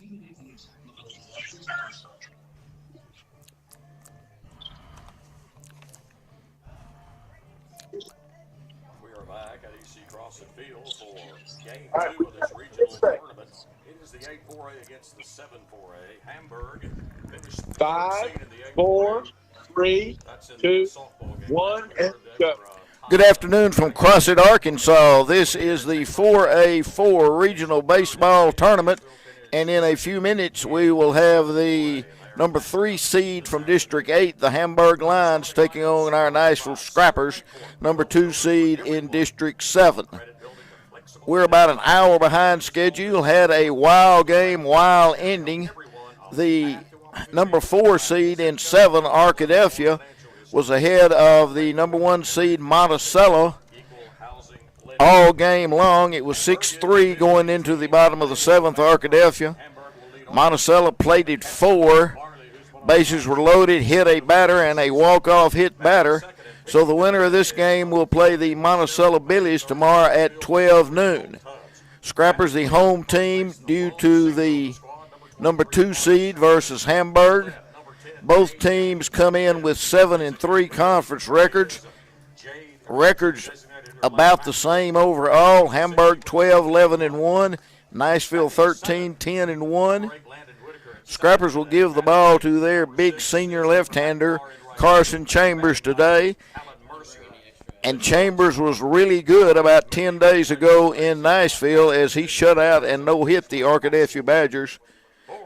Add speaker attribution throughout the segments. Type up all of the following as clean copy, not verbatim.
Speaker 1: We are back at EC Crossing Field for game 2 of this regional tournament. It is the 8-4A against the 7-4A. Hamburg finished 3rd seed in the
Speaker 2: 4, 3,
Speaker 1: That's in
Speaker 2: 2,
Speaker 1: the softball game.
Speaker 2: 1, and go.
Speaker 3: Good afternoon from Crossett, Arkansas. This is the 4A4 Regional Baseball Tournament, and in a few minutes we will have the number 3 seed from District 8, the Hamburg Lions, taking on our Nashville Scrappers, number 2 seed in District 7. We're about an hour behind schedule, had a wild game, wild ending. The number 4 seed in 7, Arkadelphia, was ahead of the number 1 seed Monticello all game long. It was 6-3 going into the bottom of the 7th, Arkadelphia. Monticello plated 4. Bases were loaded, hit a batter, and a walk-off hit batter. So the winner of this game will play the Monticello Billies tomorrow at 12 noon. Scrappers the home team due to the number 2 seed versus Hamburg. Both teams come in with 7-3 conference records. Records about the same overall. Hamburg 12-11-1, Nashville 13-10-1. Scrappers will give the ball to their big senior left-hander, Carson Chambers, today. And Chambers was really good about 10 days ago in Nashville as he shut out and no-hit the Arkadelphia Badgers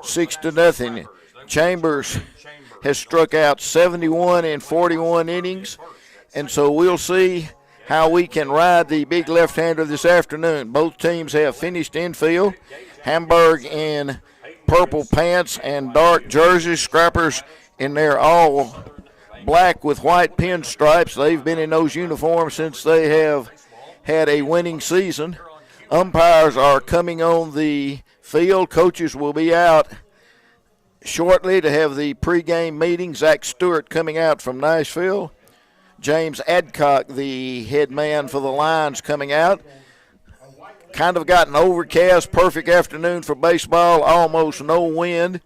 Speaker 3: 6-0. Chambers has struck out 71 in 41 innings, and so we'll see how we can ride the big left-hander this afternoon. Both teams have finished infield. Hamburg in purple pants and dark jerseys. Scrappers in their all black with white pinstripes. They've been in those uniforms since they have had a winning season. Umpires are coming on the field. Coaches will be out shortly to have the pregame meeting. Zach Stewart coming out from Nashville. James Adcock, the head man for the Lions, coming out. Kind of got an overcast, perfect afternoon for baseball, almost no wind.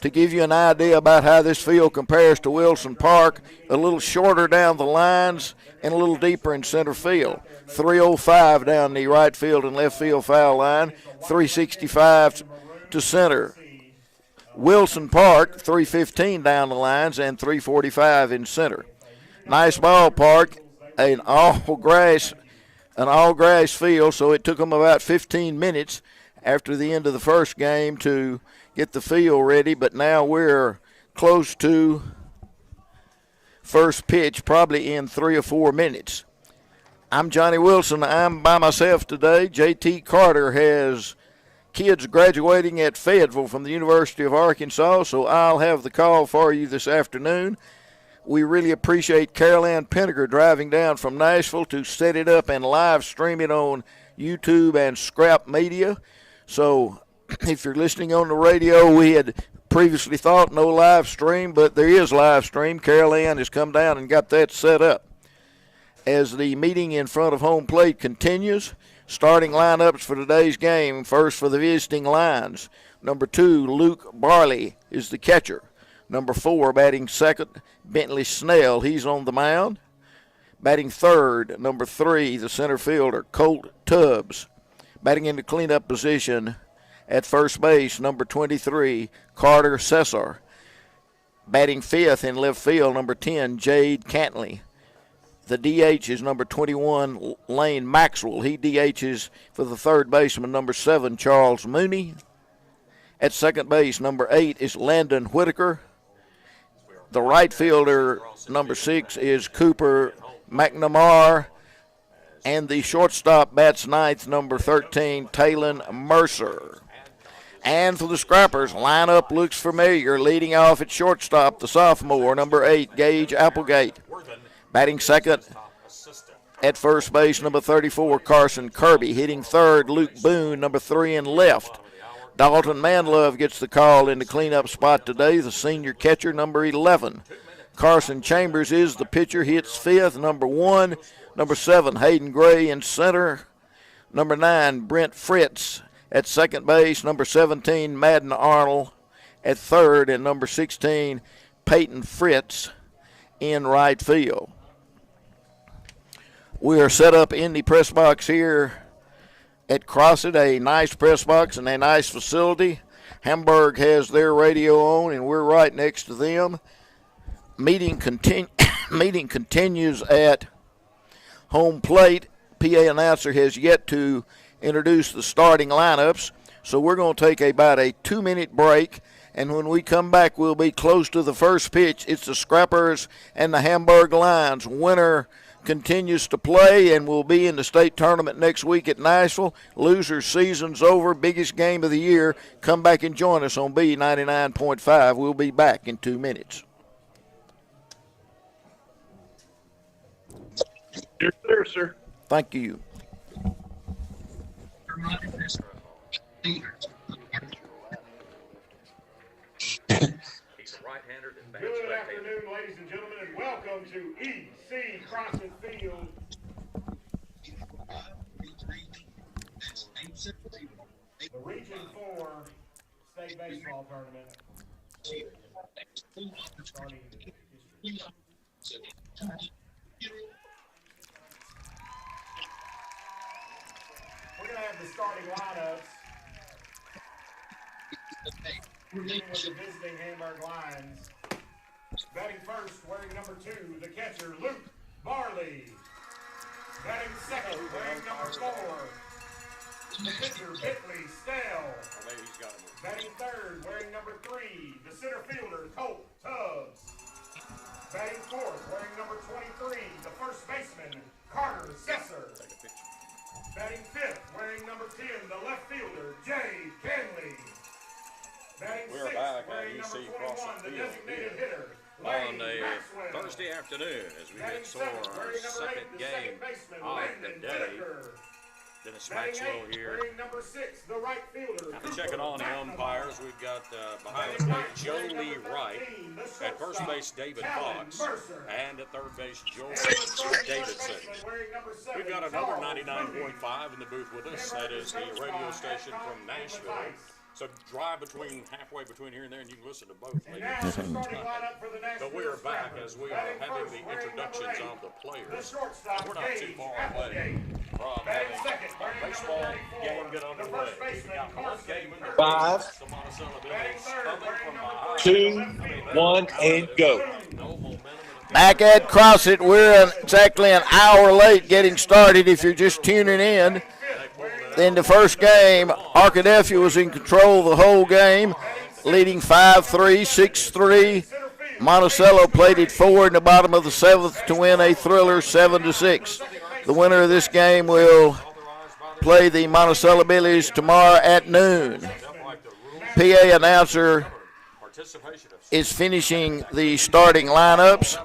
Speaker 3: To give you an idea about how this field compares to Wilson Park, a little shorter down the lines and a little deeper in center field. 305 down the right field and left field foul line, 365 to center. Wilson Park, 315 down the lines and 345 in center. Nice ballpark, an all-grass field, so it took them about 15 minutes after the end of the first game to get the field ready, but now we're close to first pitch, probably in 3 or 4 minutes. I'm Johnny Wilson. I'm by myself today. J.T. Carter has kids graduating at Fayetteville from the University of Arkansas, so I'll have the call for you this afternoon. We really appreciate Carol Ann Penniger driving down from Nashville to set it up and live stream it on YouTube and Scrap Media. So if you're listening on the radio, we had previously thought no live stream, but there is live stream. Carol Ann has come down and got that set up. As the meeting in front of home plate continues, starting lineups for today's game. First for the visiting Lions. Number 2, Luke Barley is the catcher. Number 4, batting second, Bentley Snell. He's on the mound. Batting third, number 3, the center fielder, Colt Tubbs. Batting in the cleanup position at first base, number 23, Carter Cesar. Batting fifth in left field, number 10, Jade Cantley. The DH is number 21, Lane Maxwell. He DHs for the third baseman, number 7, Charles Mooney. At second base, number 8 is Landon Whitaker. The right fielder, number 6, is Cooper McNamara. And the shortstop bats ninth, number 13, Talon Mercer. And for the Scrappers, lineup looks familiar. Leading off at shortstop, the sophomore, number 8, Gage Applegate. Batting second at first base, number 34, Carson Kirby. Hitting third, Luke Boone, number 3 in left. Dalton Manlove gets the call in the cleanup spot today, the senior catcher, number 11. Carson Chambers is the pitcher, hits fifth, number 1. Number 7, Hayden Gray in center. Number 9, Brent Fritz At second base, number 17, Madden Arnold at third, and number 16, Peyton Fritz in right field. We are set up in the press box here at Crossett, a nice press box and a nice facility. Hamburg has their radio on, and we're right next to them. Meeting continues at home plate. PA announcer has yet to introduce the starting lineups, so we're going to take about a 2-minute break, and when we come back, we'll be close to the first pitch. It's the Scrappers and the Hamburg Lions. Winner continues to play and will be in the state tournament next week at Nashville. Loser season's over, biggest game of the year. Come back and join us on B99.5. We'll be back in 2 minutes.
Speaker 2: Yes, sir, sir.
Speaker 3: Thank you.
Speaker 1: He's a right-hander that bats
Speaker 4: Good
Speaker 1: left-handed.
Speaker 4: afternoon, ladies and gentlemen, and welcome to EC Crossett Field. The Region 4 State Baseball Tournament. Starting in history. We're going to have the starting lineups. Beginning with the visiting Hamburg Lions. Batting first, wearing number 2, the catcher, Luke Barley. Batting second, wearing number 4, the pitcher, Bentley Stell. Batting third, wearing number 3, the center fielder, Colt Tubbs. Batting fourth, wearing number 23, the first baseman, Carter Sesser. Batting fifth, wearing number 10, the left fielder, Jay Canley. Batting sixth, wearing number 21, the designated hitter,
Speaker 1: On
Speaker 4: Lane
Speaker 1: a
Speaker 4: Maxwell.
Speaker 1: Thursday afternoon, as we
Speaker 4: Batting
Speaker 1: get sore
Speaker 4: seventh,
Speaker 1: our
Speaker 4: wearing number 8,
Speaker 1: second
Speaker 4: the
Speaker 1: game
Speaker 4: second baseman,
Speaker 1: of the
Speaker 4: Landon
Speaker 1: day.
Speaker 4: Whitaker.
Speaker 1: Dennis
Speaker 4: Batting
Speaker 1: Maxwell
Speaker 4: eighth,
Speaker 1: here.
Speaker 4: wearing number 6, the right fielder,
Speaker 1: After
Speaker 4: Cooper
Speaker 1: checking on the
Speaker 4: McNamara.
Speaker 1: umpires, we've got behind the
Speaker 4: Batting
Speaker 1: plate
Speaker 4: ninth,
Speaker 1: Joe
Speaker 4: wearing
Speaker 1: Lee
Speaker 4: number
Speaker 1: Wright.
Speaker 4: 13, the
Speaker 1: At first
Speaker 4: shortstop,
Speaker 1: base, David
Speaker 4: Calvin
Speaker 1: Fox.
Speaker 4: Mercer.
Speaker 1: And at third base, Joel
Speaker 4: And the starting
Speaker 1: Davidson.
Speaker 4: first baseman, wearing number 7,
Speaker 1: We've got another
Speaker 4: Charles
Speaker 1: 99.5 in the booth with us. That is the radio station from Nashville. So drive halfway between here and there, and you can listen to both.
Speaker 4: And now the starting lineup for the Nashville
Speaker 1: But we are back
Speaker 4: Scrappers.
Speaker 1: as we are
Speaker 4: Batting
Speaker 1: having
Speaker 4: first,
Speaker 1: the
Speaker 4: wearing
Speaker 1: introductions
Speaker 4: number 8,
Speaker 1: of the
Speaker 4: the
Speaker 1: players.
Speaker 4: shortstop,
Speaker 1: We're not too
Speaker 4: Gage
Speaker 1: far
Speaker 4: Applegate.
Speaker 1: away from
Speaker 4: Batting
Speaker 1: having
Speaker 4: second,
Speaker 1: a
Speaker 4: wearing
Speaker 1: baseball
Speaker 4: number 34,
Speaker 1: game get
Speaker 4: the
Speaker 1: underway.
Speaker 4: first
Speaker 1: We've
Speaker 4: baseman,
Speaker 1: got one
Speaker 4: Carson
Speaker 1: game in the
Speaker 4: Kirby.
Speaker 2: Five,
Speaker 1: the Monticello
Speaker 4: Batting
Speaker 1: Billies
Speaker 4: third,
Speaker 1: coming
Speaker 4: wearing
Speaker 1: from
Speaker 4: number
Speaker 1: the
Speaker 4: 3,
Speaker 2: 2,
Speaker 4: the left fielder,
Speaker 2: 1, and go.
Speaker 1: no momentum.
Speaker 3: Back at Crossett, we're exactly an hour late getting started if you're just tuning in. In the first game, Arkadelphia was in control the whole game, leading 5-3, 6-3. Monticello played it 4 in the bottom of the 7th to win a thriller 7-6. The winner of this game will play the Monticello Billies tomorrow at noon. PA announcer is finishing the starting lineups.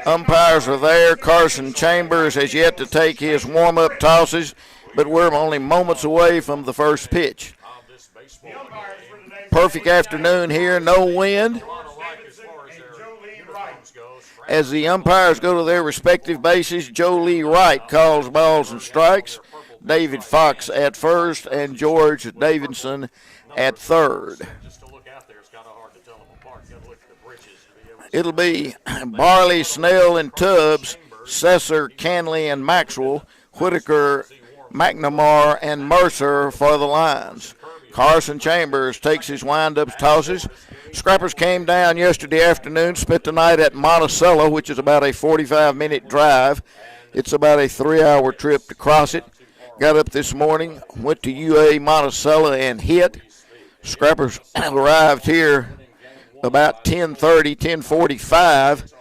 Speaker 3: Umpires are there. Carson Chambers has yet to take his warm-up tosses, but we're only moments away from the first pitch. Perfect afternoon here, no wind. As the umpires go to their respective bases, Joe Lee Wright calls balls and strikes, David Fox at first, and George Davidson at third. It'll be Barley, Snell, and Tubbs, Sesser, Canley, and Maxwell, Whitaker, McNamara, and Mercer for the Lions. Carson Chambers takes his wind-up tosses. Scrappers came down yesterday afternoon, spent the night at Monticello, which is about a 45-minute drive. It's about a 3-hour trip to Crossett. Got up this morning, went to UA Monticello and hit. Scrappers arrived here about 10:30, 10:45.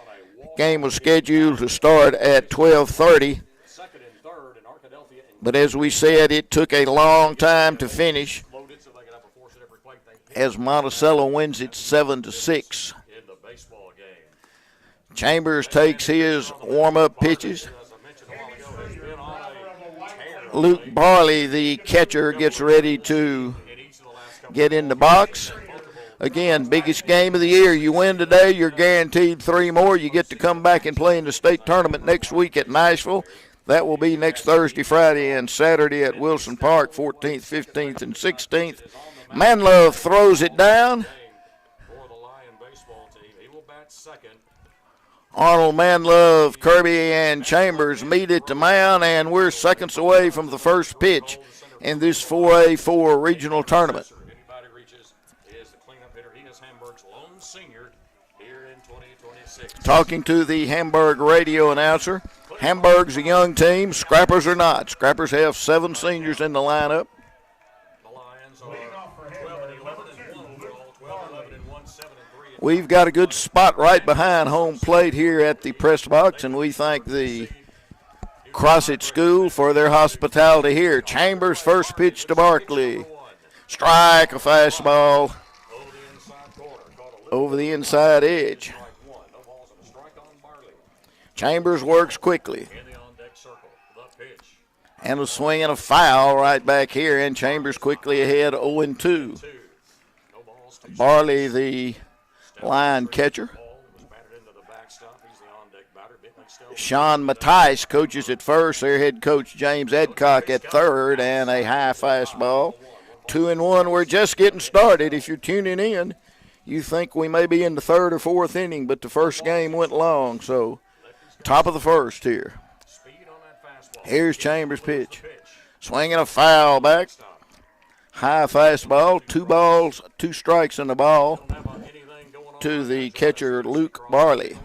Speaker 3: Game was scheduled to start at 12:30. But as we said, it took a long time to finish as Monticello wins it 7-6. Chambers takes his warm-up pitches. Luke Barley, the catcher, gets ready to get in the box. Again, biggest game of the year. You win today, you're guaranteed 3 more. You get to come back and play in the state tournament next week at Nashville. That will be next Thursday, Friday, and Saturday at Wilson Park, 14th, 15th, and 16th. Manlove throws it down.
Speaker 1: For the Lion baseball team, he will bat second.
Speaker 3: Arnold, Manlove, Kirby, and Chambers meet at the mound, and we're seconds away from the first pitch in this 4A4 regional tournament.
Speaker 1: Anybody reaches is the cleanup hitter. He is Hamburg's lone senior here in 2026.
Speaker 3: Talking to the Hamburg radio announcer, Hamburg's a young team. Scrappers are not. Scrappers have 7 seniors in the lineup.
Speaker 1: The Lions are 12 and 11 and 1 overall, 12 11 and 1, 7 and 3.
Speaker 3: We've got a good spot right behind home plate here at the press box, and we thank the Crossett School for their hospitality here. Chambers first pitch to Barkley. Strike, a fastball over the inside edge. Chambers works quickly. And a swing and a foul right back here, and Chambers quickly ahead 0-2. Barley, the line catcher. Sean Mattice coaches at first. Their head coach James Adcock at third, and a high fastball. 2-1. We're just getting started. If you're tuning in, you think we may be in the third or fourth inning, but the first game went long, so top of the first here. Here's Chambers' pitch. Swinging a foul back. High fastball. 2 balls, 2 strikes in the ball to the catcher, Luke Barley.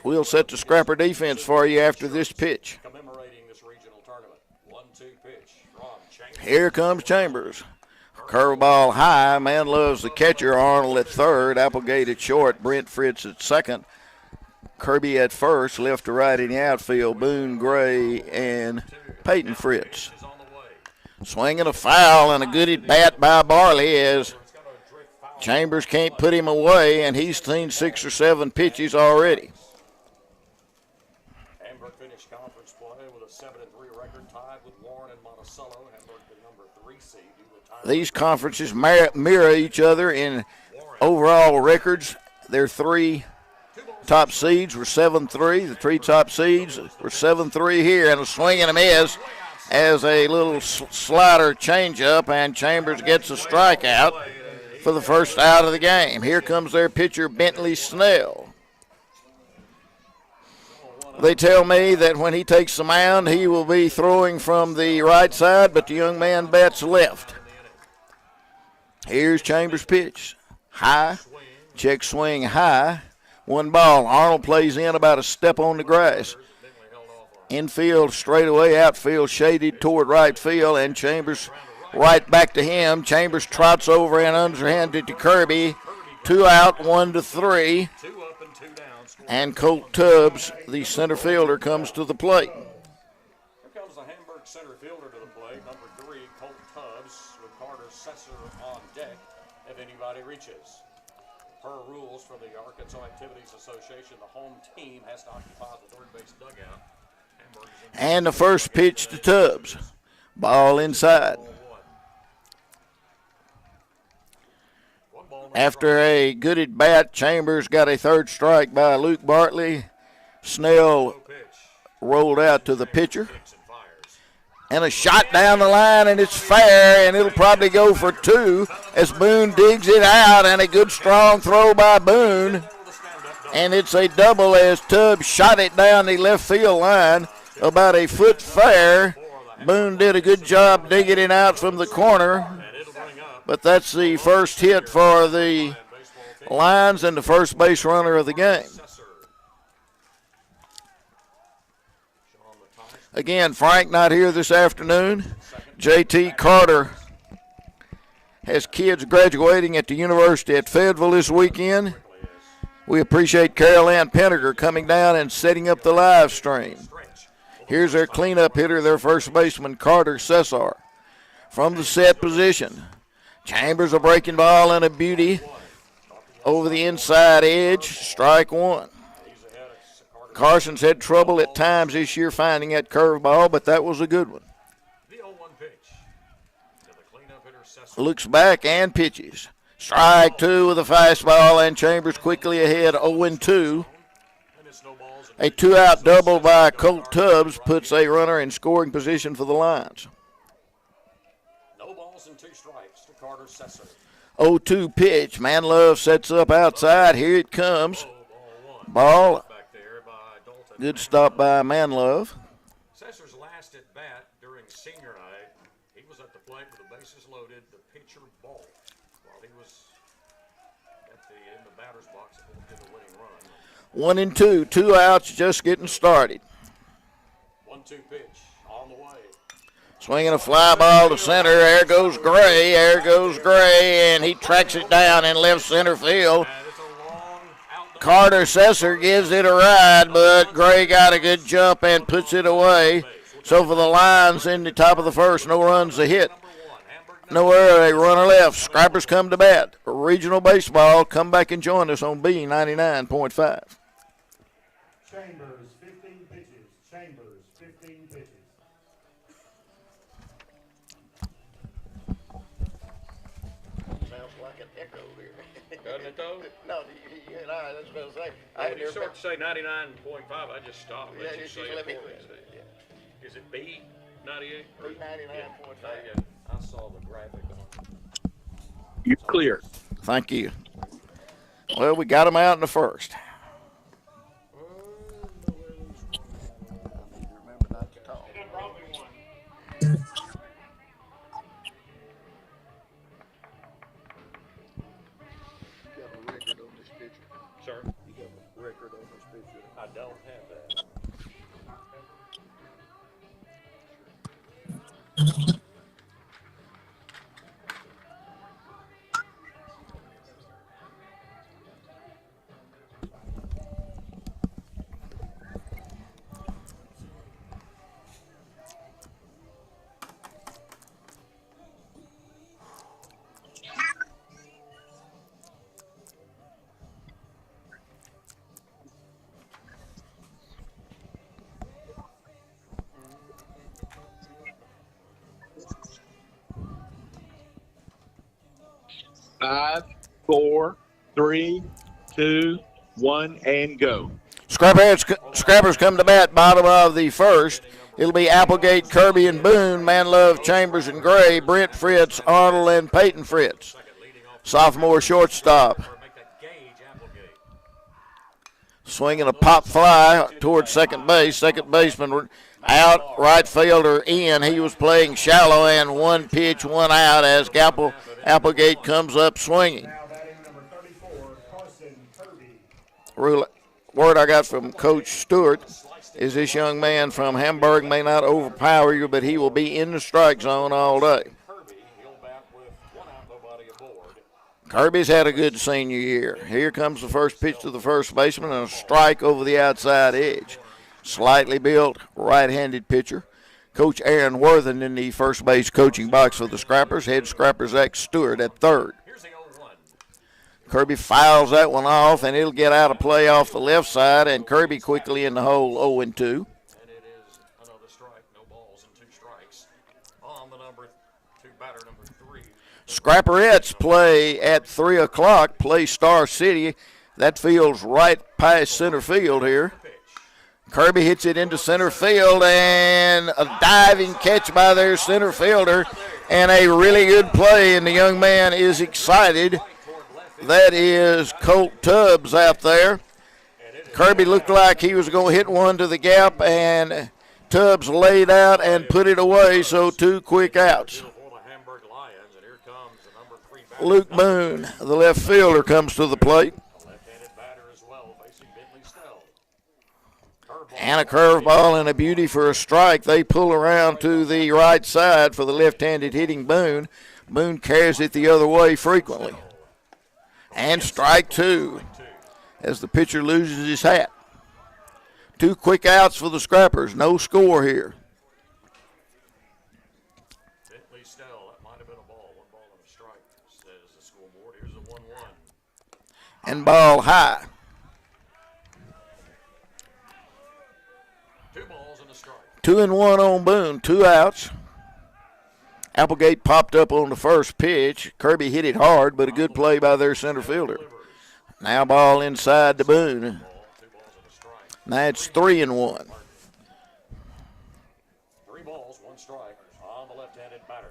Speaker 3: We'll set the scrapper defense for you after this pitch. Here comes Chambers. Curveball high. Manlove's the catcher. Arnold at third. Applegate at short. Brent Fritz at second. Kirby at first. Left to right in the outfield. Boone, Gray, and Peyton Fritz. Swinging a foul and a good at bat by Barley as Chambers can't put him away, and he's seen 6 or 7 pitches already.
Speaker 1: Hamburg finished conference play with a 7-3 record, tied with Warren and Monticello. Hamburg, the number 3 seed.
Speaker 3: These conferences mirror each other in overall records. Their 3 top seeds were 7-3. The 3 top seeds were 7-3 here, and a swing and a miss as a little slider changeup, and Chambers gets a strikeout for the first out of the game. Here comes their pitcher, Bentley Snell. They tell me that when he takes the mound, he will be throwing from the right side, but the young man bats left. Here's Chambers' pitch. High. Check swing high. 1 ball. Arnold plays in about a step on the grass. Infield straightaway, outfield shaded toward right field, and Chambers right back to him. Chambers trots over and underhanded to Kirby. 2 out, 1-3. And Colt Tubbs, the center fielder, comes to the plate.
Speaker 1: Here comes the Hamburg center fielder to the plate, number 3, Colt Tubbs, with Carter Sesser on deck if anybody reaches. Per rules from the Arkansas Activities Association, the home team has to occupy the third base dugout.
Speaker 3: And the first pitch to Tubbs. Ball inside. After a good at bat, Chambers got a third strike by Luke Bartley. Snell rolled out to the pitcher. And a shot down the line, and it's fair, and it'll probably go for 2 as Boone digs it out, and a good strong throw by Boone. And it's a double as Tubbs shot it down the left field line about a foot fair. Boone did a good job digging it out from the corner. But that's the first hit for the Lions and the first base runner of the game. Again, Frank not here this afternoon. J.T. Carter has kids graduating at the University at Fayetteville this weekend. We appreciate Carol Ann Penninger coming down and setting up the live stream. Here's their cleanup hitter, their first baseman, Carter Cesar. From the set position, Chambers a breaking ball and a beauty over the inside edge, strike 1. Carson's had trouble at times this year finding that curveball, but that was a good one. Looks back and pitches. Strike 2 with a fastball, and Chambers quickly ahead 0-2. A two-out double by Colt Tubbs puts a runner in scoring position for the Lions.
Speaker 1: No balls and 2 strikes to Carter Sesser.
Speaker 3: 0-2 pitch. Manlove sets up outside. Here it comes. Ball. Good stop by Manlove.
Speaker 1: Sesser's last at bat during senior night, he was at the plate with the bases loaded, the pitcher ball, while he was in the batter's box to the winning run.
Speaker 3: 1-2. 2 outs, just getting started.
Speaker 1: 1-2 pitch on the way.
Speaker 3: Swinging a fly ball to center. There goes Gray. There goes Gray, and he tracks it down in left center field. Carter Sesser gives it a ride, but Gray got a good jump and puts it away. So for the Lions in the top of the first, no runs a hit. No error, a runner left. Scrappers come to bat. Regional baseball, come back and join us on B99.5.
Speaker 4: Chambers, 15 pitches. Chambers, 15 pitches.
Speaker 3: Sounds like an echo here.
Speaker 1: Doesn't it though?
Speaker 3: No, that's what I was saying.
Speaker 1: When you start to say 99.5, I just stop.
Speaker 3: Yeah,
Speaker 1: Let you say
Speaker 3: let
Speaker 1: it
Speaker 3: me
Speaker 1: for me.
Speaker 3: yeah.
Speaker 1: Is it B98?
Speaker 3: B99.5.
Speaker 1: Yeah, I saw the graphic on.
Speaker 2: You're clear.
Speaker 3: Thank you. Well, we got him out in the first.
Speaker 1: Sir? You got a record on this picture? I don't have that.
Speaker 2: Five, 4, 3, 2, 1, and go.
Speaker 3: Scrappers come to bat, bottom of the first. It'll be Applegate, Kirby, and Boone, Manlove, Chambers, and Gray, Brent Fritz, Arnold, and Peyton Fritz. Sophomore shortstop. Swinging a pop fly towards second base. Second baseman out, right fielder in. He was playing shallow, and 1 pitch, 1 out as Applegate comes up swinging.
Speaker 4: Now batting number 34, Carson Kirby.
Speaker 3: Word I got from Coach Stewart is this young man from Hamburg may not overpower you, but he will be in the strike zone all day. Kirby's had a good senior year. Here comes the first pitch to the first baseman and a strike over the outside edge. Slightly built, right-handed pitcher. Coach Aaron Worthen in the first base coaching box for the Scrappers. Head Scrapper Zach Stewart at third. Kirby fouls that one off, and it'll get out of play off the left side, and Kirby quickly in the hole 0-2.
Speaker 1: And it is another strike, no balls and 2 strikes on the number 2 batter, number 3.
Speaker 3: Scrapperettes play at 3 o'clock, play Star City. That field's right past center field here. Kirby hits it into center field, and a diving catch by their center fielder, and a really good play, and the young man is excited. That is Colt Tubbs out there. Kirby looked like he was going to hit one to the gap, and Tubbs laid out and put it away, so 2 quick outs. Luke Boone, the left fielder, comes to the plate. And a curveball and a beauty for a strike. They pull around to the right side for the left-handed hitting Boone. Boone carries it the other way frequently. And strike 2 as the pitcher loses his hat. 2 quick outs for the Scrappers. No score here.
Speaker 1: Bentley Stell, that might have been a ball. 1 ball and a strike, says the scoreboard. Here's a 1-1.
Speaker 3: And ball high.
Speaker 1: 2 balls and a strike.
Speaker 3: 2-1 on Boone. 2 outs. Applegate popped up on the first pitch. Kirby hit it hard, but a good play by their center fielder. Now ball inside to Boone. Now it's 3-1.
Speaker 1: 3 balls, 1 strike on the left-handed batter.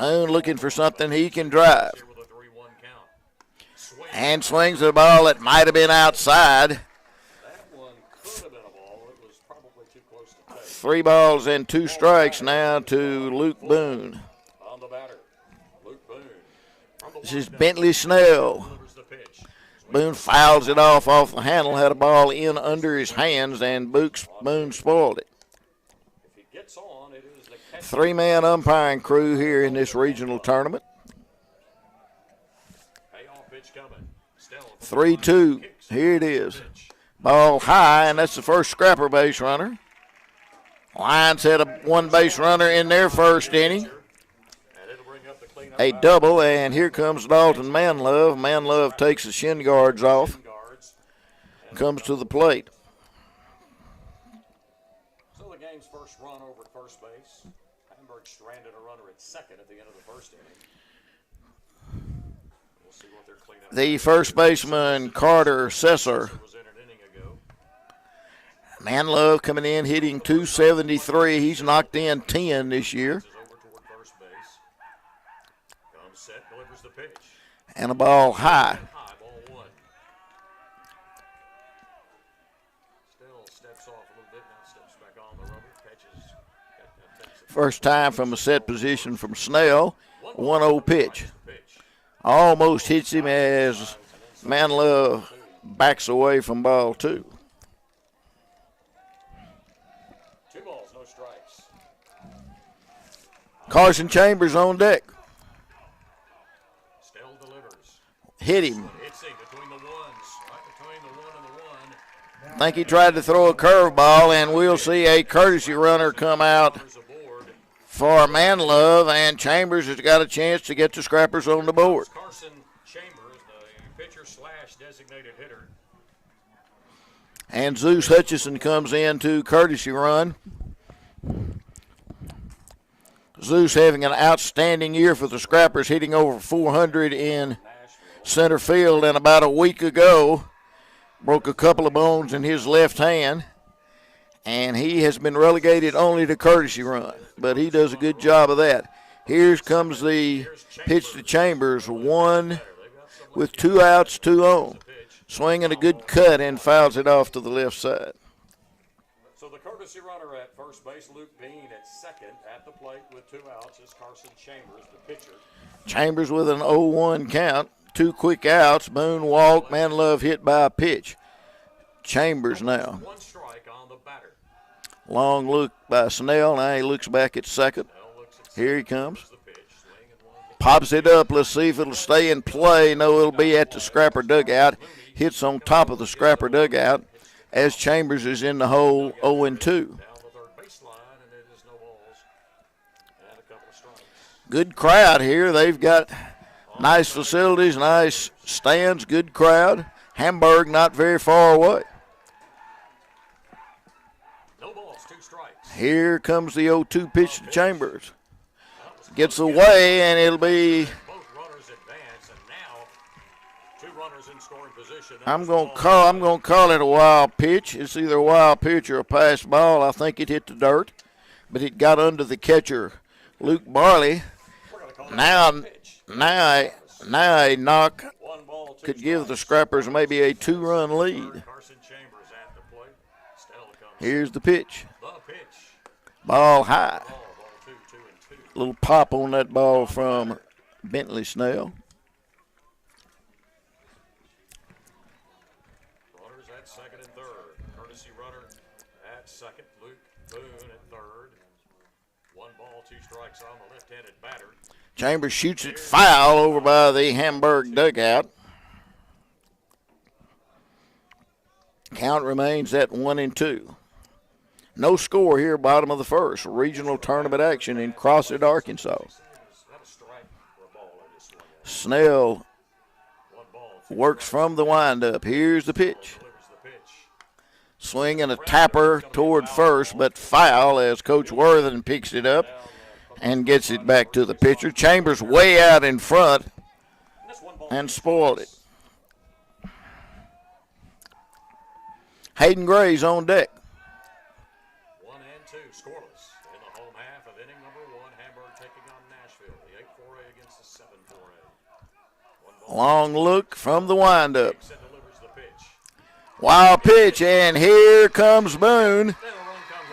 Speaker 3: Moon looking for something he can drive.
Speaker 1: Here with a 3-1 count.
Speaker 3: And swings the ball that might have been outside.
Speaker 1: That one could have been a ball. It was probably too close to take.
Speaker 3: 3 balls and 2 strikes now to Luke Boone.
Speaker 1: On the batter, Luke Boone.
Speaker 3: This is Bentley Snell.
Speaker 1: Delivers the pitch.
Speaker 3: Boone fouls it off the handle, had a ball in under his hands, and Boone spoiled it.
Speaker 1: If he gets on, it is the catcher.
Speaker 3: 3-man umpiring crew here in this regional tournament.
Speaker 1: Payoff pitch coming. Stell
Speaker 3: 3-2. Here it is. Ball high, and that's the first scrapper base runner. Lions had a 1 base runner in their first inning.
Speaker 1: And it'll bring up the cleanup
Speaker 3: A double, and here comes Dalton Manlove. Manlove takes the shin guards off,
Speaker 1: guards.
Speaker 3: comes to the plate.
Speaker 1: So the game's first run over at first base. Hamburg stranded a runner at second at the end of the first inning. We'll see what their cleanup
Speaker 3: The first baseman, Carter Sesser.
Speaker 1: was in an inning ago.
Speaker 3: Manlove coming in, hitting .273. He's knocked in 10 this year.
Speaker 1: Is over toward first base. Comes set, delivers the pitch.
Speaker 3: And a ball high.
Speaker 1: High, ball 1. Still steps off a little bit, now steps back on the rubber. Catches.
Speaker 3: First time from a set position from Snell. 1-0 pitch.
Speaker 1: Pitch.
Speaker 3: Almost hits him as Manlove backs away from ball 2.
Speaker 1: 2 balls, no strikes.
Speaker 3: Carson Chambers on deck.
Speaker 1: Stell delivers.
Speaker 3: Hit him.
Speaker 1: Hits him between the ones. Right between the 1 and the 1.
Speaker 3: I think he tried to throw a curveball, and we'll see a courtesy runner come out
Speaker 1: There's a board.
Speaker 3: for Manlove, and Chambers has got a chance to get the scrappers on the board.
Speaker 1: Carson Chambers, the pitcher slash designated hitter.
Speaker 3: And Zeus Hutchison comes in to courtesy run. Zeus having an outstanding year for the Scrappers, hitting over 400 in center field, and about a week ago broke a couple of bones in his left hand, and he has been relegated only to courtesy run, but he does a good job of that. Here comes the pitch to Chambers, 1 with 2 outs, 2 on. Swinging a good cut and fouls it off to the left side.
Speaker 1: So the courtesy runner at first base, Luke Bean at second. At the plate with 2 outs is Carson Chambers, the pitcher.
Speaker 3: Chambers with an 0-1 count. 2 quick outs. Boone walk. Manlove hit by a pitch. Chambers now.
Speaker 1: 1 strike on the batter.
Speaker 3: Long look by Snell. Now he looks back at second.
Speaker 1: Snell looks at
Speaker 3: Here he comes.
Speaker 1: the pitch. Swing and 1.
Speaker 3: Pops it up. Let's see if it'll stay in play. No, it'll be at the scrapper dugout. Hits on top of the scrapper dugout as Chambers is in the hole 0-2.
Speaker 1: Down the third baseline, and it is no balls and a couple of strikes.
Speaker 3: Good crowd here. They've got nice facilities, nice stands, good crowd. Hamburg not very far away.
Speaker 1: No balls, 2 strikes.
Speaker 3: Here comes the 0-2 pitch to Chambers. Gets away, and it'll be,
Speaker 1: Both runners advance, and now 2 runners in scoring position.
Speaker 3: I'm gonna call it a wild pitch. It's either a wild pitch or a pass ball. I think it hit the dirt, but it got under the catcher, Luke Barley. Now a knock
Speaker 1: 1 ball, 2
Speaker 3: could give the
Speaker 1: strikes.
Speaker 3: Scrappers maybe a 2-run lead.
Speaker 1: Carson Chambers at the plate. Stell comes.
Speaker 3: Here's the pitch.
Speaker 1: The pitch.
Speaker 3: Ball high.
Speaker 1: Ball 2, 2 and 2.
Speaker 3: Little pop on that ball from Bentley Snell.
Speaker 1: Runners at second and third. Courtesy runner at second. Luke Boone at third. 1 ball, 2 strikes on the left-handed batter.
Speaker 3: Chambers shoots it foul over by the Hamburg dugout. Count remains at 1-2. No score here, bottom of the first. Regional tournament action in Crossett, Arkansas.
Speaker 1: That a strike or a ball I just swung at?
Speaker 3: Snell
Speaker 1: 1 ball, 2
Speaker 3: works from the windup. Here's the pitch.
Speaker 1: delivers the pitch.
Speaker 3: Swinging a tapper toward first, but foul as Coach Worthen picks it up and gets it back to the pitcher. Chambers way out in front
Speaker 1: And this 1 ball,
Speaker 3: and spoiled it. Hayden Gray's on deck.
Speaker 1: 1 and 2, scoreless in the home half of inning number 1. Hamburg taking on Nashville. The 8-4A against the 7-4A.
Speaker 3: Long look from the windup.
Speaker 1: Delivers the pitch.
Speaker 3: Wild pitch, and here comes Boone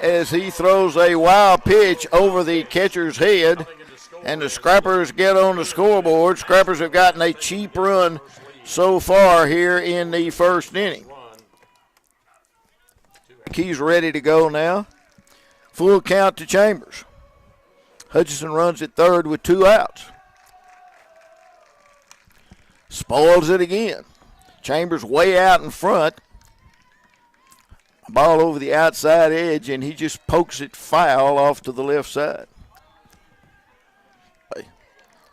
Speaker 3: as he throws a wild pitch over the catcher's head, and the Scrappers get on the scoreboard. Scrappers have gotten a cheap run so far here in the first inning. Key's ready to go now. Full count to Chambers. Hutchison runs at third with 2 outs. Spoils it again. Chambers way out in front. Ball over the outside edge, and he just pokes it foul off to the left side.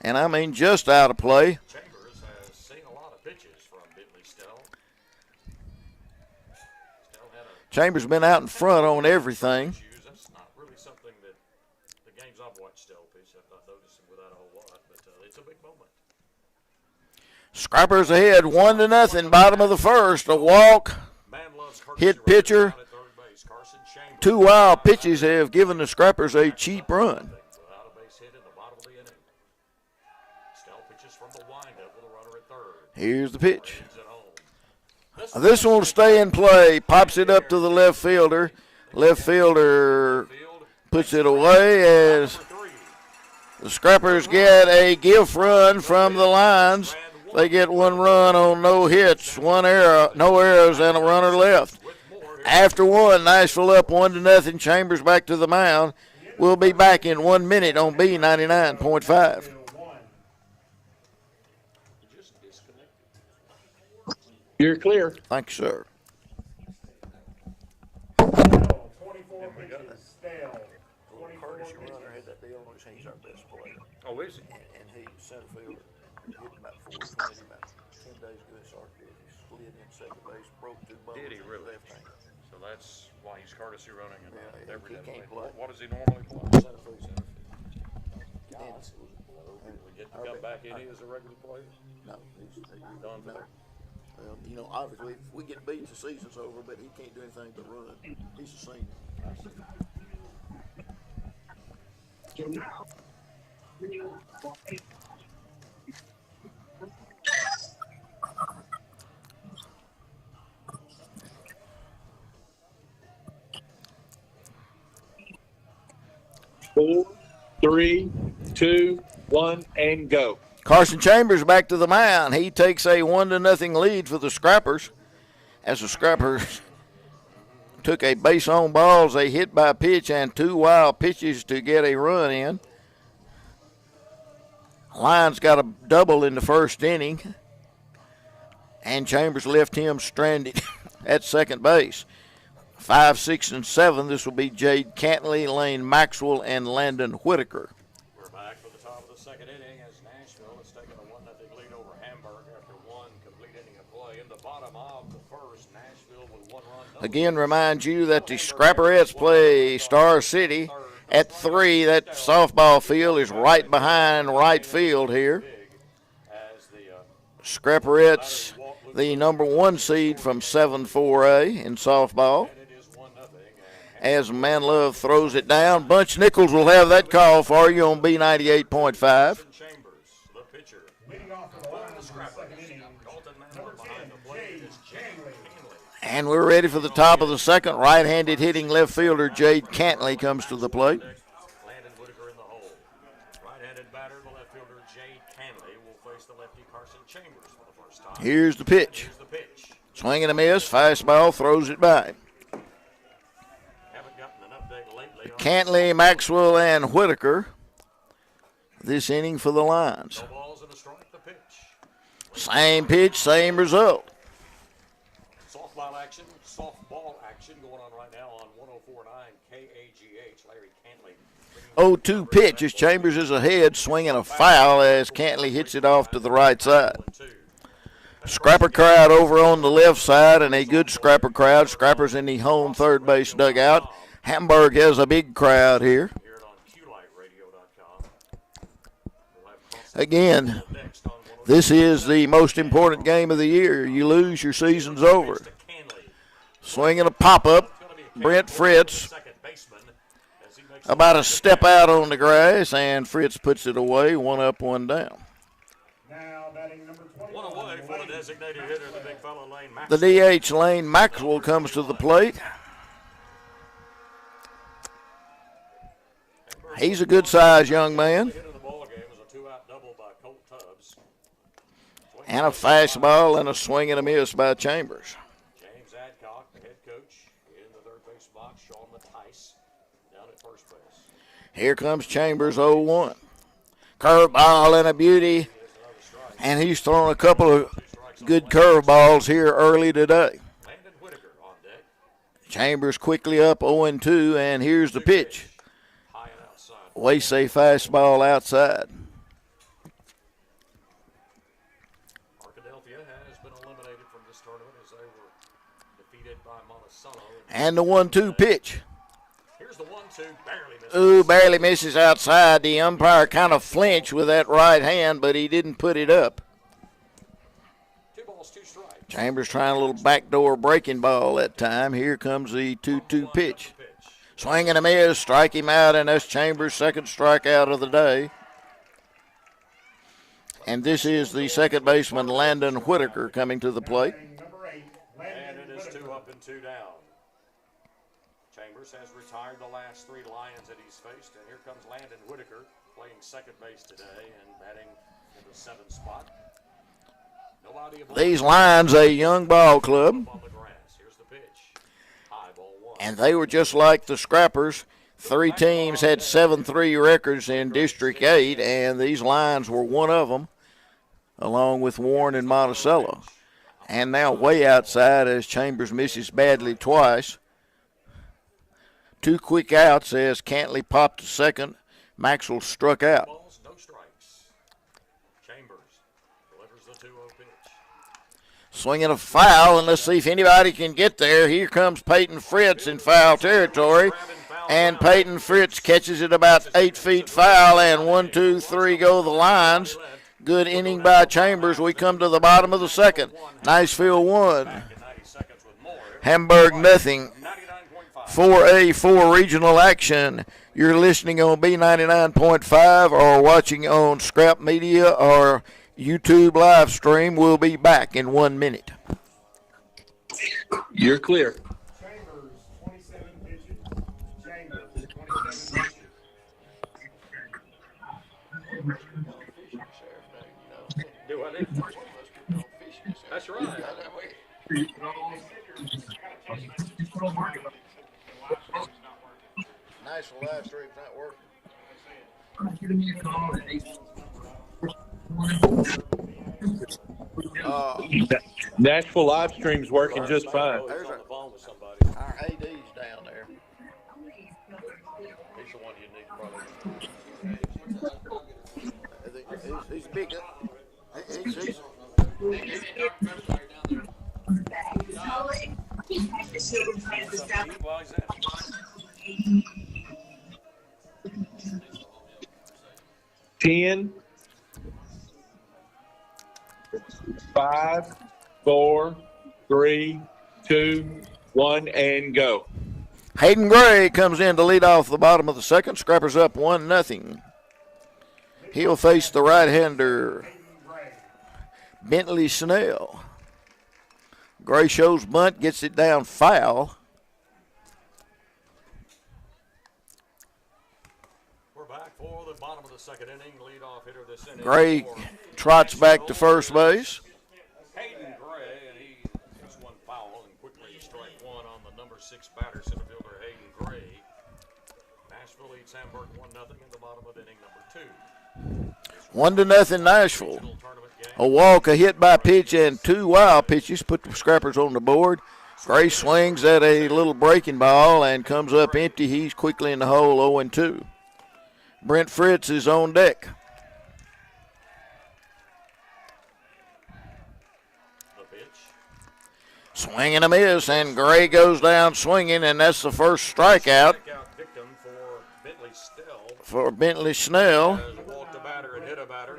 Speaker 3: And I mean just out of play.
Speaker 1: Chambers has seen a lot of pitches from Bentley Stell.
Speaker 3: Chambers been out in front on everything.
Speaker 1: That's not really something that the games I've watched Stell pitch, I've not noticed him with that a whole lot, but it's a big moment.
Speaker 3: Scrappers ahead 1-0, bottom of the first. A walk, hit pitcher. 2 wild pitches have given the Scrappers a cheap run. Here's the pitch. This one will stay in play. Pops it up to the left fielder. Left fielder puts it away as the Scrappers get a gift run from the lines. They get 1 run on no hits, 1 error, no errors, and a runner left. After 1, Nashville up 1-0. Chambers back to the mound. We'll be back in 1 minute on B99.5.
Speaker 2: You're clear.
Speaker 3: Thank you, sir.
Speaker 4: 24 pitches, Stale. 24 pitches.
Speaker 3: had that deal on his hand. He's our best player.
Speaker 1: Oh, is he?
Speaker 3: And he, center fielder, hit about 420, about 10 days ago. He slid in second base, broke 2 bones.
Speaker 1: Did he really?
Speaker 3: Left hand.
Speaker 1: So that's why he's courtesy running and every
Speaker 3: he
Speaker 1: day.
Speaker 3: can't play.
Speaker 1: What does he normally play?
Speaker 3: Center field. Dennis.
Speaker 1: We get to come back in as a regular player?
Speaker 3: No, he's
Speaker 1: Done for
Speaker 3: no.
Speaker 1: that.
Speaker 3: Well, you know, obviously, if we get beat, the season's over, but he can't do anything but run. He's a senior.
Speaker 2: 4, 3, 2, 1, and go.
Speaker 3: Carson Chambers back to the mound. He takes a 1-0 lead for the Scrappers as the Scrappers took a base on balls, a hit by pitch, and 2 wild pitches to get a run in. Lyons got a double in the first inning, and Chambers left him stranded at second base. 5, 6, and 7. This will be Jade Cantley, Lane Maxwell, and Landon Whitaker.
Speaker 1: We're back for the top of the second inning as Nashville has taken a 1-0 lead over Hamburg after 1 complete inning of play. In the bottom of the first, Nashville with 1 run.
Speaker 3: Again, remind you that the Scrapperettes play Star City at 3. That softball field is right behind right field here. Scrapperettes, the number 1 seed from 7-4A in softball. As Manlove throws it down, Bunch Nichols will have that call for you on B98.5.
Speaker 4: Leading off for the Lions in the second inning, number 10, Jade Cantley.
Speaker 3: And we're ready for the top of the second. Right-handed hitting left fielder Jade Cantley comes to the plate.
Speaker 1: Landon Whitaker in the hole. Right-handed batter, the left fielder Jade Cantley will face the lefty Carson Chambers for the first time.
Speaker 3: Here's the pitch. Swing and a miss. Fastball throws it by. Cantley, Maxwell, and Whitaker this inning for the Lions.
Speaker 1: No balls and a strike, the pitch.
Speaker 3: Same pitch, same result.
Speaker 1: Softball action going on right now on 104.9 KAGH. Larry Cantley.
Speaker 3: 0-2 pitch as Chambers is ahead, swinging a foul as Cantley hits it off to the right side. Scrapper crowd over on the left side, and a good Scrapper crowd. Scrappers in the home third base dugout. Hamburg has a big crowd here. Again, this is the most important game of the year. You lose, your season's over. Swinging a pop-up. Brent Fritz about a step out on the grass, and Fritz puts it away. One up, one down.
Speaker 4: Now batting number 21.
Speaker 1: One away for the designated hitter, the big fellow Lane
Speaker 3: The
Speaker 1: Maxwell.
Speaker 3: DH Lane Maxwell comes to the plate. He's a good-sized young man. And a fastball and a swing and a miss by Chambers.
Speaker 1: James Adcock, the head coach, in the third base box. Sean Mattice down at first base.
Speaker 3: Here comes Chambers, 0-1. Curveball and a beauty. And he's thrown a couple of good curveballs here early today.
Speaker 1: Landon Whitaker on deck.
Speaker 3: Chambers quickly up 0-2, and here's the pitch.
Speaker 1: High and outside.
Speaker 3: Wasey fastball outside.
Speaker 1: Arkadelphia has been eliminated from this tournament as they were defeated by Monticello.
Speaker 3: And the 1-2 pitch.
Speaker 1: Here's the 1-2, barely misses.
Speaker 3: Ooh, barely misses outside. The umpire kind of flinched with that right hand, but he didn't put it up.
Speaker 1: 2 balls, 2 strikes.
Speaker 3: Chambers trying a little backdoor breaking ball that time. Here comes the 2-2 pitch. Swing and a miss, strike him out, and that's Chambers' second strikeout of the day. And this is the second baseman, Landon Whitaker, coming to the plate.
Speaker 4: Number 8,
Speaker 1: And
Speaker 4: Landon
Speaker 1: it is 2
Speaker 4: Whitaker.
Speaker 1: up and 2 down. Chambers has retired the last 3 Lions that he's faced, and here comes Landon Whitaker playing second base today and batting in the 7th spot. Nobody aboard.
Speaker 3: These Lions, a young ball club,
Speaker 1: On the grass. Here's the pitch. High ball 1.
Speaker 3: and they were just like the Scrappers. 3 teams had 7-3 records in District 8, and these Lions were one of them, along with Warren and Monticello. And now way outside as Chambers misses badly twice. 2 quick outs as Cantley popped to second. Maxwell struck out.
Speaker 1: Balls, no strikes. Chambers delivers the 2-0 pitch.
Speaker 3: Swinging a foul, and let's see if anybody can get there. Here comes Peyton Fritz in foul territory. And Peyton Fritz catches it about 8 feet foul, and 1, 2, 3 go the lines. Good inning by Chambers. We come to the bottom of the second. Nashville 1,
Speaker 1: Back in 90 seconds with more.
Speaker 3: Hamburg nothing.
Speaker 1: 99.5.
Speaker 3: 4A4 regional action. You're listening on B99.5 or watching on Scrap Media or YouTube live stream. We'll be back in 1 minute.
Speaker 2: You're clear.
Speaker 4: Chambers, 27 pitches. Chambers, 27 pitches.
Speaker 1: Do I need? That's right.
Speaker 3: Nashville live stream's not working.
Speaker 2: Nashville live stream's working just fine.
Speaker 1: He's on the phone with somebody.
Speaker 3: Our AD's down there.
Speaker 1: He's the one you need probably.
Speaker 3: He's big. He's
Speaker 1: Why is that?
Speaker 2: 10, 5, 4, 3, 2, 1, and go.
Speaker 3: Hayden Gray comes in to lead off the bottom of the second. Scrappers up 1-0. He'll face the right-hander, Bentley Snell. Gray shows bunt, gets it down foul.
Speaker 1: We're back for the bottom of the second inning. Lead off hitter this inning.
Speaker 3: Gray
Speaker 1: for
Speaker 3: trots back to first base.
Speaker 1: Hayden Gray, and he gets 1 foul and quickly strike 1 on the number 6 batter, center fielder Hayden Gray. Nashville leads Hamburg 1-0 in the bottom of inning number 2.
Speaker 3: 1-0 Nashville.
Speaker 1: Tournament game.
Speaker 3: A walk, a hit by pitch, and 2 wild pitches put the Scrappers on the board. Gray swings at a little breaking ball and comes up empty. He's quickly in the hole, 0-2. Brent Fritz is on deck.
Speaker 1: The pitch.
Speaker 3: Swing and a miss, and Gray goes down swinging, and that's the first strikeout
Speaker 1: Strikeout victim for Bentley Snell.
Speaker 3: for Bentley Snell.
Speaker 1: Has walked a batter and hit a batter.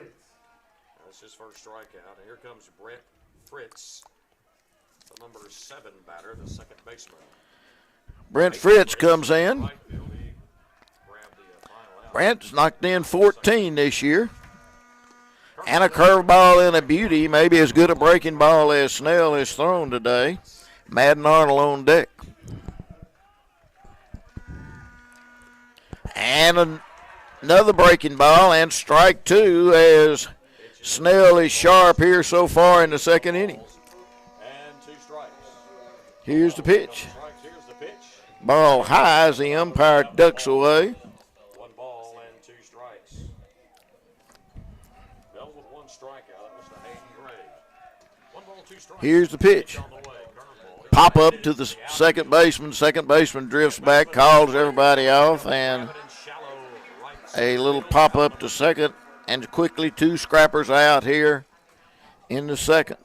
Speaker 1: That's his first strikeout. And here comes Brent Fritz. The number 7 batter, the second baseman.
Speaker 3: Brent Fritz comes in.
Speaker 1: Right field, he grabbed the final out.
Speaker 3: Brent's knocked in 14 this year. And a curveball and a beauty, maybe as good a breaking ball as Snell has thrown today. Madden Arnold on deck. And another breaking ball and strike 2 as Snell is sharp here so far in the second inning.
Speaker 1: And 2 strikes.
Speaker 3: Here's the pitch.
Speaker 1: Here's the pitch.
Speaker 3: Ball high as the umpire ducks away.
Speaker 1: 1 ball and 2 strikes. Bell with 1 strikeout. That was the Hayden Gray. 1 ball, 2 strikes.
Speaker 3: Here's the pitch.
Speaker 1: On the way. Curveball.
Speaker 3: Pop up to the second baseman. Second baseman drifts back, calls everybody off, and a little pop up to second, and quickly 2 scrappers out here in the second.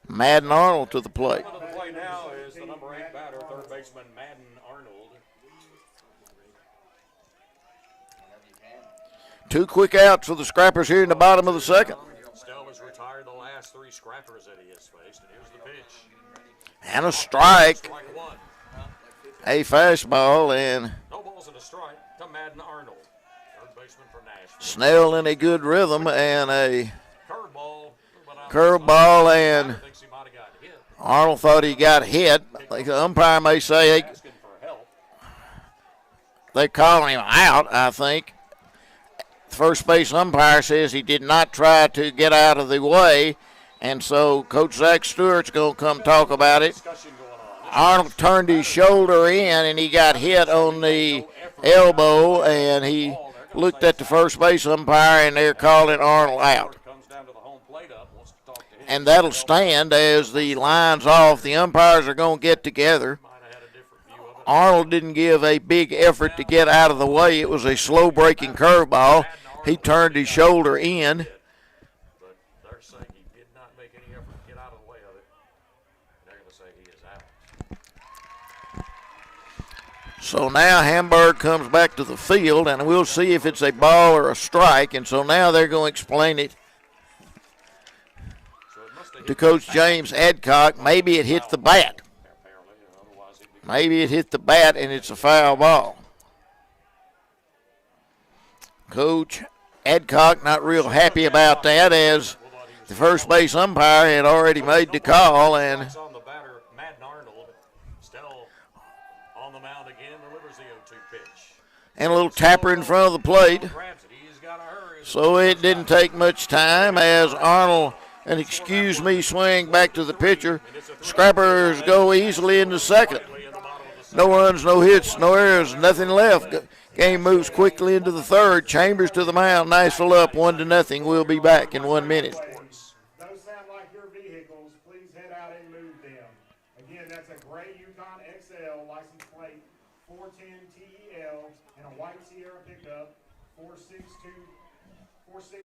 Speaker 3: Madden Arnold to the plate.
Speaker 1: To the plate now is the number 8 batter, third baseman Madden Arnold.
Speaker 3: 2 quick outs for the scrappers here in the bottom of the second.
Speaker 1: Stell has retired the last 3 scrappers that he has faced, and here's the pitch.
Speaker 3: And a strike,
Speaker 1: Strike 1.
Speaker 3: a fastball, and
Speaker 1: No balls and a strike to Madden Arnold, third baseman for Nashville.
Speaker 3: Snell in a good rhythm, and a
Speaker 1: Curveball.
Speaker 3: curveball, and
Speaker 1: Thinks he might have got hit.
Speaker 3: Arnold thought he got hit. Like the umpire may say
Speaker 1: Asking for help.
Speaker 3: they calling him out, I think. The first base umpire says he did not try to get out of the way, and so Coach Zach Stewart's going to come talk about it.
Speaker 1: Discussion going on.
Speaker 3: Arnold turned his shoulder in, and he got hit on the elbow, and he looked at the first base umpire, and they're calling Arnold out.
Speaker 1: Comes down to the home plate up, wants to talk to him.
Speaker 3: And that'll stand as the line's off. The umpires are going to get together.
Speaker 1: Might have had a different view of it.
Speaker 3: Arnold didn't give a big effort to get out of the way. It was a slow-breaking curveball. He turned his shoulder in.
Speaker 1: But they're saying he did not make any effort to get out of the way of it. They're going to say he is out.
Speaker 3: So now Hamburg comes back to the field, and we'll see if it's a ball or a strike. And so now they're going to explain it
Speaker 1: So it must have
Speaker 3: to
Speaker 1: hit
Speaker 3: Coach James Adcock. Maybe it hit the bat.
Speaker 1: apparently, otherwise he'd be
Speaker 3: Maybe it hit the bat, and it's a foul ball. Coach Adcock not real happy about that, as the first base umpire had already made the call, and
Speaker 1: on the batter, Madden Arnold. Still on the mound again, delivers the 0-2 pitch.
Speaker 3: a little tapper in front of the plate.
Speaker 1: Grabs it. He's got to hurry.
Speaker 3: So it didn't take much time as Arnold, and excuse me, swing back to the pitcher. Scrappers go easily into second. No runs, no hits, no errors, nothing left. Game moves quickly into the third. Chambers to the mound. Nashville up 1-0. We'll be back in 1 minute.
Speaker 4: Those sound like your vehicles. Please head out and move them. Again, that's a gray Yukon XL license plate 410 TEL and a white Sierra pickup 46246.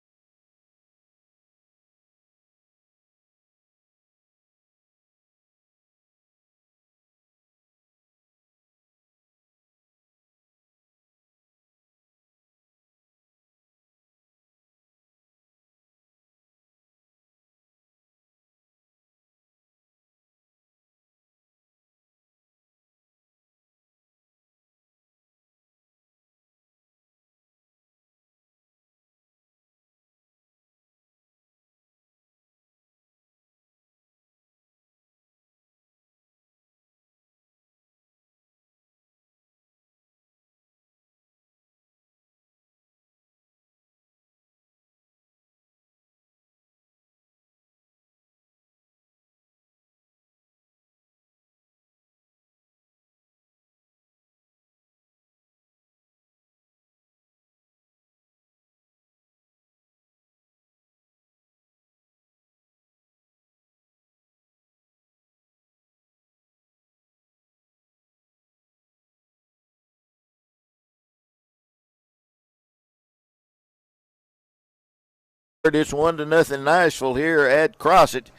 Speaker 3: It's 1-0 Nashville here at Crossett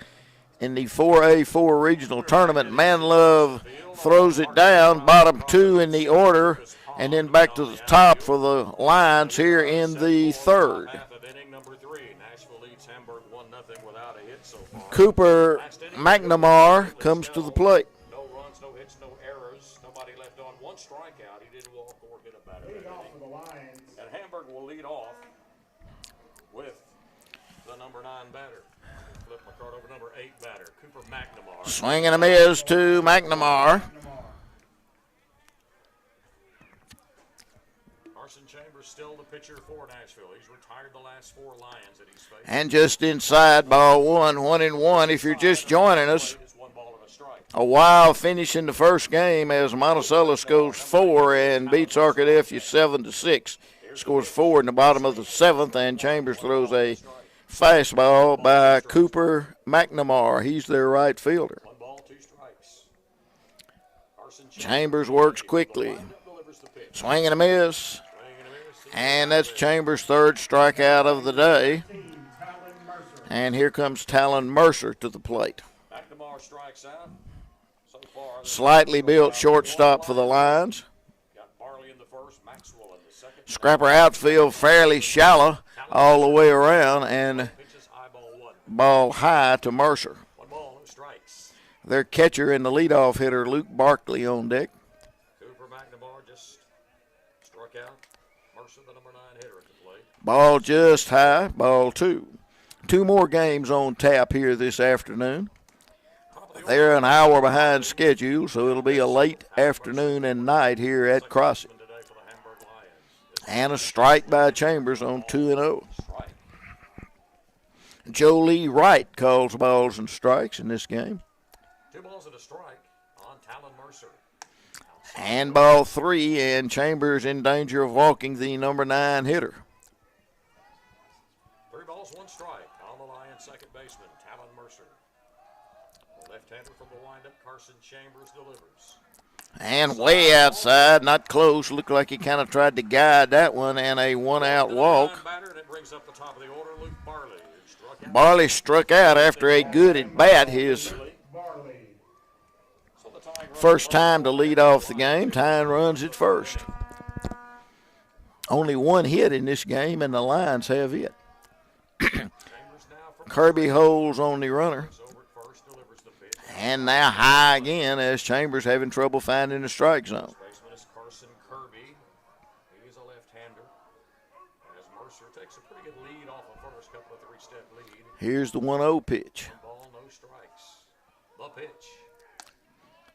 Speaker 3: in the 4A4 regional tournament. Manlove throws it down, bottom 2 in the order, and then back to the top for the Lions here in the third.
Speaker 1: Inning number 3. Nashville leads Hamburg 1-0 without a hit so far.
Speaker 3: Cooper McNamara comes to the plate.
Speaker 1: No runs, no hits, no errors. Nobody left on. One strikeout. He didn't walk or hit a batter.
Speaker 4: Lead off for the Lions.
Speaker 1: And Hamburg will lead off with the number 9 batter. Flip my card over, number 8 batter, Cooper McNamara.
Speaker 3: Swing and a miss to McNamara.
Speaker 1: Carson Chambers still the pitcher for Nashville. He's retired the last 4 Lions that he's faced.
Speaker 3: And just inside, ball 1-1. If you're just joining us,
Speaker 1: It's 1 ball and a strike.
Speaker 3: a wild finish in the first game as Monticello scores 4 and beats Arkadelphia 7-6. Scores 4 in the bottom of the 7th, and Chambers throws a fastball by Cooper McNamara. He's their right fielder.
Speaker 1: 1 ball, 2 strikes. Carson
Speaker 3: Chambers works quickly.
Speaker 1: delivers the pitch.
Speaker 3: Swing and a miss.
Speaker 1: Swing and a miss.
Speaker 3: And that's Chambers' 3rd strikeout of the day.
Speaker 4: Talon Mercer.
Speaker 3: And here comes Talon Mercer to the plate.
Speaker 1: McNamara strikes out. So far,
Speaker 3: Slightly built shortstop for the Lions.
Speaker 1: got Barley in the first, Maxwell in the second.
Speaker 3: Scrapper outfield fairly shallow all the way around, and
Speaker 1: Pitches eyeball 1.
Speaker 3: ball high to Mercer.
Speaker 1: 1 ball, no strikes.
Speaker 3: Their catcher and the leadoff hitter, Luke Barkley, on deck.
Speaker 1: Cooper McNamara just struck out. Mercer, the number 9 hitter at the plate.
Speaker 3: Ball just high, ball 2. 2 more games on tap here this afternoon. They're an hour behind schedule, so it'll be a late afternoon and night here at Crossett.
Speaker 1: Today for the Hamburg Lions.
Speaker 3: And a strike by Chambers on 2-0.
Speaker 1: Strike.
Speaker 3: Joe Lee Wright calls balls and strikes in this game.
Speaker 1: 2 balls and a strike on Talon Mercer.
Speaker 3: And ball 3, and Chambers in danger of walking the number 9 hitter.
Speaker 1: 3 balls, 1 strike on the Lions' second baseman, Talon Mercer. The left-hander from the windup, Carson Chambers delivers.
Speaker 3: And way outside, not close. Looked like he kind of tried to guide that one, and a 1-out walk.
Speaker 1: Batter, and it brings up the top of the order, Luke Barley. Who struck out.
Speaker 3: Barley struck out after a good at bat. His
Speaker 4: Barley.
Speaker 1: So the tying run-
Speaker 3: first time to lead off the game. Tyne runs at first. Only 1 hit in this game, and the Lions have it.
Speaker 1: Chambers now from
Speaker 3: Kirby holds on the runner.
Speaker 1: over at first, delivers the pitch.
Speaker 3: And now high again as Chambers having trouble finding the strike zone.
Speaker 1: Baseman is Carson Kirby. He is a left-hander. As Mercer takes a pretty good lead off of first, couple of 3-step lead.
Speaker 3: Here's the 1-0 pitch.
Speaker 1: 1 ball, no strikes. The pitch.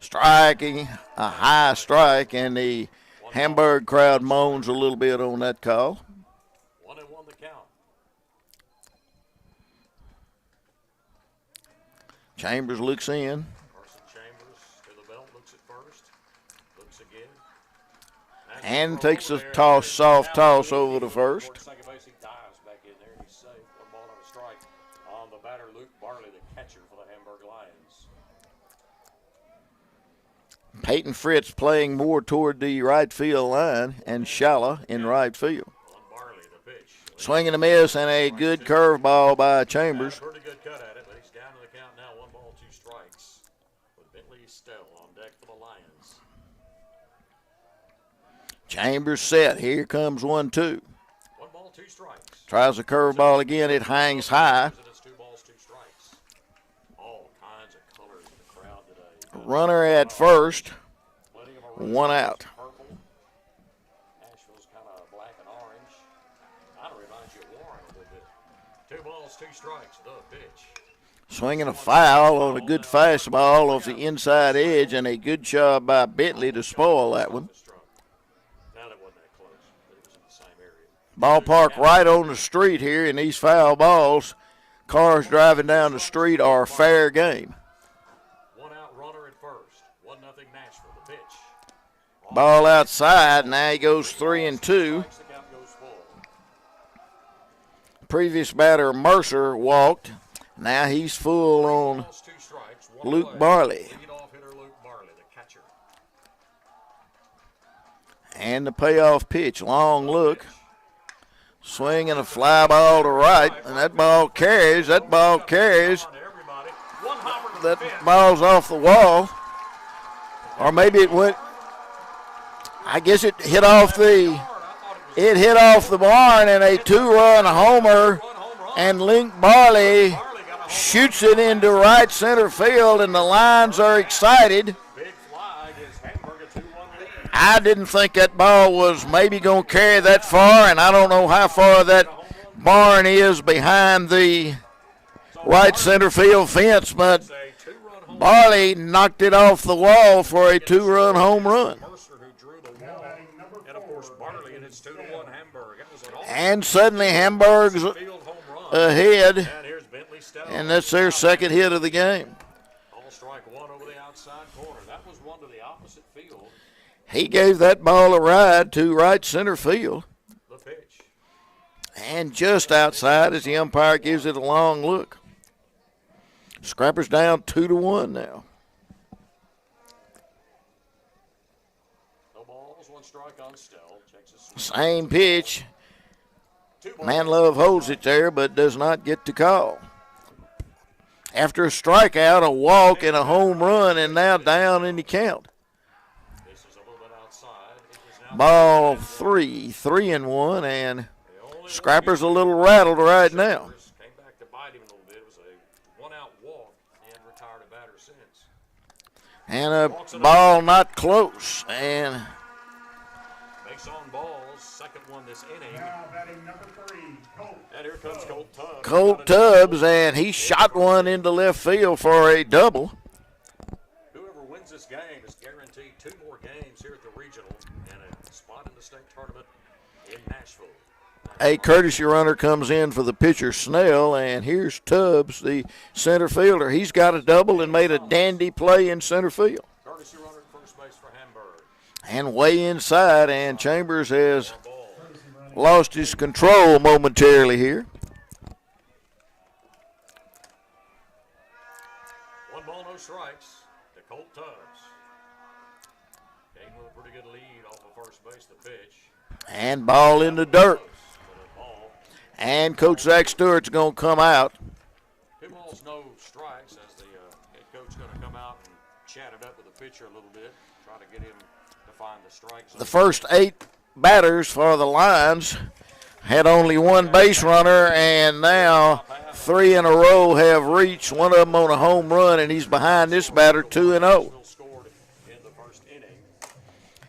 Speaker 3: Striking, a high strike, and the Hamburg crowd moans a little bit on that call.
Speaker 1: 1-1 the count.
Speaker 3: Chambers looks in.
Speaker 1: Carson Chambers to the belt, looks at first, looks again.
Speaker 3: And takes a toss, soft toss over to first.
Speaker 1: Second base, he dives back in there, and he's safe. 1 ball and a strike on the batter, Luke Barley, the catcher for the Hamburg Lions.
Speaker 3: Peyton Fritz playing more toward the right field line, and Shala in right field.
Speaker 1: On Barley, the pitch.
Speaker 3: Swing and a miss, and a good curveball by Chambers.
Speaker 1: Pretty good cut at it, but he's down to the count now. 1 ball, 2 strikes. With Bentley Estelle on deck for the Lions.
Speaker 3: Chambers set. Here comes 1-2.
Speaker 1: 1 ball, 2 strikes.
Speaker 3: Tries a curveball again. It hangs high.
Speaker 1: It's 2 balls, 2 strikes. All kinds of colors in the crowd today.
Speaker 3: Runner at first.
Speaker 1: Plenty of a
Speaker 3: 1 out.
Speaker 1: purple. Nashville's kind of black and orange. Kind of reminds you of Warren a little bit. 2 balls, 2 strikes. The pitch.
Speaker 3: Swinging a foul on a good fastball off the inside edge, and a good job by Bentley to spoil that one.
Speaker 1: Now that wasn't that close, but it was in the same area.
Speaker 3: Ballpark right on the street here, and these foul balls, cars driving down the street, are fair game.
Speaker 1: 1 out, runner at first. 1-0 Nashville. The pitch.
Speaker 3: Ball outside, now he goes 3-2.
Speaker 1: The count goes full.
Speaker 3: Previous batter Mercer walked. Now he's full on
Speaker 1: Balls, 2 strikes, 1
Speaker 3: Luke
Speaker 1: away.
Speaker 3: Barley.
Speaker 1: Leadoff hitter Luke Barley, the catcher.
Speaker 3: And the payoff pitch, long look. Swing and a fly ball to right, and that ball carries.
Speaker 1: On to everybody. 1 hopper to the
Speaker 3: That
Speaker 1: fence.
Speaker 3: ball's off the wall. Or maybe it went, I guess it hit off the barn, and a 2-run homer And Link Barley shoots it into right center field, and the Lions are excited.
Speaker 1: Big fly gives Hamburg a 2-1 lead.
Speaker 3: I didn't think that ball was maybe going to carry that far, and I don't know how far that barn is behind the right center field fence, but
Speaker 1: It's a 2-run home
Speaker 3: Barley knocked it off the wall for a 2-run home run.
Speaker 1: Mercer who drew the wall. And of course Barley, and it's 2-1 Hamburg. That was an all
Speaker 3: And suddenly Hamburg's
Speaker 1: field home run.
Speaker 3: ahead,
Speaker 1: And here's Bentley Stell.
Speaker 3: and that's their second hit of the game.
Speaker 1: All strike one over the outside corner. That was one to the opposite field.
Speaker 3: He gave that ball a ride to right center field,
Speaker 1: The pitch.
Speaker 3: and just outside as the umpire gives it a long look. Scrapper's down 2-1 now.
Speaker 1: No balls, one strike on Stell. Checks his swing.
Speaker 3: Same pitch.
Speaker 1: 2 balls.
Speaker 3: Manlove holds it there but does not get the call. After a strikeout, a walk, and a home run, and now down in the count.
Speaker 1: This is a little bit outside. It is now
Speaker 3: Ball 3-1, and Scrapper's a little rattled right now.
Speaker 1: Came back to bite him a little bit. It was a one-out walk and retired a batter since.
Speaker 3: And a ball not close, and
Speaker 1: Makes on balls. Second one this inning.
Speaker 4: Now batting number 3, Colt.
Speaker 1: And here comes Colt Tubbs.
Speaker 3: Colt Tubbs, and he shot one into left field for a double.
Speaker 1: Whoever wins this game is guaranteed 2 more games here at the regional and a spot in the state tournament in Nashville.
Speaker 3: A courtesy runner comes in for the pitcher, Snell, and here's Tubbs, the center fielder. He's got a double and made a dandy play in center field.
Speaker 1: Courtesy runner at first base for Hamburg.
Speaker 3: And way inside, and Chambers has
Speaker 1: Ball.
Speaker 3: lost his control momentarily here.
Speaker 1: 1 ball, no strikes to Colt Tubbs. Game with a pretty good lead off of first base, the pitch.
Speaker 3: And ball in the dirt.
Speaker 1: To the ball.
Speaker 3: And Coach Zach Stewart's going to come out.
Speaker 1: 2 balls, no strikes as the head coach going to come out and chat it up with the pitcher a little bit, try to get him to find the strike zone.
Speaker 3: The first 8 batters for the Lions had only 1 base runner, and now 3 in a row have reached, one of them on a home run, and he's behind this batter 2-0.
Speaker 1: Nashville scored in the first inning.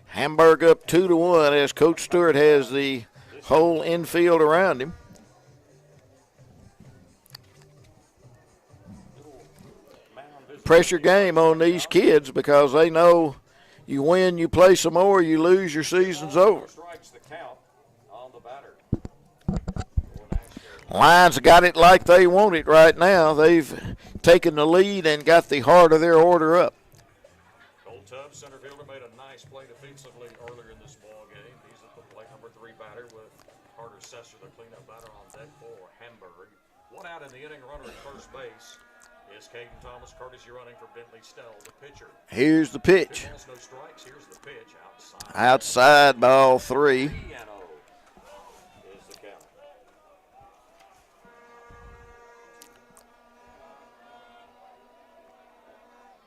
Speaker 3: Hamburg up 2-1 as Coach Stewart has the whole infield around him. Pressure game on these kids because they know you win, you play some more, you lose, your season's over.
Speaker 1: Strikes the count on the batter.
Speaker 3: Lions got it like they want it right now. They've taken the lead and got the heart of their order up.
Speaker 1: Colt Tubbs, center fielder, made a nice play defensively earlier in this ball game. He's at the plate, number 3 batter with Carter Sesser, the cleanup batter on deck for Hamburg. 1 out in the inning, runner at first base is Caden Thomas, courtesy running for Bentley Stell, the pitcher.
Speaker 3: Here's the
Speaker 1: 2
Speaker 3: pitch.
Speaker 1: balls, no strikes. Here's the pitch outside.
Speaker 3: Outside, ball 3.
Speaker 1: 3-0 is the count.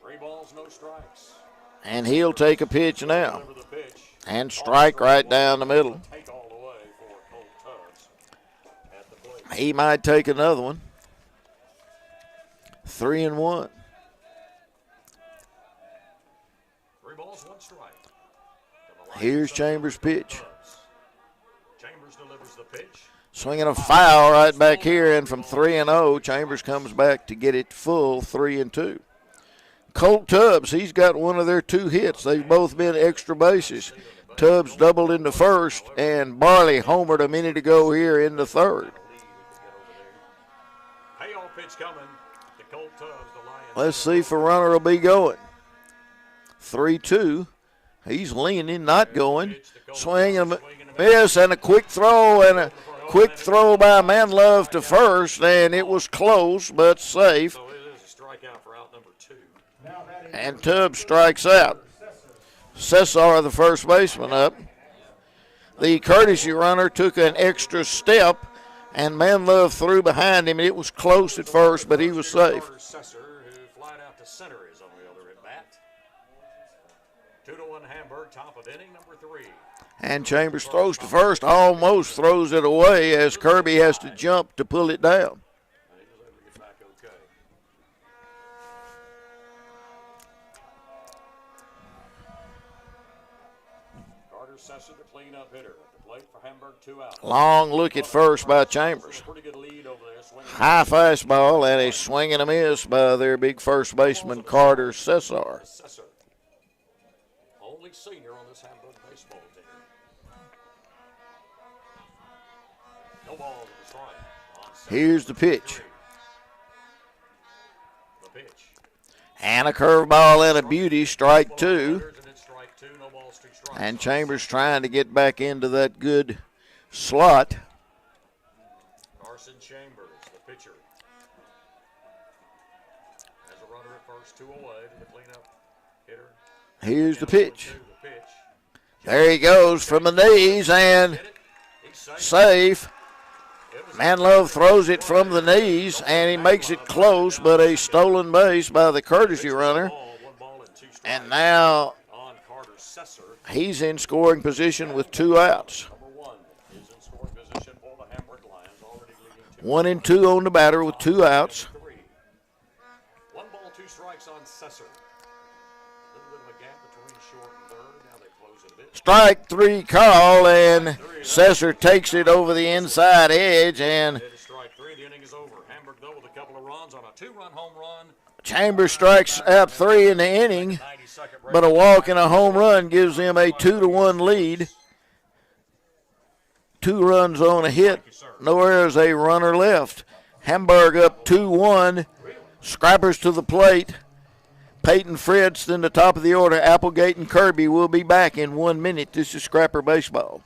Speaker 1: Three balls, no strikes.
Speaker 3: And he'll take a pitch now.
Speaker 1: Deliver the pitch.
Speaker 3: And strike right down the middle.
Speaker 1: Take all the way for Colt Tubbs at the plate.
Speaker 3: He might take another one. 3-1.
Speaker 1: 3 balls, 1 strike.
Speaker 3: Here's Chambers' pitch.
Speaker 1: Chambers delivers the pitch.
Speaker 3: Swinging a foul right back here, and from 3-0, Chambers comes back to get it full 3-2. Colt Tubbs, he's got one of their 2 hits. They've both been extra bases. Tubbs doubled in the first, and Barley homered a minute ago here in the third.
Speaker 1: Payoff pitch coming to Colt Tubbs, the Lions.
Speaker 3: Let's see if a runner will be going. 3-2. He's leaning, not going. Swing and a miss, and a quick throw, and a quick throw by Manlove to first, and it was close but safe.
Speaker 1: So it is a strikeout for out number 2.
Speaker 4: Now batting
Speaker 3: And Tubbs strikes out. Cesar, the first baseman, up. The courtesy runner took an extra step, and Manlove threw behind him. It was close at first, but he was safe.
Speaker 1: Sesser, who flied out to center, is on the other at bat. 2-1 Hamburg, top of inning number 3.
Speaker 3: And Chambers throws to first, almost throws it away as Kirby has to jump to pull it down.
Speaker 1: He was able to get back okay. Carter Sesser, the cleanup hitter. At the plate for Hamburg, 2 out.
Speaker 3: Long look at first by Chambers.
Speaker 1: Pretty good lead over there. Swinging
Speaker 3: High fastball and a swing and a miss by their big first baseman, Carter Cesar.
Speaker 1: Sesser. Only senior on this Hamburg baseball team. No ball to the strike. On Sesser.
Speaker 3: Here's the pitch.
Speaker 1: The pitch.
Speaker 3: And a curveball and a beauty, strike 2.
Speaker 1: And it's strike 2, no balls, 2 strikes.
Speaker 3: And Chambers trying to get back into that good slot.
Speaker 1: Carson Chambers, the pitcher. Has a runner at first, 2 away to the cleanup hitter.
Speaker 3: Here's the pitch.
Speaker 1: The pitch.
Speaker 3: There he goes from the knees and
Speaker 1: He's safe.
Speaker 3: safe. Manlove throws it from the knees and he makes it close, but a stolen base by the courtesy runner.
Speaker 1: 1 ball and 2 strikes.
Speaker 3: And now
Speaker 1: On Carter Sesser.
Speaker 3: he's in scoring position with 2 outs.
Speaker 1: Number 1 is in scoring position for the Hamburg Lions, already leading 2.
Speaker 3: 1 and 2 on the batter with 2 outs.
Speaker 1: 3. 1 ball, 2 strikes on Sesser. A little bit of a gap between short and third. Now they close it a bit.
Speaker 3: Strike 3 call, and Cesar takes it over the inside edge, and
Speaker 1: It is strike 3. The inning is over. Hamburg, though, with a couple of runs on a 2-run home run.
Speaker 3: Chambers strikes out 3 in the inning,
Speaker 1: 92nd
Speaker 3: but a walk and a home run gives them a 2-1 lead. 2 runs on a hit, nowhere is a runner left. Hamburg up 2-1, Scrappers to the plate. Peyton Fritz in the top of the order. Applegate and Kirby will be back in 1 minute. This is Scrapper Baseball.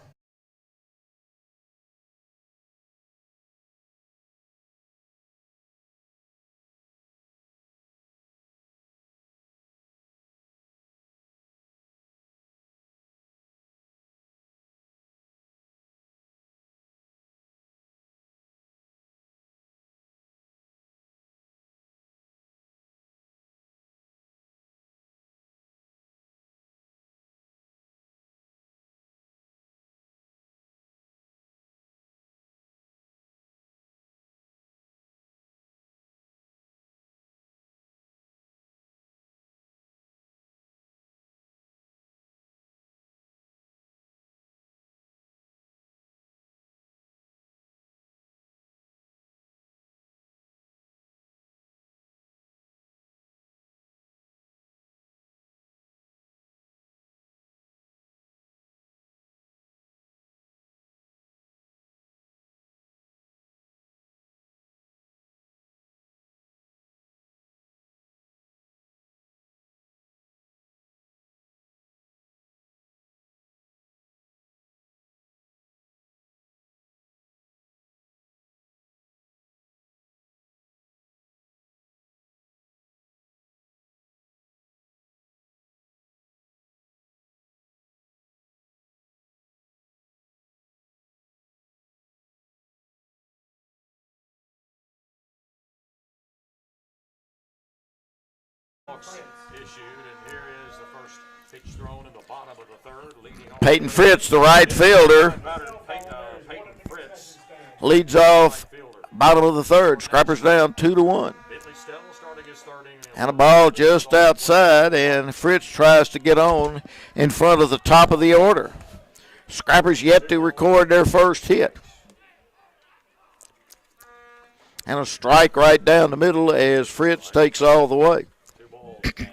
Speaker 1: Issued, and here is the first pitch thrown in the bottom of the third, leading off.
Speaker 3: Peyton Fritz, the right fielder,
Speaker 1: Peyton Fritz,
Speaker 3: leads off bottom of the third. Scrappers down 2-1.
Speaker 1: Bentley Stell starting his starting.
Speaker 3: And a ball just outside, and Fritz tries to get on in front of the top of the order. Scrappers yet to record their first hit. And a strike right down the middle as Fritz takes all the way.
Speaker 1: 2 balls and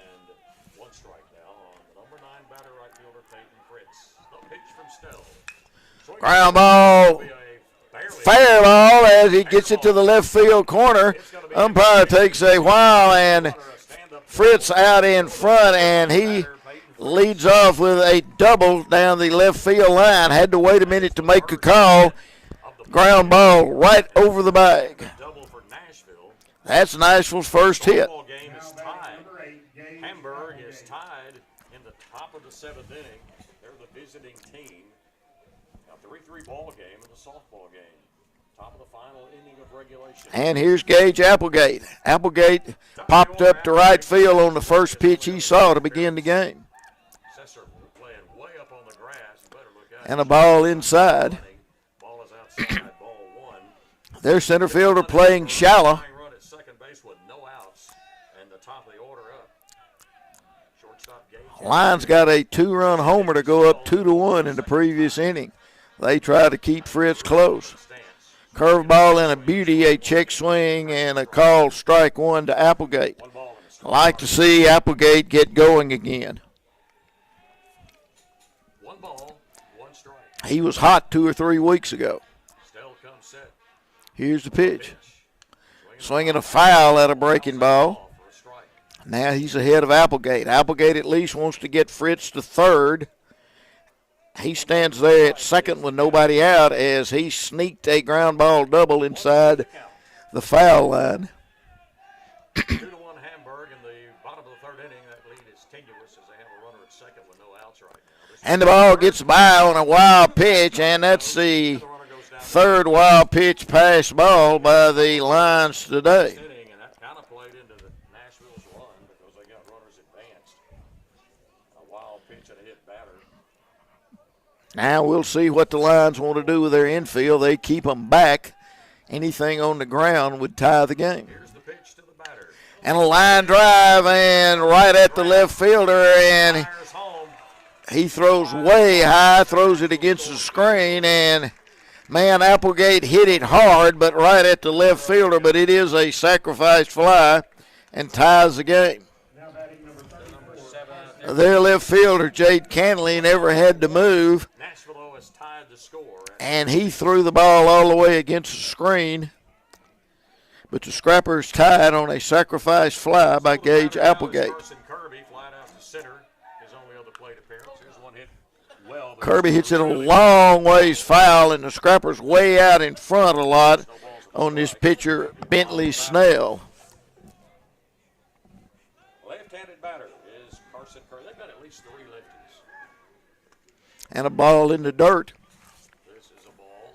Speaker 1: 1 strike now on the number 9 batter, right fielder Peyton Fritz. No pitch from Stell.
Speaker 3: Ground ball, fair ball as he gets it to the left field corner. Umpire takes a while, and Fritz out in front, and he leads off with a double down the left field line. Had to wait a minute to make a call. Ground ball right over the bag.
Speaker 1: Double for Nashville.
Speaker 3: That's Nashville's first hit.
Speaker 1: Ball game is tied. Hamburg is tied in the top of the 7th inning. They're the visiting team. A 3-3 ball game in the softball game. Top of the final inning of regulation.
Speaker 3: And here's Gage Applegate. Applegate popped up to right field on the first pitch he saw to begin the game.
Speaker 1: Sesser
Speaker 3: And a ball inside.
Speaker 1: Ball is outside, ball one.
Speaker 3: Their center fielder playing shallow.
Speaker 1: Run at second base with no outs, and the top of the order up. Shortstop Gage.
Speaker 3: Lions got a 2-run homer to go up 2-1 in the previous inning. They try to keep Fritz close. Curveball and a beauty, a check swing, and a called strike one to Applegate. I like to see Applegate get going again.
Speaker 1: 1 ball, 1 strike.
Speaker 3: He was hot 2 or 3 weeks ago.
Speaker 1: Stell comes set.
Speaker 3: Here's the pitch. Swinging a foul at a breaking ball.
Speaker 1: For a strike.
Speaker 3: Now he's ahead of Applegate. Applegate at least wants to get Fritz to third. He stands there at second with nobody out as he sneaked a ground ball double inside the foul line.
Speaker 1: 2-1 Hamburg in the bottom of the third inning. That lead is tenuous as they have a runner at second with no outs right now.
Speaker 3: And the ball gets by on a wild pitch, and that's the third wild pitch pass ball by the Lions today.
Speaker 1: And that kind of played into the Nashville's run because they got runners advanced. A wild pitch and a hit batter.
Speaker 3: Now we'll see what the Lions want to do with their infield. They keep them back. Anything on the ground would tie the game.
Speaker 1: Here's the pitch to the batter.
Speaker 3: And a line drive and right at the left fielder, and
Speaker 1: Fires home.
Speaker 3: he throws way high, throws it against the screen, and man, Applegate hit it hard, but right at the left fielder, but it is a sacrifice fly and ties the game.
Speaker 4: Now batting number 34.
Speaker 3: Their left fielder, Jade Canley, never had to move,
Speaker 1: Nashville has tied the score.
Speaker 3: and he threw the ball all the way against the screen. But the Scrappers tied on a sacrifice fly by Gage Applegate.
Speaker 1: Kirby flat out to center. His only other plate appearance. Here's one hit well. but
Speaker 3: Kirby hits it a long ways foul, and the Scrappers way out in front a lot on this pitcher, Bentley Snell.
Speaker 1: Left-handed batter is Carson Kirby. They've got at least 3 lefties.
Speaker 3: And a ball in the dirt.
Speaker 1: This is a ball.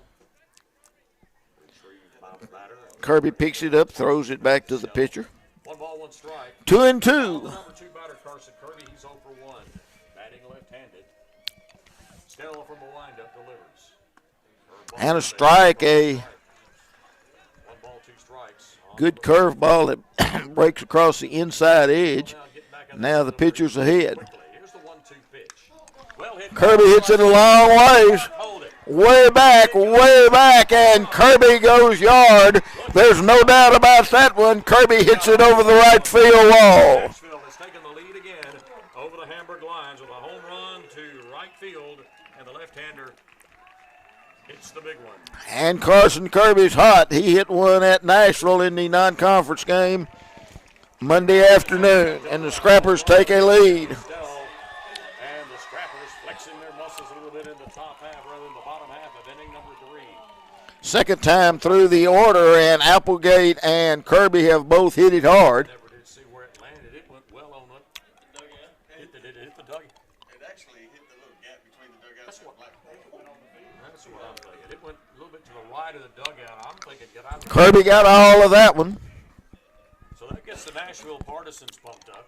Speaker 1: Retrieved by the batter.
Speaker 3: Kirby picks it up, throws it back to the pitcher.
Speaker 1: 1 ball, 1 strike.
Speaker 3: 2-2.
Speaker 1: The number 2 batter, Carson Kirby. He's 0 for 1. Batting left-handed. Stell from the windup delivers.
Speaker 3: And a strike, a
Speaker 1: 1 ball, 2 strikes.
Speaker 3: good curveball that breaks across the inside edge.
Speaker 1: Now get back in
Speaker 3: Now the pitcher's ahead.
Speaker 1: quickly. Here's the 1-2 pitch. Well hit.
Speaker 3: Kirby hits it a long ways.
Speaker 1: Hold it.
Speaker 3: Way back, and Kirby goes yard. There's no doubt about that one. Kirby hits it over the right field wall.
Speaker 1: Nashville has taken the lead again over the Hamburg Lions with a home run to right field, and the left-hander hits the big one.
Speaker 3: And Carson Kirby's hot. He hit one at Nashville in the non-conference game Monday afternoon, and the Scrappers take a lead.
Speaker 1: Stell and the Scrappers flexing their muscles a little bit in the top half rather than the bottom half of inning number 3.
Speaker 3: Second time through the order, and Applegate and Kirby have both hit it hard.
Speaker 1: Never did see where it landed. It went well on the dugout. Hit the dugout.
Speaker 5: It actually hit the little gap between the dugouts and black hole.
Speaker 1: That's what I'm thinking. It went a little bit to the right of the dugout. I'm thinking get out of the
Speaker 3: Kirby got all of that one.
Speaker 1: So that gets the Nashville Partisans pumped up.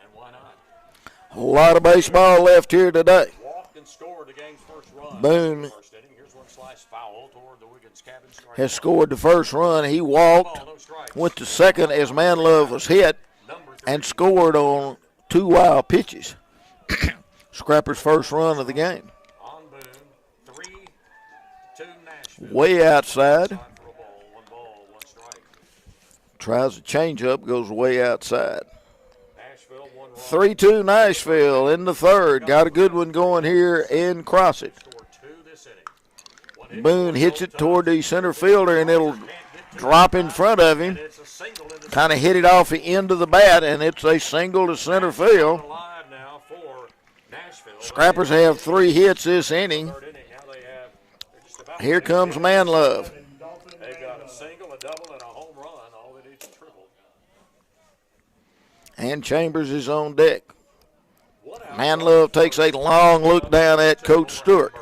Speaker 1: And why not?
Speaker 3: A lot of baseball left here today.
Speaker 1: Walked and scored the game's first run.
Speaker 3: Boone
Speaker 1: First inning. Here's one slice foul toward the Wiggins cabin. Strike
Speaker 3: has
Speaker 1: one.
Speaker 3: scored the first run. He walked,
Speaker 1: Ball, no strikes.
Speaker 3: went to second as Manlove was hit,
Speaker 1: Number 3.
Speaker 3: and scored on 2 wild pitches. Scrappers' first run of the game.
Speaker 1: On Boone. 3-2 Nashville.
Speaker 3: Way outside.
Speaker 1: Time for a ball, 1 strike.
Speaker 3: Tries a changeup, goes way outside.
Speaker 1: Nashville 1 run.
Speaker 3: 3-2 Nashville in the third. Got a good one going here in Crossett.
Speaker 1: Scored 2 this inning. One hit
Speaker 3: Boone hits it toward the center fielder, and it'll drop in front of him.
Speaker 1: It's a single in the
Speaker 3: Kind of hit it off the end of the bat, and it's a single to center field.
Speaker 1: alive now for Nashville.
Speaker 3: Scrappers have 3 hits this inning.
Speaker 1: Third inning. Now they have they're just about
Speaker 3: Here comes Manlove.
Speaker 1: They've got a single, a double, and a home run. All they need is a triple.
Speaker 3: And Chambers is on deck.
Speaker 1: What out
Speaker 3: Manlove takes a long look down at Coach Stewart.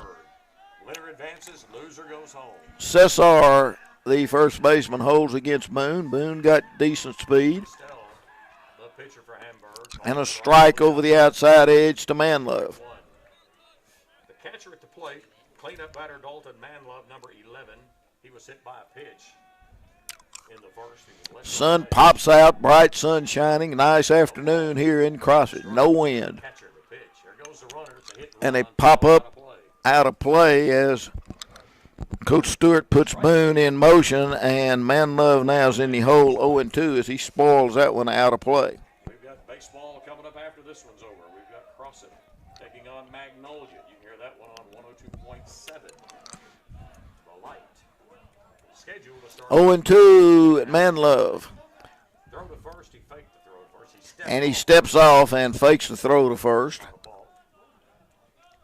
Speaker 1: Winner advances, loser goes home.
Speaker 3: Cesar, the first baseman, holds against Boone. Boone got decent speed.
Speaker 1: Stell, the pitcher for Hamburg.
Speaker 3: And a strike over the outside edge to Manlove.
Speaker 1: Cleanup batter Dalton Manlove, number 11. He was hit by a pitch in the first. He was left
Speaker 3: Sun
Speaker 1: on base.
Speaker 3: pops out, bright sun shining. Nice afternoon here in Crossett. No wind.
Speaker 1: Catcher, the pitch. There goes the runner. It's a hit
Speaker 3: And they
Speaker 1: run.
Speaker 3: pop
Speaker 1: Foul,
Speaker 3: up
Speaker 1: out of play.
Speaker 3: out of play as Coach Stewart puts Boone in motion, and Manlove now is in the hole 0-2 as he spoils that one out of play.
Speaker 1: We've got baseball coming up after this one's over. We've got Crossett taking on Magnolia. You can hear that one on 102.7. The Light. Scheduled to start.
Speaker 3: 0-2 at Manlove.
Speaker 1: Throw to first. He faked the throw to first.
Speaker 3: And he steps off and fakes the throw to first.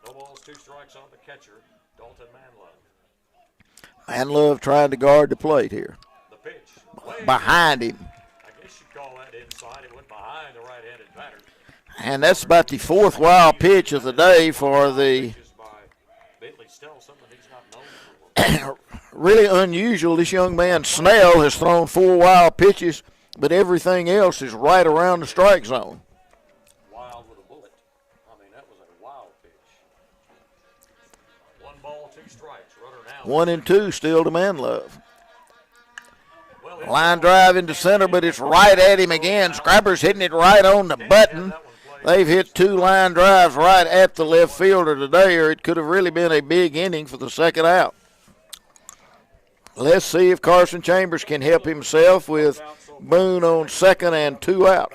Speaker 1: No balls, 2 strikes on the catcher, Dalton Manlove.
Speaker 3: Manlove trying to guard the plate here.
Speaker 1: The pitch. Way
Speaker 3: Behind him.
Speaker 1: I guess you'd call that inside. It went behind the right-handed batter.
Speaker 3: And that's about the 4th wild pitch of the day for the
Speaker 1: Pitches by Bentley Stell, something he's not known for.
Speaker 3: really unusual. This young man, Snell, has thrown 4 wild pitches, but everything else is right around the strike zone.
Speaker 1: Wild with a bullet. I mean, that was a wild pitch. 1 ball, 2 strikes. Runner now.
Speaker 3: 1-2 still to Manlove.
Speaker 1: Well,
Speaker 3: Line drive into center, but it's right at him again. Scrapper's hitting it right on the button. They've hit 2 line drives right at the left fielder today, or it could have really been a big inning for the second out. Let's see if Carson Chambers can help himself with Boone on second and 2 out.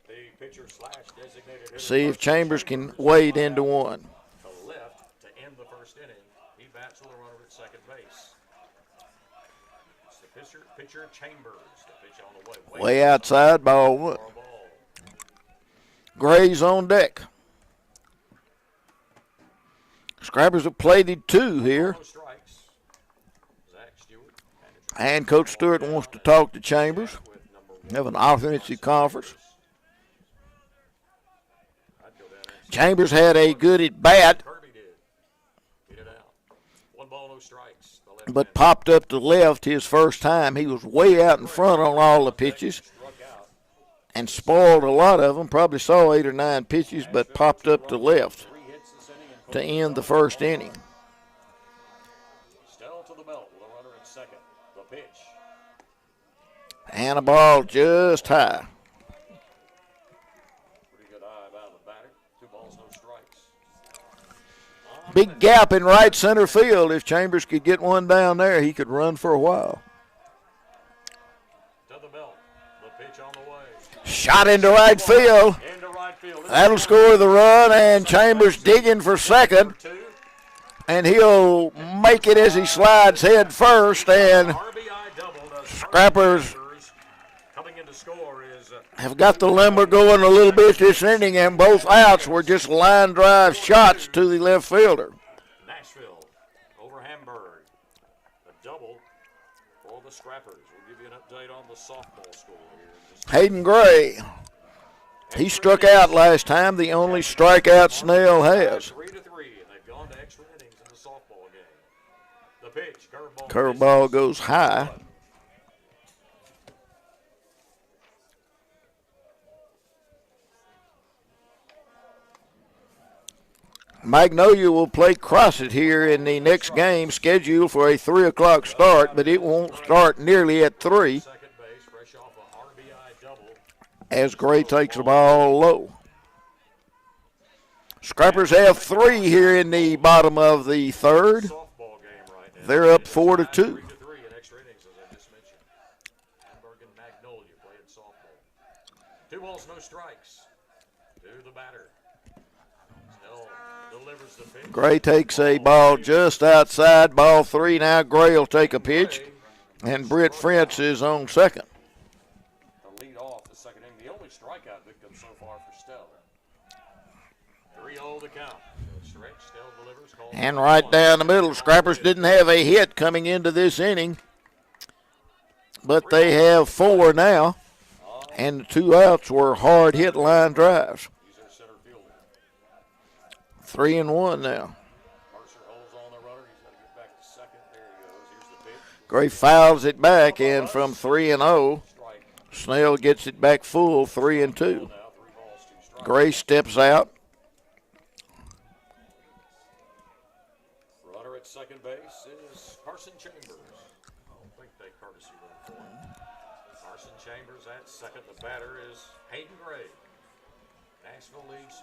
Speaker 1: the pitcher slash designated hitter
Speaker 3: See if Chambers can wade into one.
Speaker 1: to left to end the first inning. He bats with a runner at second base. It's the pitcher Chambers. The pitch on the way.
Speaker 3: Way outside, ball 1.
Speaker 1: For a ball.
Speaker 3: Gray's on deck. Scrappers have plated 2 here.
Speaker 1: No strikes. Zach Stewart.
Speaker 3: And Coach Stewart wants to talk to Chambers.
Speaker 1: With number 1.
Speaker 3: Have an offensive conference.
Speaker 1: I'd go down and
Speaker 3: Chambers had a good at bat,
Speaker 1: Kirby did. Hit it out. 1 ball, no strikes. The left
Speaker 3: but popped up to left his first time. He was way out in front on all the pitches
Speaker 1: struck out.
Speaker 3: and spoiled a lot of them. Probably saw 8 or 9 pitches, but popped up to left
Speaker 1: 3 hits this inning and
Speaker 3: to end the first inning.
Speaker 1: Stell to the belt with a runner at second. The pitch.
Speaker 3: And a ball just high.
Speaker 1: Pretty good eye by the batter. 2 balls, no strikes.
Speaker 3: Big gap in right center field. If Chambers could get one down there, he could run for a while.
Speaker 1: To the belt. The pitch on the way.
Speaker 3: Shot into right field.
Speaker 1: Into right field.
Speaker 3: That'll score the run, and Chambers digging for second.
Speaker 1: 2.
Speaker 3: And he'll make it as he slides head first, and
Speaker 1: RBI double.
Speaker 3: Scrappers
Speaker 1: coming in to score is
Speaker 3: have got the limber going a little bit this inning, and both outs were just line drive shots to the left fielder.
Speaker 1: Nashville over Hamburg. A double for the Scrappers. We'll give you an update on the softball score here in just a
Speaker 3: Hayden Gray, he struck out last time, the only strikeout Snell has.
Speaker 1: 3-3, and they've gone to extra innings in the softball game. The pitch, curveball.
Speaker 3: Curveball goes high. Magnolia will play Crossett here in the next game, scheduled for a 3 o'clock start, but it won't start nearly at 3
Speaker 1: Second base, fresh off a RBI double.
Speaker 3: as Gray takes the ball low. Scrappers have 3 here in the bottom of the 3rd.
Speaker 1: Softball game right now.
Speaker 3: They're up 4-2.
Speaker 1: 3-3 in extra innings, as I just mentioned. Hamburg and Magnolia playing softball. 2 balls, no strikes. To the batter. Snell delivers the pitch.
Speaker 3: Gray takes a ball just outside, ball 3. Now Gray will take a pitch, and Britt French is on second.
Speaker 1: To lead off the second inning, the only strikeout victim so far for Stell. 3-0 the count. Stretch, Stell delivers.
Speaker 3: And right down the middle, Scrappers didn't have a hit coming into this inning, but they have 4 now, and the 2 outs were hard hit line drives.
Speaker 1: He's their center fielder.
Speaker 3: 3-1 now.
Speaker 1: Mercer holds on the runner. He's got to get back to second. There he goes. Here's the pitch.
Speaker 3: Gray fouls it back, and from 3-0,
Speaker 1: Strike.
Speaker 3: Snell gets it back full, 3-2.
Speaker 1: Now 3 balls, 2 strikes.
Speaker 3: Gray steps out.
Speaker 1: Carson Chambers. I don't think they courtesy run for him. Carson Chambers at second. The batter is Hayden Gray. Nashville leads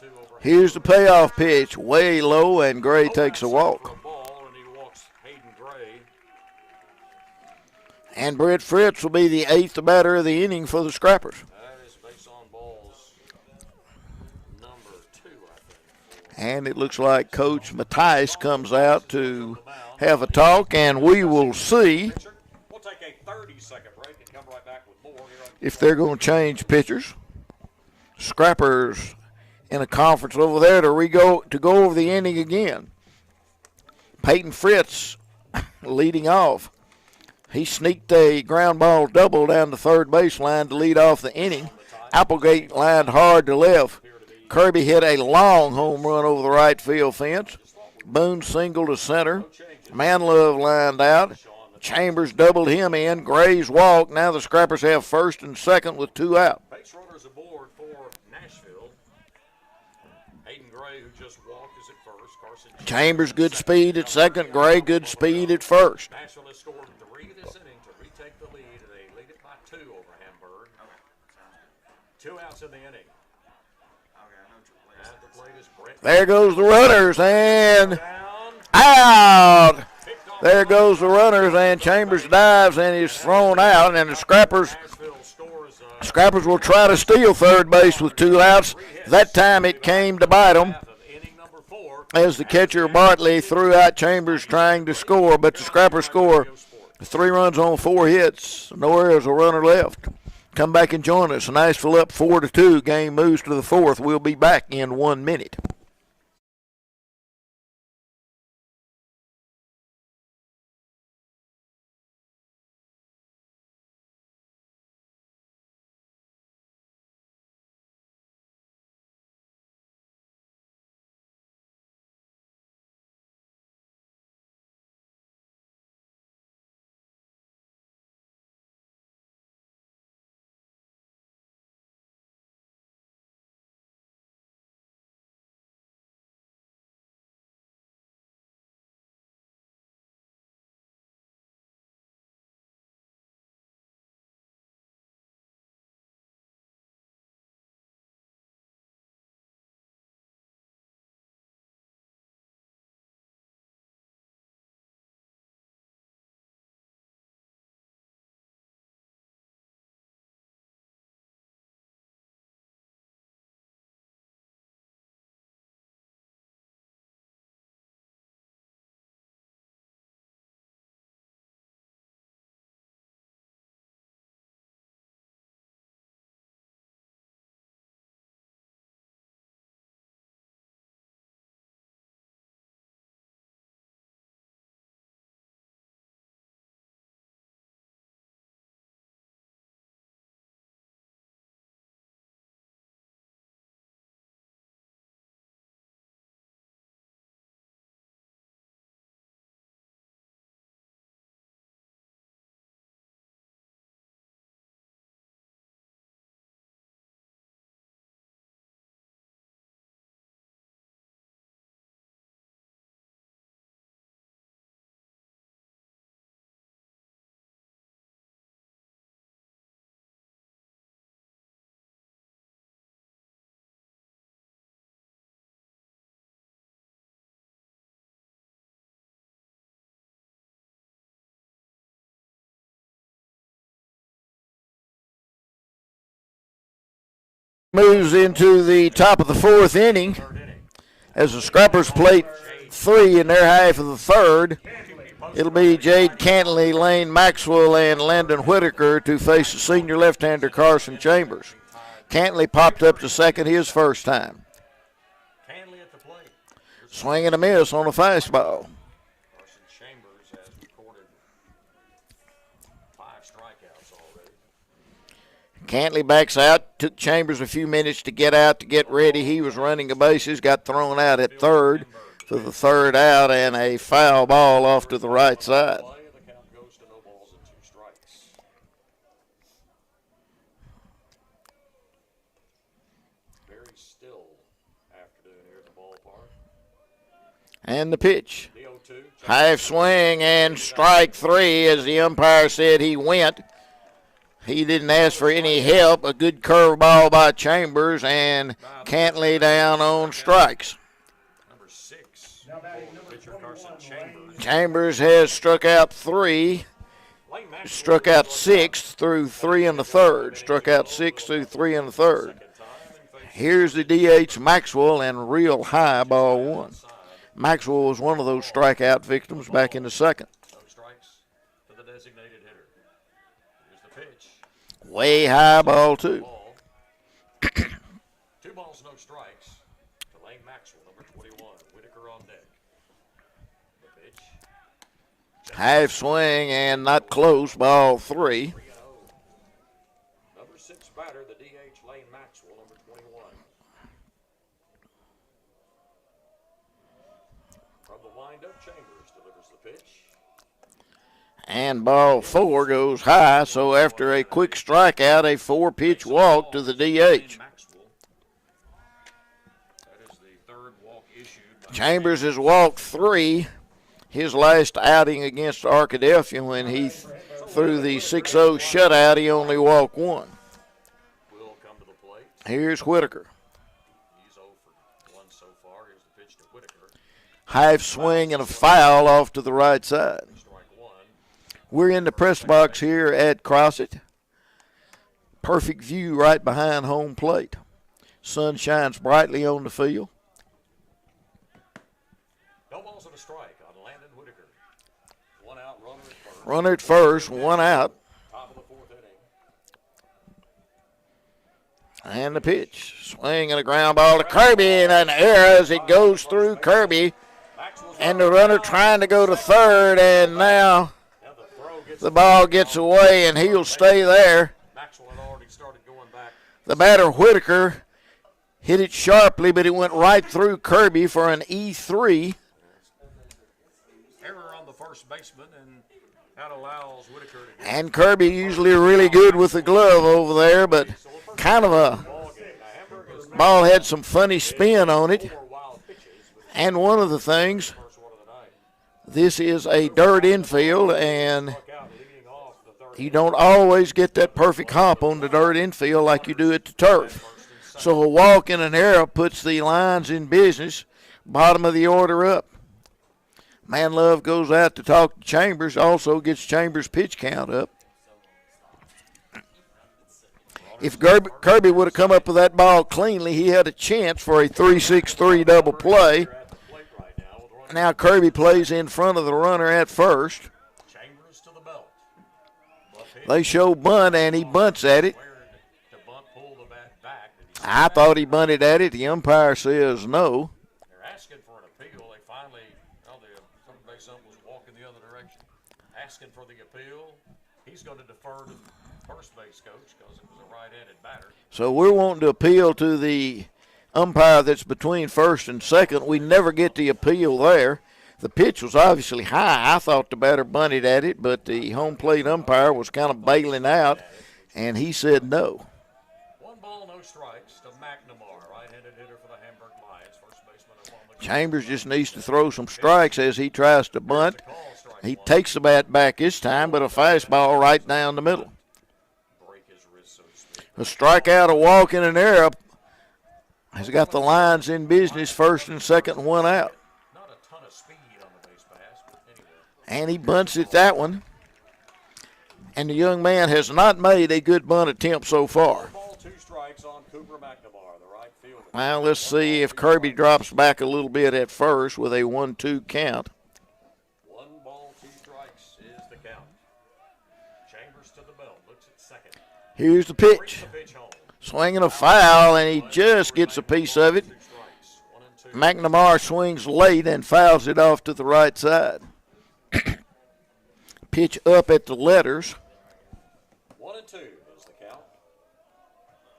Speaker 1: 4-2 over.
Speaker 3: Here's the payoff pitch, way low, and Gray takes a walk.
Speaker 1: Ball, and he walks Hayden Gray.
Speaker 3: And Brett Fritz will be the 8th batter of the inning for the Scrappers.
Speaker 1: That is base on balls number 2, I think.
Speaker 3: And it looks like Coach Mattice comes out to have a talk, and we will see
Speaker 1: We'll take a 30-second break and come right back with more here on
Speaker 3: if they're going to change pitchers. Scrappers in a conference over there to go over the inning again. Peyton Fritz leading off. He sneaked a ground ball double down the third baseline to lead off the inning. Applegate lined hard to left. Kirby hit a long home run over the right field fence. Boone singled to center. Manlove lined out. Chambers doubled him in. Gray's walk. Now the Scrappers have first and second with 2 out.
Speaker 1: base runners aboard for Nashville. Hayden Gray, who just walked, is at first. Carson
Speaker 3: Chambers good speed at second. Gray good speed at first.
Speaker 1: Nashville has scored 3 this inning to retake the lead. They lead it by 2 over Hamburg. 2 outs in the inning. At the plate is Brett.
Speaker 3: There goes the runners, and
Speaker 1: Down.
Speaker 3: out. There goes the runners, and Chambers dives and is thrown out, and the Scrappers
Speaker 1: Nashville scores
Speaker 3: will try to steal third base with 2 outs. That time it came to bite them
Speaker 1: half of inning number 4.
Speaker 3: as the catcher Bartley threw out Chambers trying to score, but the Scrappers score 3 runs on 4 hits. Nowhere is a runner left. Come back and join us. Nashville up 4-2. Game moves to the 4th. We'll be back in 1 minute. Moves into the top of the 4th inning as the Scrappers plate 3 in their half of the 3rd. It'll be Jade Cantley, Lane Maxwell, and Landon Whitaker to face the senior left-hander Carson Chambers. Cantley popped up to second his first time.
Speaker 1: Canley at the plate.
Speaker 3: Swing and a miss on a fastball.
Speaker 1: Carson Chambers has recorded 5 strikeouts already.
Speaker 3: Cantley backs out. Took Chambers a few minutes to get out, to get ready. He was running the bases, got thrown out at third for the 3rd out, and a foul ball off to the right side.
Speaker 1: Play, and the count goes to no balls and 2 strikes. Very still afternoon here at the ballpark.
Speaker 3: And the pitch.
Speaker 1: The 0-2 2.
Speaker 3: Half swing and strike 3, as the umpire said he went. He didn't ask for any help. A good curveball by Chambers, and Cantley down on strikes.
Speaker 1: Number 6, pitcher Carson Chambers.
Speaker 3: Chambers has struck out 3. Struck out 6 through 3 1/3. Struck out 6 through 3 1/3. Here's the DH Maxwell, and real high, ball 1. Maxwell was one of those strikeout victims back in the second.
Speaker 1: No strikes to the designated hitter. Here's the pitch.
Speaker 3: Way high, ball 2.
Speaker 1: 2 balls, no strikes to Lane Maxwell, number 21. Whitaker on deck. The pitch.
Speaker 3: Half swing and not close, ball 3.
Speaker 1: 3-0. Number 6 batter, the DH Lane Maxwell, number 21. From the windup, Chambers delivers the pitch.
Speaker 3: And ball 4 goes high, so after a quick strikeout, a 4-pitch walk to the DH.
Speaker 1: Maxwell. That is the 3rd walk issued by
Speaker 3: Chambers has walked 3. His last outing against Arkadelphia, when he threw the 6-0 shutout, he only walked 1.
Speaker 1: Will come to the plate.
Speaker 3: Here's Whitaker.
Speaker 1: He's 0 for 1 so far. Here's the pitch to Whitaker.
Speaker 3: Half swing and a foul off to the right side.
Speaker 1: Strike 1.
Speaker 3: We're in the press box here at Crossett. Perfect view right behind home plate. Sun shines brightly on the field.
Speaker 1: No balls and a strike on Landon Whitaker. 1 out, runner at first.
Speaker 3: Runner at first, 1 out.
Speaker 1: Top of the 4th inning.
Speaker 3: And the pitch. Swing and a ground ball to Kirby, and an error as it goes through Kirby.
Speaker 1: Maxwell's
Speaker 3: And the runner trying to go to third, and now
Speaker 1: now the throw gets
Speaker 3: the ball gets away, and he'll stay there.
Speaker 1: Maxwell had already started going back.
Speaker 3: The batter, Whitaker, hit it sharply, but it went right through Kirby for an E3.
Speaker 1: Error on the first baseman, and that allows Whitaker to get
Speaker 3: And Kirby usually really good with the glove over there, but kind of a
Speaker 1: the ball game. Now Hamburg has
Speaker 3: ball had some funny spin on it.
Speaker 1: 4 wild pitches with
Speaker 3: And one of the things,
Speaker 1: the first one of the night.
Speaker 3: this is a dirt infield, and
Speaker 1: Struck out leading off the 3rd.
Speaker 3: you don't always get that perfect hop on the dirt infield like you do at the turf. So a walk and an error puts the lines in business, bottom of the order up. Manlove goes out to talk to Chambers, also gets Chambers' pitch count up. If Kirby would have come up with that ball cleanly, he had a chance for a 3-6-3 double play.
Speaker 1: At the plate right now with runner
Speaker 3: Now Kirby plays in front of the runner at first.
Speaker 1: Chambers to the belt. Buff hit.
Speaker 3: They show bunt, and he bunts at it.
Speaker 1: Where to bunt, pull the bat back. Did he see
Speaker 3: I
Speaker 1: that?
Speaker 3: thought he bunted at it. The umpire says no.
Speaker 1: They're asking for an appeal. They finally, well, the third base ump was walking the other direction. Asking for the appeal. He's going to defer to first base coach because it was a right-handed batter.
Speaker 3: So we're wanting to appeal to the umpire that's between first and second. We never get the appeal there. The pitch was obviously high. I thought the batter bunted at it, but the home plate umpire was kind of bailing out, and he said no.
Speaker 1: 1 ball, no strikes to McNamara, right-handed hitter for the Hamburg Lions. First baseman upon the
Speaker 3: Chambers just needs to throw some strikes as he tries to bunt. He takes the bat back this time, but a fastball right down the middle.
Speaker 1: break his wrist, so to speak.
Speaker 3: A strikeout, a walk, and an error has got the lines in business, first and second, 1 out.
Speaker 1: Not a ton of speed on the base pass, but anyway.
Speaker 3: And he bunts at that one. And the young man has not made a good bunt attempt so far.
Speaker 1: 1 ball, 2 strikes on Cooper McNamara, the right fielder.
Speaker 3: Well, let's see if Kirby drops back a little bit at first with a 1-2 count.
Speaker 1: 1 ball, 2 strikes is the count. Chambers to the belt, looks at second.
Speaker 3: Here's the
Speaker 1: Brings
Speaker 3: pitch.
Speaker 1: the pitch home.
Speaker 3: Swinging a foul, and he just gets a piece of it.
Speaker 1: 2 strikes, 1 and 2.
Speaker 3: McNamara swings late and fouls it off to the right side. Pitch up at the letters.
Speaker 1: 1 and 2 is the count.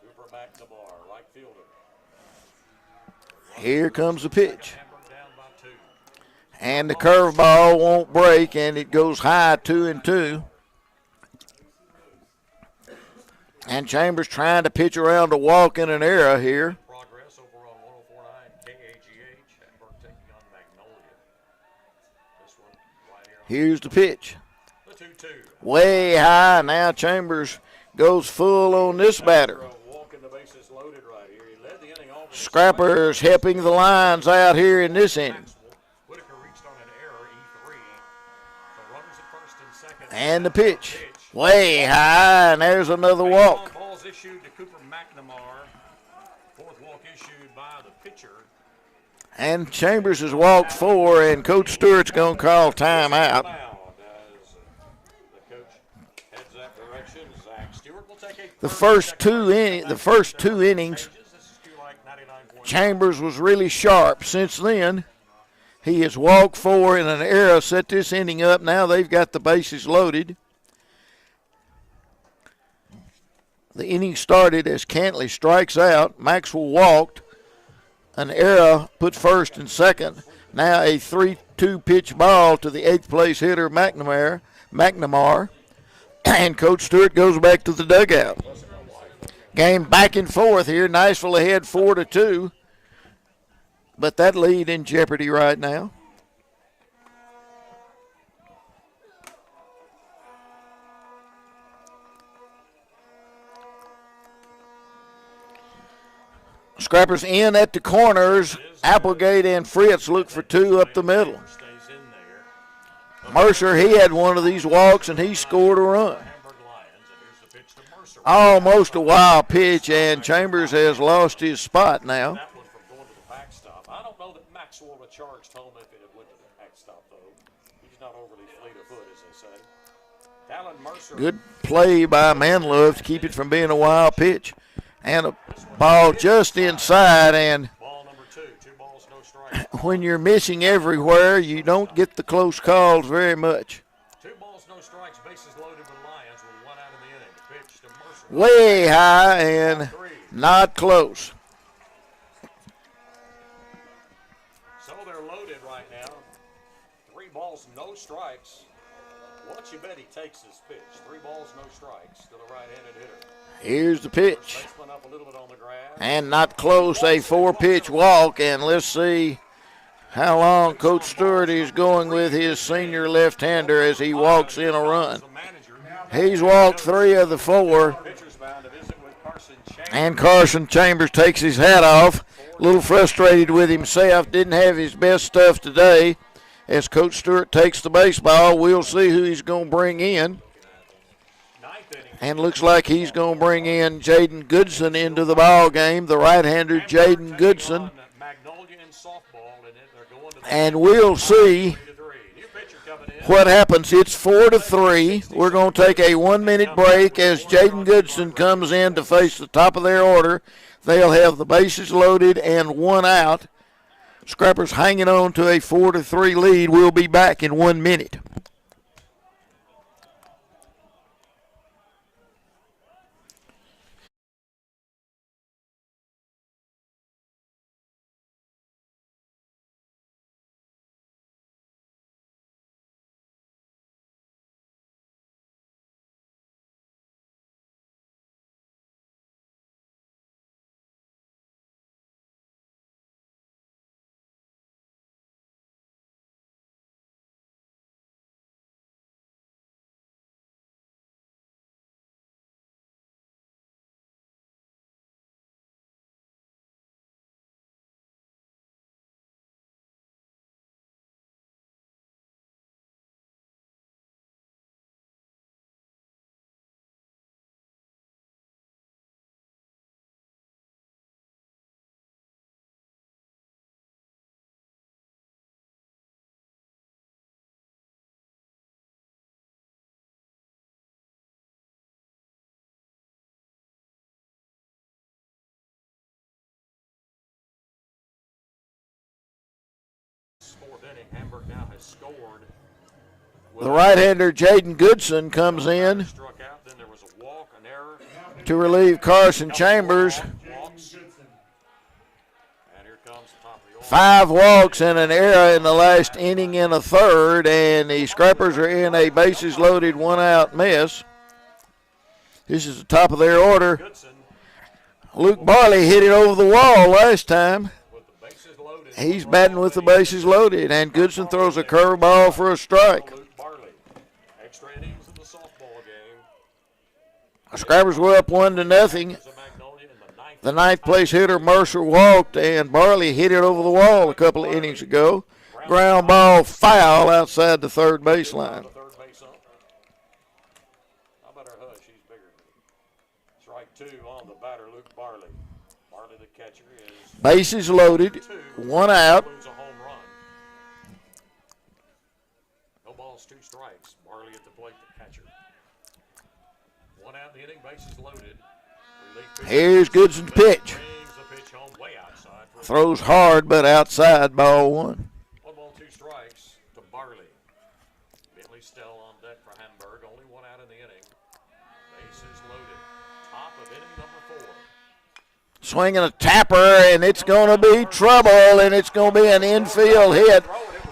Speaker 1: Cooper McNamara, right fielder.
Speaker 3: Here comes the pitch.
Speaker 1: Hamburg down by 2.
Speaker 3: And the curveball won't break, and it goes high 2-2. And Chambers trying to pitch around a walk and an error here.
Speaker 1: Progress over on 104.9 KAGH. Hamburg taking on Magnolia.
Speaker 3: Here's the pitch.
Speaker 1: The 2-2.
Speaker 3: Way high. Now Chambers goes full on this batter.
Speaker 1: Walking the bases loaded right here. He led the inning off.
Speaker 3: Scrappers helping the lines out here in this inning.
Speaker 1: Whitaker reached on an error, E3. So runners at first and second.
Speaker 3: And the pitch. Way high, and there's another walk.
Speaker 1: Balls issued to Cooper McNamara. Fourth walk issued by the pitcher.
Speaker 3: And Chambers has walked 4, and Coach Stewart's going to call timeout.
Speaker 1: As the coach heads that direction, Zach Stewart will take a
Speaker 3: The first two innings, Chambers was really sharp. Since then, he has walked 4 in an error, set this inning up. Now they've got the bases loaded. The inning started as Cantley strikes out. Maxwell walked. An error put first and second. Now a 3-2 pitch ball to the 8th place hitter, McNamara. And Coach Stewart goes back to the dugout. Game back and forth here. Nashville ahead 4-2. But that lead in jeopardy right now. Scrappers in at the corners. Applegate and Fritz look for 2 up the middle. Mercer, he had one of these walks, and he scored a run. Almost a wild pitch, and Chambers has lost his spot now.
Speaker 1: That one from going to the backstop. I don't know that Maxwell would have charged home if it had went to the backstop, though. He's not overly fleet of foot, as they say. Alan Mercer.
Speaker 3: Good play by Manlove to keep it from being a wild pitch. And a ball just inside, and
Speaker 1: Ball number 2, 2 balls, no strikes.
Speaker 3: when you're missing everywhere, you don't get the close calls very much.
Speaker 1: 2 balls, no strikes, bases loaded with Lions with 1 out in the inning. The pitch to Mercer.
Speaker 3: Way high and not close.
Speaker 1: So they're loaded right now. 3 balls, no strikes. Once you bet he takes this pitch. 3 balls, no strikes to the right-handed hitter.
Speaker 3: Here's the pitch.
Speaker 1: Baseman up a little bit on the grass.
Speaker 3: And not close, a 4-pitch walk. And let's see how long Coach Stewart is going with his senior left-hander as he walks in a run. He's walked 3 of the 4.
Speaker 1: Pitcher's bound to visit with Carson Chambers.
Speaker 3: And Carson Chambers takes his hat off. A little frustrated with himself. Didn't have his best stuff today. As Coach Stewart takes the baseball, we'll see who he's going to bring in. And looks like he's going to bring in Jaden Goodson into the ball game, the right-hander Jaden Goodson. And we'll see what happens. It's 4-3. We're going to take a 1-minute break as Jaden Goodson comes in to face the top of their order. They'll have the bases loaded and 1 out. Scrappers hanging on to a 4-3 lead. We'll be back in 1 minute.
Speaker 1: Hamburg now has scored.
Speaker 3: The right-hander Jaden Goodson comes in
Speaker 1: Struck out, then there was a walk, an error.
Speaker 3: to relieve Carson Chambers.
Speaker 1: Walks. And here comes the top of the order.
Speaker 3: 5 walks and an error in the last inning in a third, and the Scrappers are in a bases-loaded 1-out mess. This is the top of their order.
Speaker 1: Goodson
Speaker 3: Luke Barley hit it over the wall last time.
Speaker 1: with the bases loaded.
Speaker 3: He's batting with the bases loaded, and Goodson throws a curveball for a strike.
Speaker 1: Luke Barley
Speaker 3: Scrappers were up 1-0. The ninth place hitter, Mercer, walked, and Barley hit it over the wall a couple of innings ago. Ground ball foul outside the third baseline.
Speaker 1: How about her hush? She's bigger than me. Strike 2 on the batter, Luke Barley. Barley, the catcher, is
Speaker 3: Bases loaded, 1 out.
Speaker 1: includes a home run. No balls, 2 strikes. Barley at the plate, the catcher. 1 out in the inning, bases loaded. Relief pitch.
Speaker 3: Here's Goodson's pitch.
Speaker 1: Brings the pitch home way outside. For
Speaker 3: Throws hard, but outside, ball 1.
Speaker 1: 1 ball, 2 strikes to Barley. Bentley still on deck for Hamburg. Only 1 out in the inning. Bases loaded. Top of inning number 4.
Speaker 3: Swinging a tapper, and it's going to be trouble, and it's going to be an infield hit.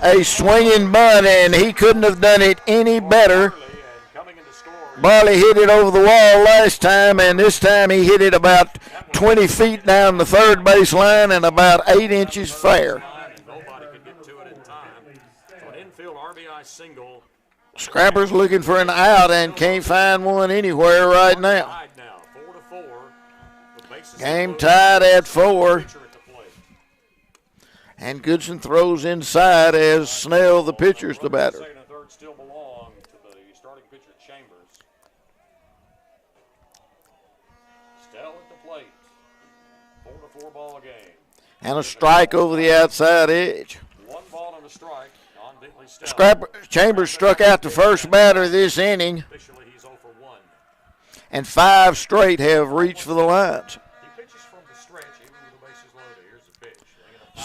Speaker 3: A swinging bunt, and he couldn't have done it any better.
Speaker 1: Barley, and coming in to score.
Speaker 3: Barley hit it over the wall last time, and this time he hit it about 20 feet down the third base line and about 8 inches fair.
Speaker 1: And nobody could get to it in time. So an infield RBI single.
Speaker 3: Scrappers looking for an out and can't find one anywhere right now.
Speaker 1: Tied now, 4-4. With bases
Speaker 3: Game
Speaker 1: loaded.
Speaker 3: tied at 4,
Speaker 1: Pitcher at the plate.
Speaker 3: and Goodson throws inside as Snell, the pitcher's the batter.
Speaker 1: Second and third still belong to the starting pitcher Chambers. Still at the plate. 4-4 ball game.
Speaker 3: And a strike over the outside edge.
Speaker 1: 1 ball and a strike on Bentley Stell.
Speaker 3: Chambers struck out the first batter this inning,
Speaker 1: Officially, he's 0 for 1.
Speaker 3: and 5 straight have reached for the lines.
Speaker 1: He pitches from the stretch, even with the bases loaded. Here's the pitch.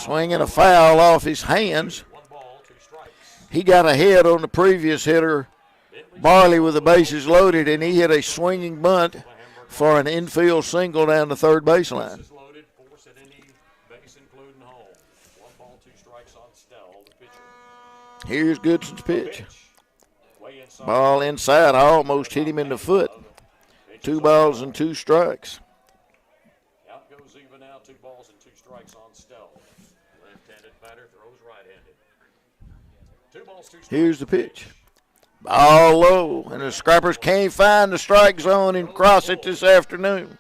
Speaker 3: Swinging a foul off his hands.
Speaker 1: 1 ball, 2 strikes.
Speaker 3: He got ahead on the previous hitter, Barley, with the bases loaded, and he hit a swinging bunt for an infield single down the third baseline.
Speaker 1: Bases loaded, force at any base, including home. 1 ball, 2 strikes on Stell, the pitcher.
Speaker 3: Here's Goodson's pitch.
Speaker 1: Way inside.
Speaker 3: Ball inside, almost hit him in the foot. 2 balls and 2 strikes.
Speaker 1: Out goes even now, 2 balls and 2 strikes on Stell. Left-handed batter throws right-handed. 2 balls, 2 strikes.
Speaker 3: Here's the pitch. Ball low, and the Scrappers can't find the strike zone and cross it this afternoon.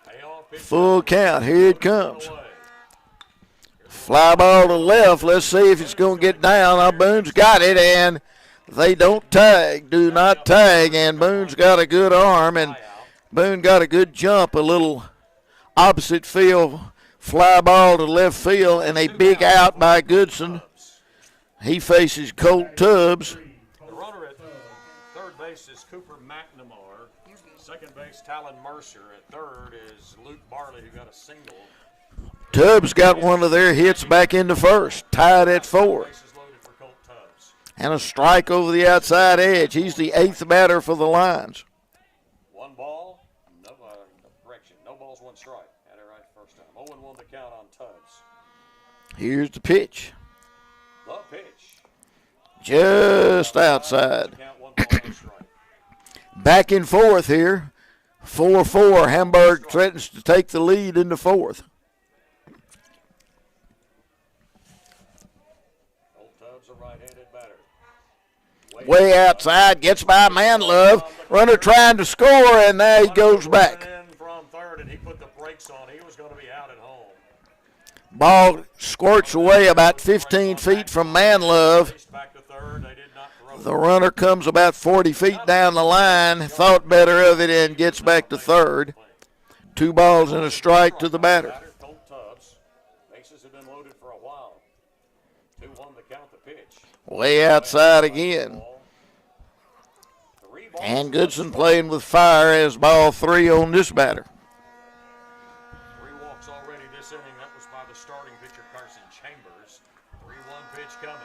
Speaker 1: Payoff pitch.
Speaker 3: Full count, here it comes. Fly ball to left, let's see if it's going to get down. Now Boone's got it, and they don't tag, do not tag, and Boone's got a good arm, and Boone got a good jump, a little opposite field. Fly ball to left field, and a big out by Goodson. He faces Colt Tubbs.
Speaker 1: The runner at third base is Cooper McNamara. Second base, Talon Mercer. At third is Luke Barley, who got a single.
Speaker 3: Tubbs got one of their hits back into first, tied at 4.
Speaker 1: Bases loaded for Colt Tubbs.
Speaker 3: And a strike over the outside edge. He's the 8th batter for the Lions.
Speaker 1: 1 ball, no correction. No balls, 1 strike. Had it right first time. 0-1 the count on Tubbs.
Speaker 3: Here's the pitch.
Speaker 1: The pitch.
Speaker 3: Just outside.
Speaker 1: Count 1 ball, 1 strike.
Speaker 3: Back and forth here. 4-4. Hamburg threatens to take the lead in the 4th.
Speaker 1: Colt Tubbs, a right-handed batter.
Speaker 3: Way outside, gets by Manlove. Runner trying to score, and now he goes back.
Speaker 1: In from third, and he put the brakes on. He was going to be out at home.
Speaker 3: Ball squirts away about 15 feet from Manlove.
Speaker 1: Raced back to third. They did not throw.
Speaker 3: The runner comes about 40 feet down the line, thought better of it, and gets back to third. 2 balls and a strike to the batter.
Speaker 1: Colt Tubbs. Bases have been loaded for a while. 2-1 to count the pitch.
Speaker 3: Way outside again. And Goodson playing with fire as ball 3 on this batter.
Speaker 1: 3 walks already this inning. That was by the starting pitcher, Carson Chambers. 3-1 pitch coming.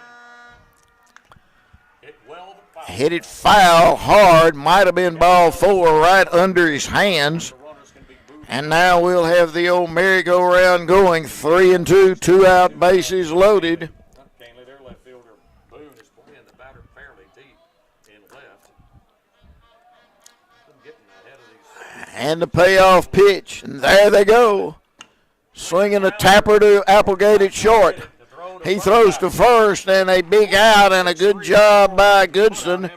Speaker 1: Hit well the foul.
Speaker 3: Hit it foul hard. Might have been ball 4 right under his hands.
Speaker 1: The runners can be moved.
Speaker 3: And now we'll have the old merry-go-round going. 3-2, 2 out, bases loaded.
Speaker 1: Canley, their left fielder, Boone, is playing the batter fairly deep in left. Been getting ahead of these.
Speaker 3: And the payoff pitch. And there they go. Swinging a tapper to Applegate at short.
Speaker 1: The throw
Speaker 3: He throws to first, and a big out, and a good job by Goodson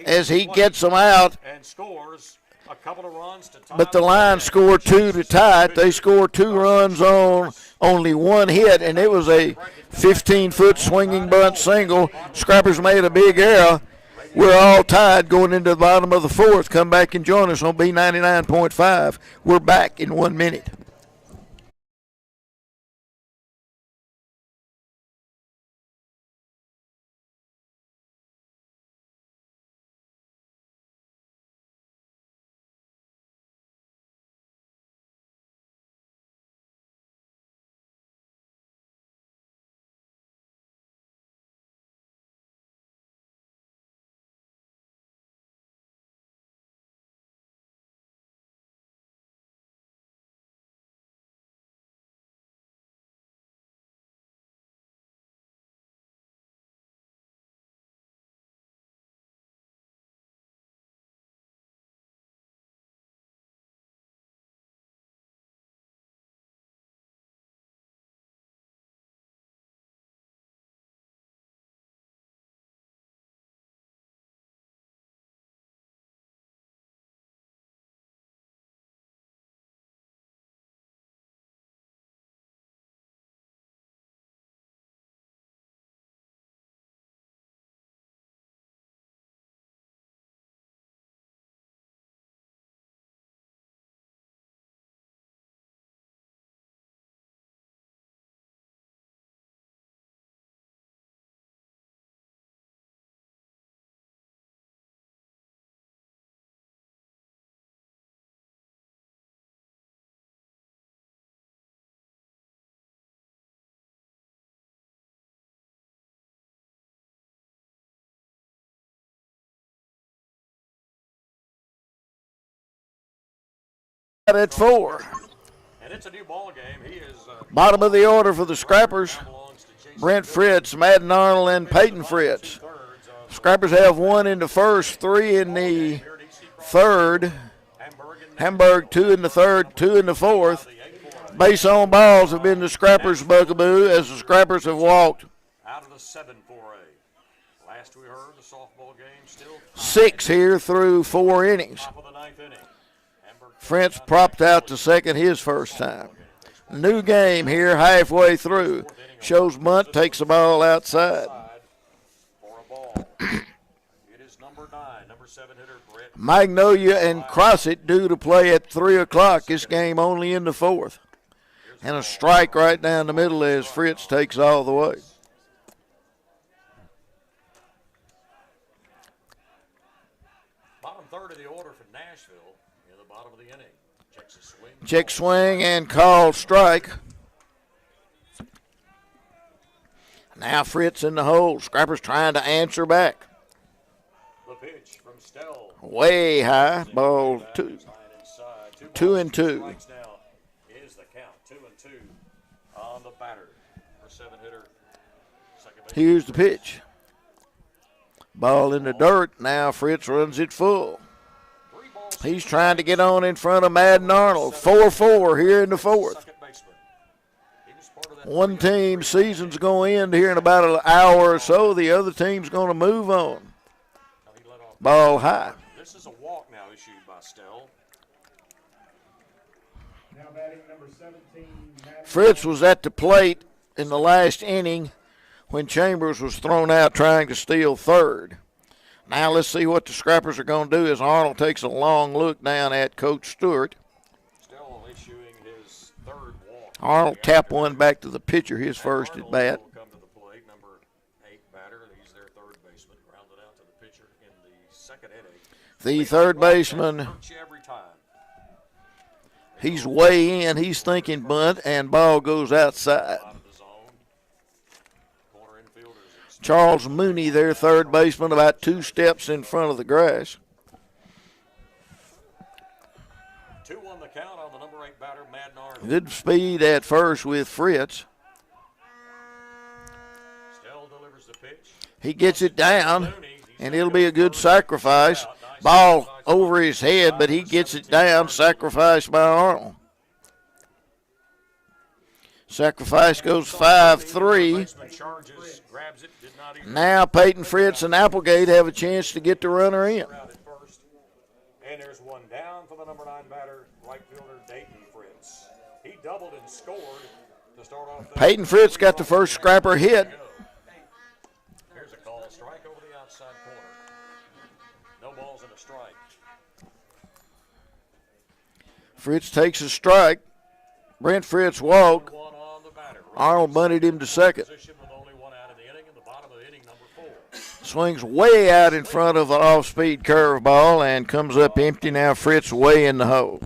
Speaker 3: as he gets them out.
Speaker 1: And scores a couple of runs to tie.
Speaker 3: But the Lions scored 2 to tie it. They scored 2 runs on only 1 hit, and it was a 15-foot swinging bunt single. Scrappers made a big error. We're all tied going into the bottom of the 4th. Come back and join us on B99.5. We're back in 1 minute. At 4.
Speaker 1: And it's a new ball game. He is
Speaker 3: Bottom of the order for the Scrappers. Brent Fritz, Madden Arnold, and Peyton Fritz. Scrappers have 1 in the first, 3 in the third. Hamburg 2 in the third, 2 in the fourth. Base on balls have been the Scrappers' bugaboo as the Scrappers have walked
Speaker 1: out of the 7-4A. Last we heard, the softball game still
Speaker 3: 6 here through 4 innings.
Speaker 1: top of the 9th inning.
Speaker 3: Fritz propped out to second his first time. New game here halfway through. Shows bunt, takes the ball outside.
Speaker 1: For a ball. It is number 9, number 7 hitter Brett.
Speaker 3: Magnolia and Crossett due to play at 3 o'clock. This game only in the 4th. And a strike right down the middle as Fritz takes all the way.
Speaker 1: Bottom third of the order for Nashville in the bottom of the inning. Checks a swing.
Speaker 3: Check swing and called strike. Now Fritz in the hole. Scrappers trying to answer back.
Speaker 1: The pitch from Stell.
Speaker 3: Way high. Ball 2. 2-2.
Speaker 1: Now is the count. 2-2 on the batter for 7 hitter. Second base.
Speaker 3: Here's the pitch. Ball in the dirt. Now Fritz runs it full. He's trying to get on in front of Madden Arnold. 4-4 here in the 4th.
Speaker 1: Second baseman. He was part of that
Speaker 3: One team's season's going to end here in about an hour or so. The other team's going to move on.
Speaker 1: he let off.
Speaker 3: Ball high.
Speaker 1: This is a walk now issued by Stell.
Speaker 4: Now batting number 17, Matt
Speaker 3: Fritz was at the plate in the last inning when Chambers was thrown out trying to steal third. Now let's see what the Scrappers are going to do as Arnold takes a long look down at Coach Stewart.
Speaker 1: Stell issuing his third walk.
Speaker 3: Arnold tapped one back to the pitcher, his first at bat.
Speaker 1: Will come to the plate. Number 8 batter. He's their third baseman. Grounded out to the pitcher in the second inning.
Speaker 3: The third baseman,
Speaker 1: Hurts you every time.
Speaker 3: he's way in. He's thinking bunt, and ball goes outside.
Speaker 1: Out of the zone. Corner infielders.
Speaker 3: Charles Mooney, their third baseman, about 2 steps in front of the grass.
Speaker 1: 2 on the count on the number 8 batter, Madden Arnold.
Speaker 3: Good speed at first with Fritz.
Speaker 1: Stell delivers the pitch.
Speaker 3: He gets it down, and it'll be a good sacrifice. Ball over his head, but he gets it down, sacrificed by Arnold. Sacrifice goes 5-3.
Speaker 1: Baseman charges, grabs it, did not even
Speaker 3: Now Peyton Fritz and Applegate have a chance to get the runner in.
Speaker 1: out at first. And there's one down for the number 9 batter, right fielder Dayton Fritz. He doubled and scored to start off.
Speaker 3: Peyton Fritz got the first scrapper hit.
Speaker 1: Here's a call, strike over the outside corner. No balls and a strike.
Speaker 3: Fritz takes a strike. Brent Fritz walked.
Speaker 1: One on the batter.
Speaker 3: Arnold bunted him to second.
Speaker 1: Position with only one out in the inning, in the bottom of inning number 4.
Speaker 3: Swings way out in front of an off-speed curveball and comes up empty. Now Fritz way in the hole.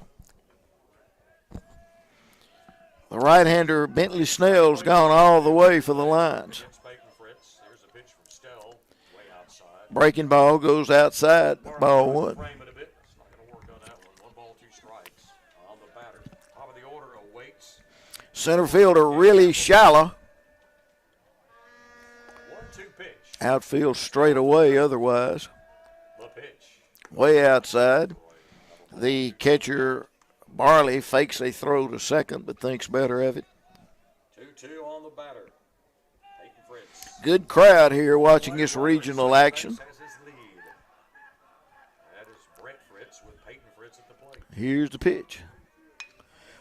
Speaker 3: The right-hander Bentley Snell's gone all the way for the lines.
Speaker 1: Against Peyton Fritz. Here's a pitch from Stell, way outside.
Speaker 3: Breaking ball goes outside. Ball one.
Speaker 1: Frame it a bit. It's not going to work on that one. 1 ball, 2 strikes on the batter. Top of the order awaits.
Speaker 3: Center fielder really shallow.
Speaker 1: 1-2 pitch.
Speaker 3: Outfield straight away otherwise.
Speaker 1: The pitch.
Speaker 3: Way outside. The catcher, Barley, fakes a throw to second but thinks better of it.
Speaker 1: 2-2 on the batter. Peyton Fritz.
Speaker 3: Good crowd here watching this regional action.
Speaker 1: Has his lead. That is Brent Fritz with Peyton Fritz at the plate.
Speaker 3: Here's the pitch.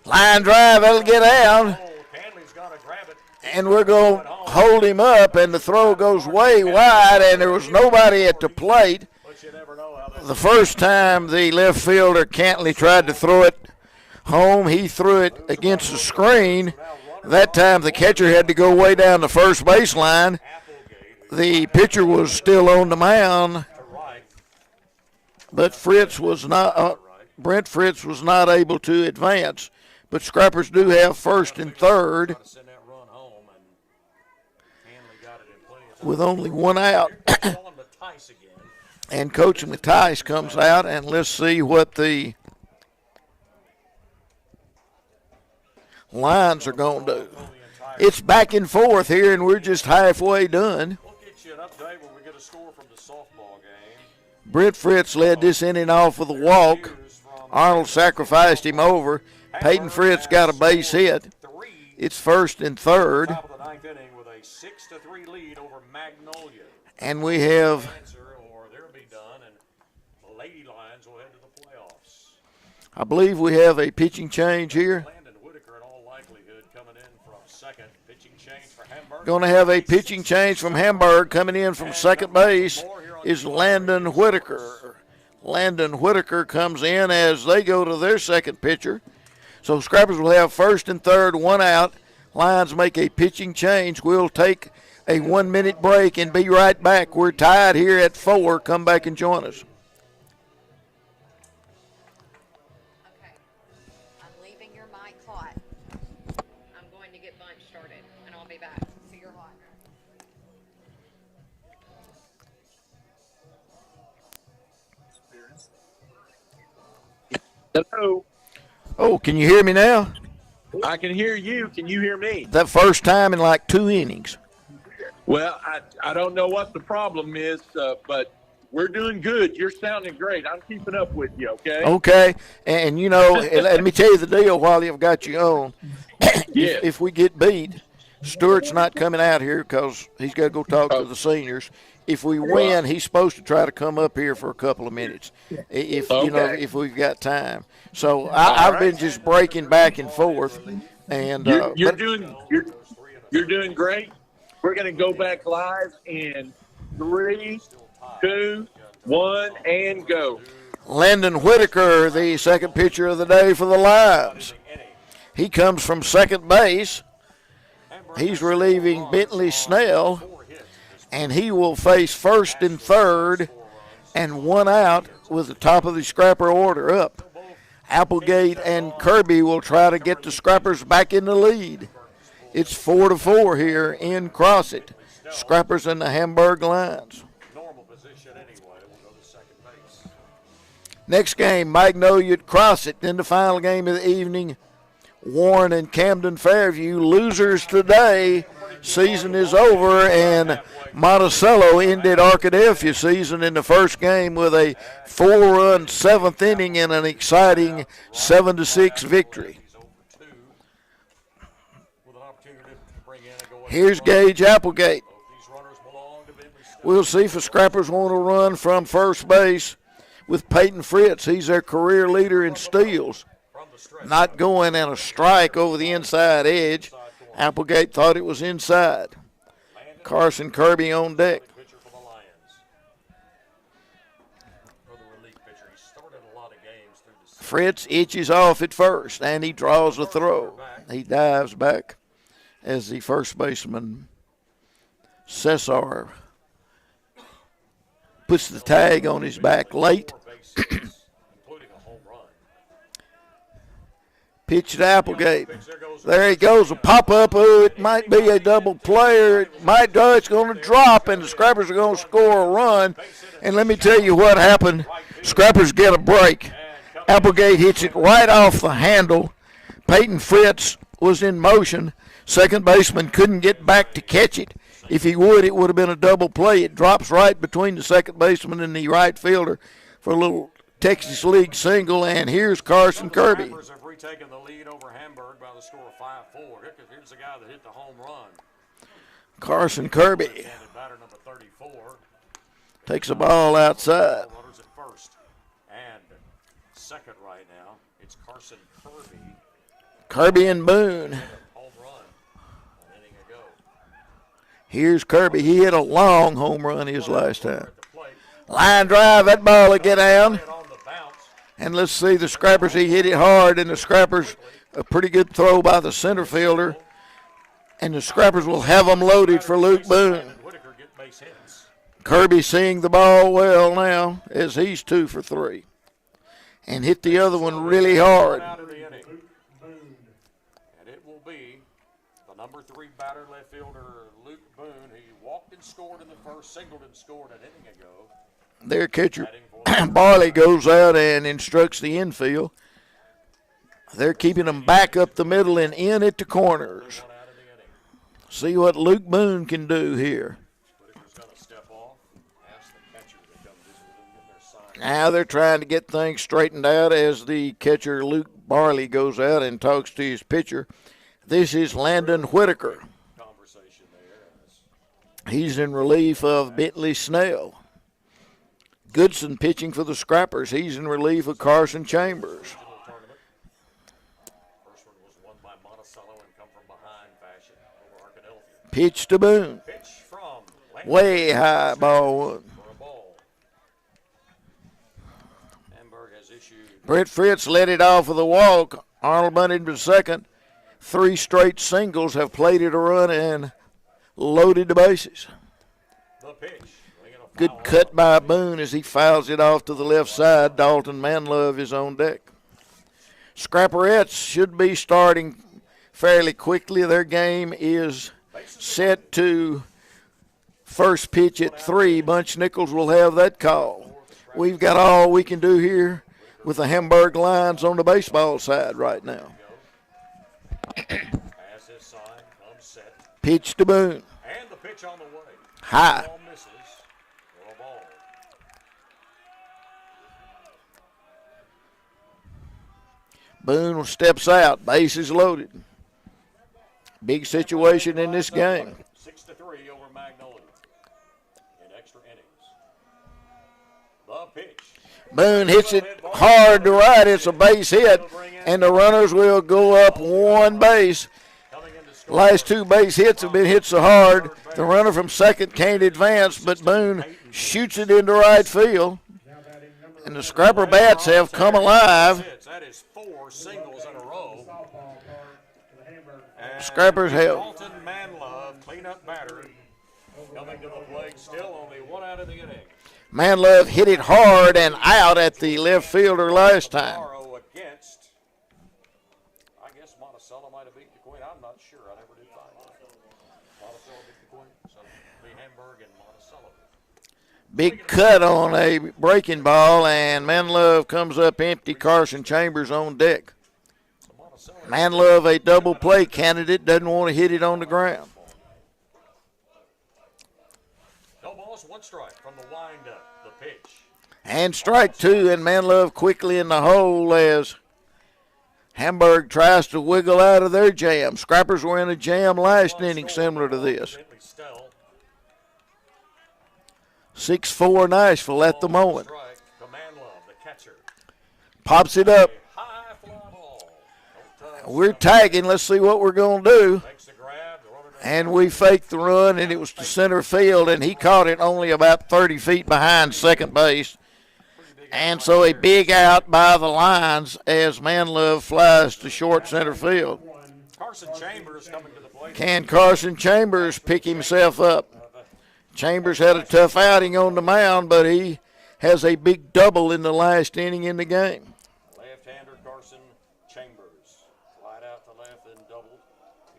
Speaker 3: Line drive, that'll get out.
Speaker 1: Oh, Canley's got to grab it.
Speaker 3: And we're going to hold him up, and the throw goes way wide, and there was nobody at the plate.
Speaker 1: But you never know how that
Speaker 3: The first time the left fielder, Cantley, tried to throw it home, he threw it against the screen. That time the catcher had to go way down the first baseline. The pitcher was still on the mound, but Fritz was not. Brent Fritz was not able to advance. But Scrappers do have first and third
Speaker 1: send that run home, and Canley got it in plenty of
Speaker 3: with only one out.
Speaker 1: time. On the Tice again.
Speaker 3: And Coach Mattice comes out, and let's see what the lines are going to do. It's back and forth here, and we're just halfway done.
Speaker 1: We'll get you an update when we get a score from the softball game.
Speaker 3: Brent Fritz led this inning off with a walk. Arnold sacrificed him over. Peyton Fritz got a base hit. It's first and third.
Speaker 1: Top of the 9th inning with a 6-3 lead over Magnolia.
Speaker 3: And we have
Speaker 1: Answer, or they'll be done, and the Lady Lions will head to the playoffs.
Speaker 3: I believe we have a pitching change here.
Speaker 1: Landon Whitaker, in all likelihood, coming in from second. Pitching change for Hamburg.
Speaker 3: Going to have a pitching change from Hamburg. Coming in from second base is Landon Whitaker. Landon Whitaker comes in as they go to their second pitcher. So Scrappers will have first and third, one out. Lions make a pitching change. We'll take a 1-minute break and be right back. We're tied here at 4. Come back and join us.
Speaker 6: Okay. I'm leaving your mic hot. I'm going to get lunch started, and I'll be back. So you're hot.
Speaker 2: Hello.
Speaker 3: Oh, can you hear me now?
Speaker 2: I can hear you. Can you hear me?
Speaker 3: That first time in like 2 innings.
Speaker 2: Well, I don't know what the problem is, but we're doing good. You're sounding great. I'm keeping up with you, okay?
Speaker 3: Okay. And, you know, let me tell you the deal while I've got you on.
Speaker 2: Yes.
Speaker 3: If we get beat, Stewart's not coming out here because he's got to go talk to the seniors. If we win, he's supposed to try to come up here for a couple of minutes, if you know, if we've got time. So I've been just breaking back and forth, and
Speaker 2: you're doing great. We're going to go back live in 3, 2, 1, and go.
Speaker 3: Landon Whitaker, the second pitcher of the day for the Lions. He comes from second base. He's relieving Bentley Snell, and he will face first and third and one out with the top of the Scrapper order up. Applegate and Kirby will try to get the Scrappers back in the lead. It's 4-4 here in Crossett. Scrappers and the Hamburg Lions.
Speaker 1: Normal position anyway. We'll go to second base.
Speaker 3: Next game, Magnolia at Crossett. Then the final game of the evening, Warren and Camden Fairview. Losers today. Season is over, and Monticello ended Arkadelphia season in the first game with a 4-run 7th inning and an exciting 7-6 victory. Here's Gage Applegate.
Speaker 1: These runners belong to Bentley Stone.
Speaker 3: We'll see if the Scrappers want to run from first base with Peyton Fritz. He's their career leader in steals.
Speaker 1: From the stretch.
Speaker 3: Not going in a strike over the inside edge. Applegate thought it was inside. Carson Kirby on deck.
Speaker 1: Pitcher for the Lions. Or the relief pitcher. He started a lot of games through the season.
Speaker 3: Fritz itches off at first, and he draws the throw. He dives back as the first baseman, Cesar, puts the tag on his back late.
Speaker 1: 4 base hits, including a home run.
Speaker 3: Pitch to Applegate. There he goes, a pop-up. Oh, it might be a double player. It might do. It's going to drop, and the Scrappers are going to score a run. And let me tell you what happened. Scrappers get a break. Applegate hits it right off the handle. Peyton Fritz was in motion. Second baseman couldn't get back to catch it. If he would, it would have been a double play. It drops right between the second baseman and the right fielder for a little Texas League single, and here's Carson Kirby.
Speaker 1: Scrappers have retaken the lead over Hamburg by the score of 5-4. Here's the guy that hit the home run.
Speaker 3: Carson Kirby
Speaker 1: Handed batter number 34.
Speaker 3: takes the ball outside.
Speaker 1: Runners at first and second right now. It's Carson Kirby.
Speaker 3: Kirby and Boone.
Speaker 1: Home run an inning ago.
Speaker 3: Here's Kirby. He hit a long home run his last time.
Speaker 1: At the plate.
Speaker 3: Line drive, that ball will get down.
Speaker 1: On the bounce.
Speaker 3: And let's see the Scrappers. He hit it hard, and the Scrappers, a pretty good throw by the center fielder. And the Scrappers will have them loaded for Luke Boone.
Speaker 1: Whitaker get base hits.
Speaker 3: Kirby seeing the ball well now as he's 2 for 3. And hit the other one really hard.
Speaker 1: Out of the inning. And it will be the number 3 batter, left fielder Luke Boone. He walked and scored in the first, singled and scored an inning ago.
Speaker 3: Their catcher, Barley, goes out and instructs the infield. They're keeping them back up the middle and in at the corners.
Speaker 1: One out of the inning.
Speaker 3: See what Luke Boone can do here.
Speaker 1: Whitaker's going to step off. Ask the catcher to come visit with him, get their sign.
Speaker 3: Now they're trying to get things straightened out as the catcher, Luke Barley, goes out and talks to his pitcher. This is Landon Whitaker.
Speaker 1: Conversation there.
Speaker 3: He's in relief of Bentley Snell. Goodson pitching for the Scrappers. He's in relief of Carson Chambers.
Speaker 1: Tournament. First one was won by Monticello and come from behind fashion over Arkadelphia.
Speaker 3: Pitch to Boone.
Speaker 1: Pitch from
Speaker 3: Way high, ball one.
Speaker 1: for a ball. Hamburg has issued
Speaker 3: Brett Fritz led it off with a walk. Arnold bunted to second. 3 straight singles have plated a run and loaded the bases.
Speaker 1: the pitch. Swinging a
Speaker 3: Good
Speaker 1: foul
Speaker 3: cut
Speaker 1: off.
Speaker 3: by Boone as he fouls it off to the left side. Dalton Manlove is on deck. Scrapperettes should be starting fairly quickly. Their game is set to first pitch at 3. Bunch Nichols will have that call. We've got all we can do here with the Hamburg Lions on the baseball side right now.
Speaker 1: Pass is signed, comes set,
Speaker 3: Pitch to Boone.
Speaker 1: and the pitch on the way.
Speaker 3: High.
Speaker 1: Ball misses for a ball.
Speaker 3: Boone steps out. Base is loaded. Big situation in this game.
Speaker 1: 6-3 over Magnolia in extra innings. The pitch.
Speaker 3: Boone hits it hard to right. It's a base hit, and the runners will go up 1 base.
Speaker 1: Coming in to score.
Speaker 3: Last 2 base hits have been hit so hard, the runner from second can't advance, but Boone shoots it into right field. And the Scrapper bats have come alive.
Speaker 1: That is 4 singles in a row. And
Speaker 3: Scrappers have.
Speaker 1: Dalton Manlove, cleanup batter, coming to the plate. Still only 1 out of the inning.
Speaker 3: Manlove hit it hard and out at the left fielder last time.
Speaker 1: Morrow against. I guess Monticello might have beat the Queen. I'm not sure. I never did find out. Monticello beat the Queen. So it'll be Hamburg and Monticello.
Speaker 3: Big cut on a breaking ball, and Manlove comes up empty. Carson Chambers on deck.
Speaker 1: So Monticello.
Speaker 3: Manlove, a double play candidate, doesn't want to hit it on the ground.
Speaker 1: No balls, 1 strike from the windup. The pitch.
Speaker 3: And strike 2, and Manlove quickly in the hole as Hamburg tries to wiggle out of their jam. Scrappers were in a jam last inning similar to this. 6-4 Nashville at the moment. Pops it up. We're tagging. Let's see what we're going to do. And we faked the run, and it was to center field, and he caught it only about 30 feet behind second base. And so a big out by the lines as Manlove flies to short center field.
Speaker 1: Carson Chambers coming to the plate.
Speaker 3: Can Carson Chambers pick himself up? Chambers had a tough outing on the mound, but he has a big double in the last inning in the game.
Speaker 1: Left-hander Carson Chambers. Flied out to left and doubled.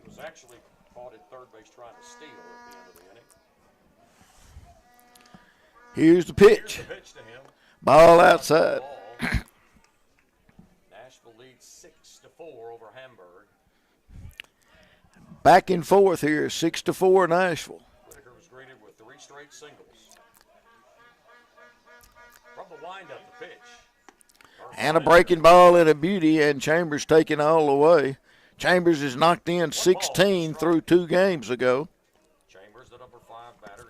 Speaker 1: He was actually caught at third base trying to steal at the end of the inning.
Speaker 3: Here's the pitch.
Speaker 1: Here's the pitch to him.
Speaker 3: Ball outside.
Speaker 1: Nashville leads 6-4 over Hamburg.
Speaker 3: Back and forth here, 6-4 Nashville.
Speaker 1: Whitaker was greeted with 3 straight singles. From the windup, the pitch.
Speaker 3: And a breaking ball and a beauty, and Chambers taking all the way. Chambers is knocked in 16 through 2 games ago.
Speaker 1: Chambers, the number 5 batter,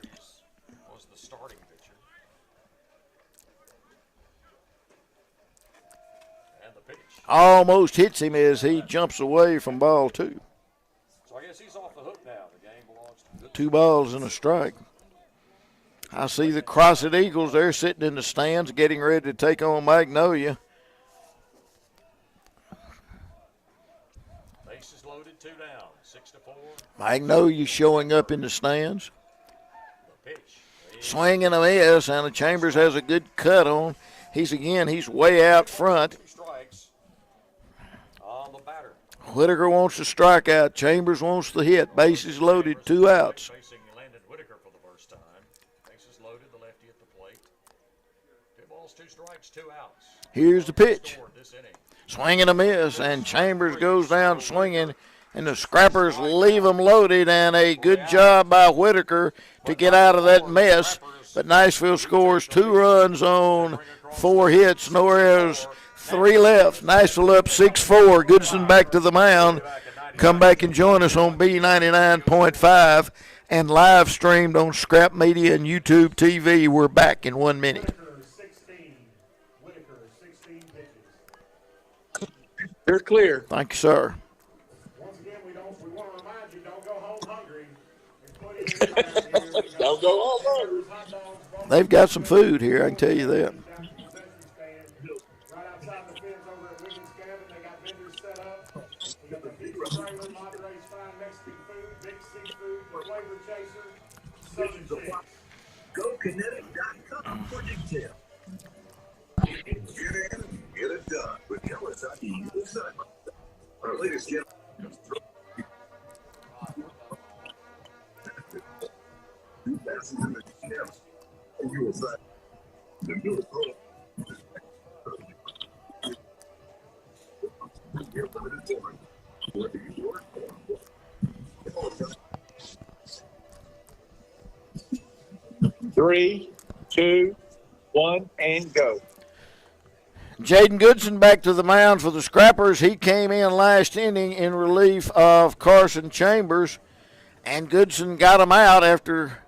Speaker 1: was the starting pitcher. And the pitch.
Speaker 3: Almost hits him as he jumps away from ball 2.
Speaker 1: So I guess he's off the hook now. The game belongs to
Speaker 3: 2 balls and a strike. I see the Crossett Eagles. They're sitting in the stands getting ready to take on Magnolia.
Speaker 1: Bases loaded, 2 down, 6-4.
Speaker 3: Magnolia showing up in the stands.
Speaker 1: The pitch.
Speaker 3: Swing and a miss, and the Chambers has a good cut on. He's way out front.
Speaker 1: 2 strikes on the batter.
Speaker 3: Whitaker wants to strike out. Chambers wants to hit. Bases loaded, 2 outs.
Speaker 1: Facing Landon Whitaker for the first time. Bases loaded, the lefty at the plate. 2 balls, 2 strikes, 2 outs.
Speaker 3: Here's the pitch.
Speaker 1: Scored this inning.
Speaker 3: Swing and a miss, and Chambers goes down swinging, and the Scrappers leave them loaded, and a good job by Whitaker to get out of that mess. But Nashville scores 2 runs on 4 hits. Norris 3 left. Nashville up 6-4. Goodson back to the mound. Come back and join us on B99.5 and live streamed on Scrap Media and YouTube TV. We're back in 1 minute.
Speaker 2: They're clear.
Speaker 3: Thank you, sir.
Speaker 4: Once again, we want to remind you, don't go home hungry.
Speaker 2: Don't go home hungry.
Speaker 3: They've got some food here, I can tell you that.
Speaker 4: Right outside the fence over at Wiggins Cabin, they got vendors set up. We got the big trailer, Monterey's fine Mexican food, big seafood, the flavor chaser, Southern Chicks.
Speaker 7: GoKinetic.com for details. Get in and get it done with Kawasaki Sun. Our latest get.
Speaker 2: Three, two, one, and go.
Speaker 3: Jaden Goodson back to the mound for the Scrappers. He came in last inning in relief of Carson Chambers, and Goodson got him out after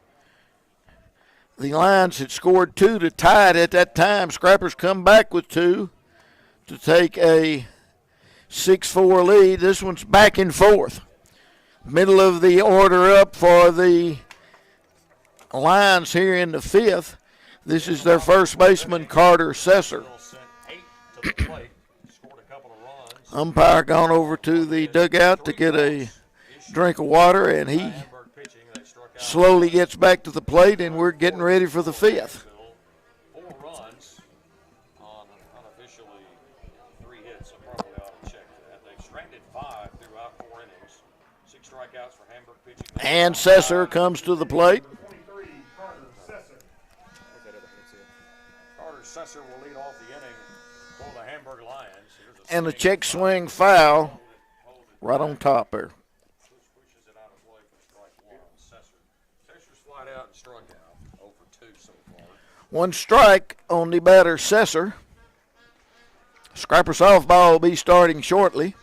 Speaker 3: the Lions had scored 2 to tie it at that time. Scrappers come back with 2 to take a 6-4 lead. This one's back and forth. Middle of the order up for the Lions here in the 5th. This is their first baseman, Carter Sesser. Umpire gone over to the dugout to get a drink of water, and he slowly gets back to the plate, and we're getting ready for the 5th.
Speaker 1: 4 runs on unofficially 3 hits. I probably ought to check that. They've stranded 5 throughout 4 innings. 6 strikeouts for Hamburg pitching.
Speaker 3: And Sesser comes to the plate.
Speaker 1: Carter Sesser will lead off the inning for the Hamburg Lions.
Speaker 3: And a check swing foul right on top there.
Speaker 1: Pushes it out of play for strike 1. Sesser's flied out and struck out. 0 for 2 so far.
Speaker 3: 1 strike on the batter, Sesser. Scrapper softball will be starting shortly.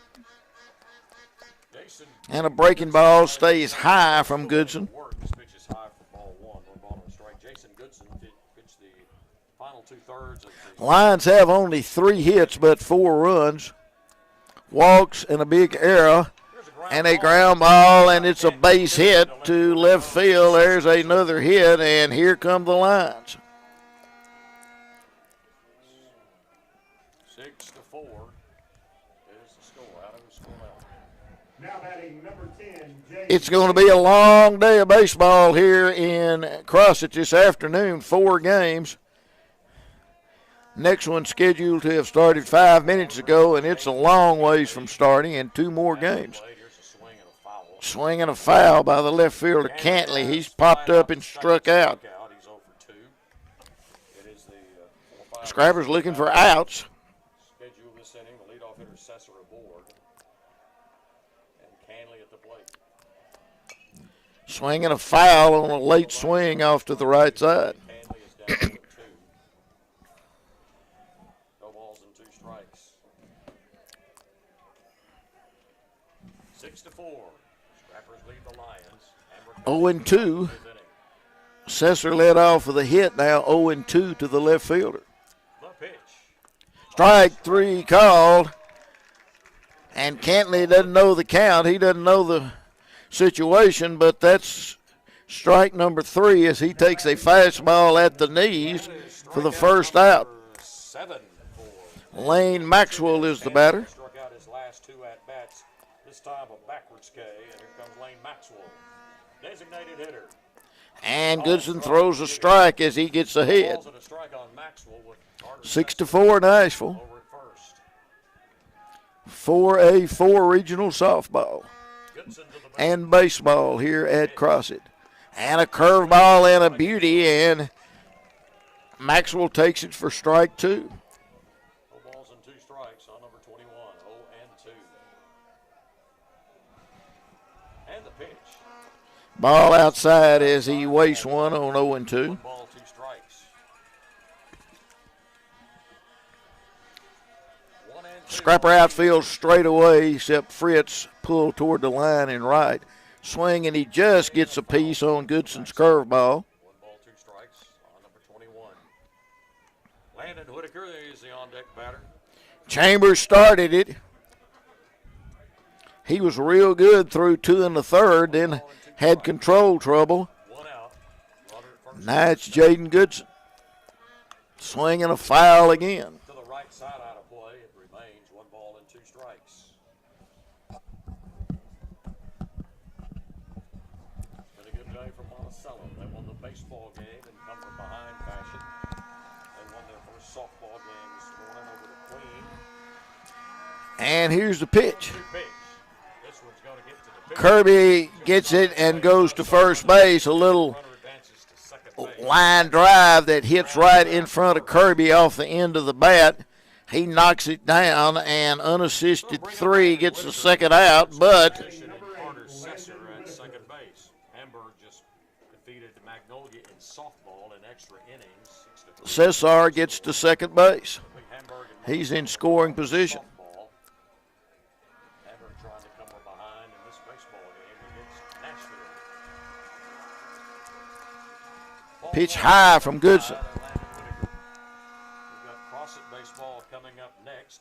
Speaker 1: Jason
Speaker 3: And a breaking ball stays high from Goodson.
Speaker 1: This pitch is high for ball one. One ball and a strike. Jason Goodson pitched the final 2/3 of the
Speaker 3: Lions have only 3 hits but 4 runs. Walks and a big error. And a ground ball, and it's a base hit to left field. There's another hit, and here come the Lions.
Speaker 1: 6-4 is the score. Out of the score out.
Speaker 4: Now batting number 10, James.
Speaker 3: It's going to be a long day of baseball here in Crossett this afternoon. 4 games. Next one scheduled to have started 5 minutes ago, and it's a long ways from starting, and 2 more games. Swing and a foul by the left fielder, Cantley. He's popped up and struck out.
Speaker 1: He's 0 for 2. It is the 4-5.
Speaker 3: Scrapper's looking for outs.
Speaker 1: Schedule this inning. The leadoff hitter, Sesser, aboard. And Cantley at the plate.
Speaker 3: Swing and a foul on a late swing off to the right side.
Speaker 1: Cantley is down 0 for 2. No balls and 2 strikes. 6-4. Scrappers lead the Lions.
Speaker 3: 0-2. Sesser led off with a hit, now 0-2 to the left fielder.
Speaker 1: The pitch.
Speaker 3: Strike 3 called. And Cantley doesn't know the count. He doesn't know the situation, but that's strike number 3 as he takes a fastball at the knees for the first out.
Speaker 1: 7 for
Speaker 3: Lane Maxwell is the batter.
Speaker 1: struck out his last 2 at-bats. This time a backwards K, and here comes Lane Maxwell. Designated hitter.
Speaker 3: And Goodson throws a strike as he gets ahead.
Speaker 1: Balls and a strike on Maxwell with Carter
Speaker 3: 6-4 Nashville.
Speaker 1: over at first.
Speaker 3: 4A4 regional softball
Speaker 1: Goodson to the bat.
Speaker 3: and baseball here at Crossett. And a curveball and a beauty, and Maxwell takes it for strike 2.
Speaker 1: No balls and 2 strikes on number 21. 0-2. And the pitch.
Speaker 3: Ball outside as he wastes one on 0-2.
Speaker 1: 1 ball, 2 strikes. 1-2.
Speaker 3: Scrapper outfield straight away, except Fritz pulled toward the line and right. Swing, and he just gets a piece on Goodson's curveball.
Speaker 1: 1 ball, 2 strikes on number 21. Landon Whitaker is the on-deck batter.
Speaker 3: Chambers started it. He was real good through 2 1/3, then had control trouble.
Speaker 1: 1 out. Runner at first.
Speaker 3: Now it's Jaden Goodson. Swinging a foul again.
Speaker 1: To the right side out of play. It remains 1 ball and 2 strikes. Been a good day for Monticello. They won the baseball game in come from behind fashion. They won their first softball game this morning over the Queen.
Speaker 3: And here's the pitch.
Speaker 1: 2 pitch. This one's going to get to the pitch.
Speaker 3: Kirby gets it and goes to first base. A little
Speaker 1: Runner advances to second base.
Speaker 3: line drive that hits right in front of Kirby off the end of the bat. He knocks it down, and unassisted 3 gets the second out, but
Speaker 1: Position and Carter Sesser at second base. Hamburg just defeated Magnolia in softball in extra innings. 6-3.
Speaker 3: Cesar gets to second base.
Speaker 1: Hamburg and
Speaker 3: He's in scoring position.
Speaker 1: softball. Hamburg trying to come from behind in this baseball game against Nashville. Ball
Speaker 3: Pitch
Speaker 1: 1
Speaker 3: high from Goodson.
Speaker 1: by Landon Whitaker. We've got Crossett baseball coming up next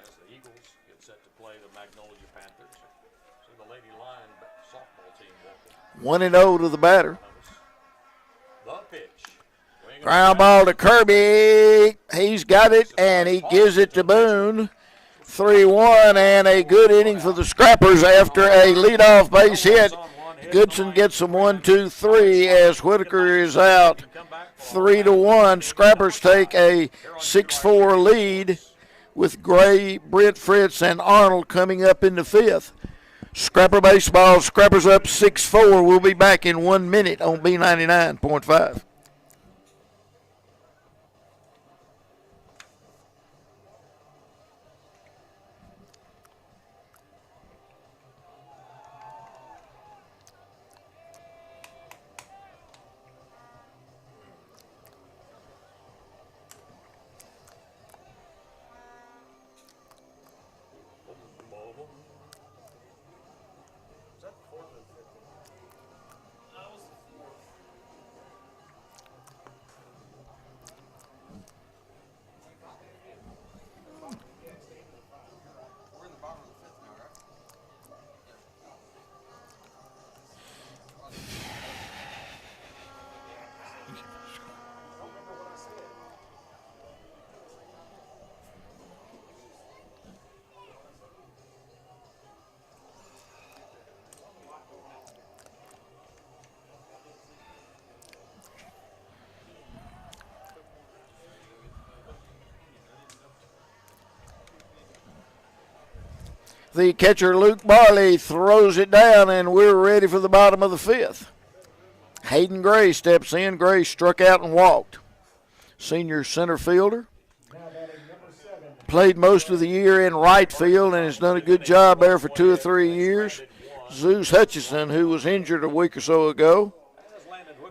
Speaker 1: as the Eagles get set to play the Magnolia Panthers. See the Lady Lion softball team walking.
Speaker 3: 1-0 to the batter.
Speaker 1: The pitch. Swing and
Speaker 3: Ground
Speaker 1: a
Speaker 3: ball to Kirby. He's got it, and he gives it to Boone. 3-1, and a good inning for the Scrappers after a leadoff base hit. Goodson gets them 1-2-3 as Whitaker is out 3-1. Scrappers take a 6-4 lead with Gray, Brent Fritz, and Arnold coming up in the 5th. Scrapper baseball, Scrappers up 6-4. We'll be back in 1 minute on B99.5. The catcher, Luke Barley, throws it down, and we're ready for the bottom of the fifth. Hayden Gray steps in. Gray struck out and walked. Senior center fielder. Played most of the year in right field and has done a good job there for 2 or 3 years. Zeus Hutchison, who was injured a week or so ago,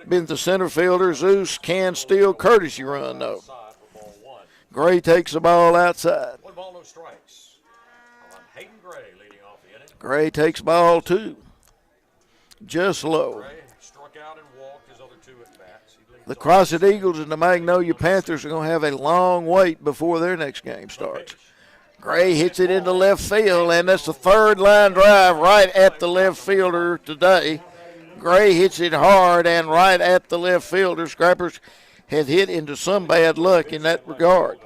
Speaker 3: been the center fielder. Zeus can steal courtesy run, though. Gray takes the ball outside.
Speaker 1: 1 ball, no strikes. On Hayden Gray leading off the inning.
Speaker 3: Gray takes ball 2. Just low.
Speaker 1: Gray struck out and walked his other 2 at bats.
Speaker 3: The Crossett Eagles and the Magnolia Panthers are going to have a long wait before their next game starts. Gray hits it into left field, and that's the third line drive right at the left fielder today. Gray hits it hard and right at the left fielder. Scrappers have hit into some bad luck in that regard.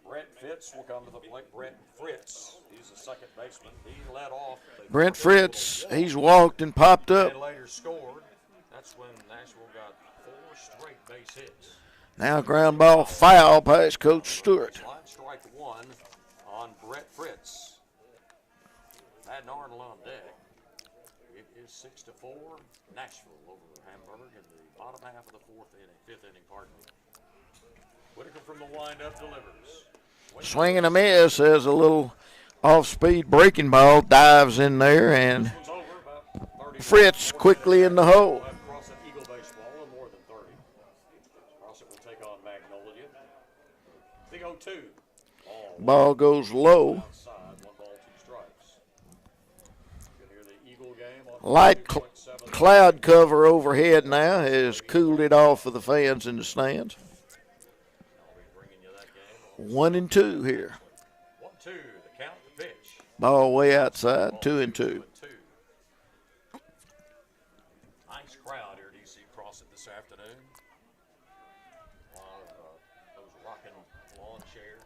Speaker 1: Brent Fitz will come to the plate. Brent Fritz, he's the second baseman. He led off.
Speaker 3: Brent Fritz, he's walked and popped up.
Speaker 1: And later scored. That's when Nashville got 4 straight base hits.
Speaker 3: Now ground ball foul past Coach Stewart.
Speaker 1: Line strike 1 on Brent Fritz. Madden Arnold on deck. It is 6-4. Nashville over Hamburg in the bottom half of the fifth inning. Whitaker from the windup delivers.
Speaker 3: Swing and a miss as a little off-speed breaking ball dives in there, and Fritz quickly in the hole.
Speaker 1: Crossett Eagle baseball in more than 30. Crossett will take on Magnolia. Big 0-2.
Speaker 3: Ball goes low.
Speaker 1: Outside, 1 ball, 2 strikes. You can hear the Eagle game on
Speaker 3: Light
Speaker 1: 2.7.
Speaker 3: cloud cover overhead now has cooled it off for the fans in the stands.
Speaker 1: I'll be bringing you that game.
Speaker 3: 1-2 here.
Speaker 1: 1-2, the count, the pitch.
Speaker 3: Ball way outside, 2-2.
Speaker 1: Nice crowd here at DC Crossett this afternoon. A lot of those rocking lawn chairs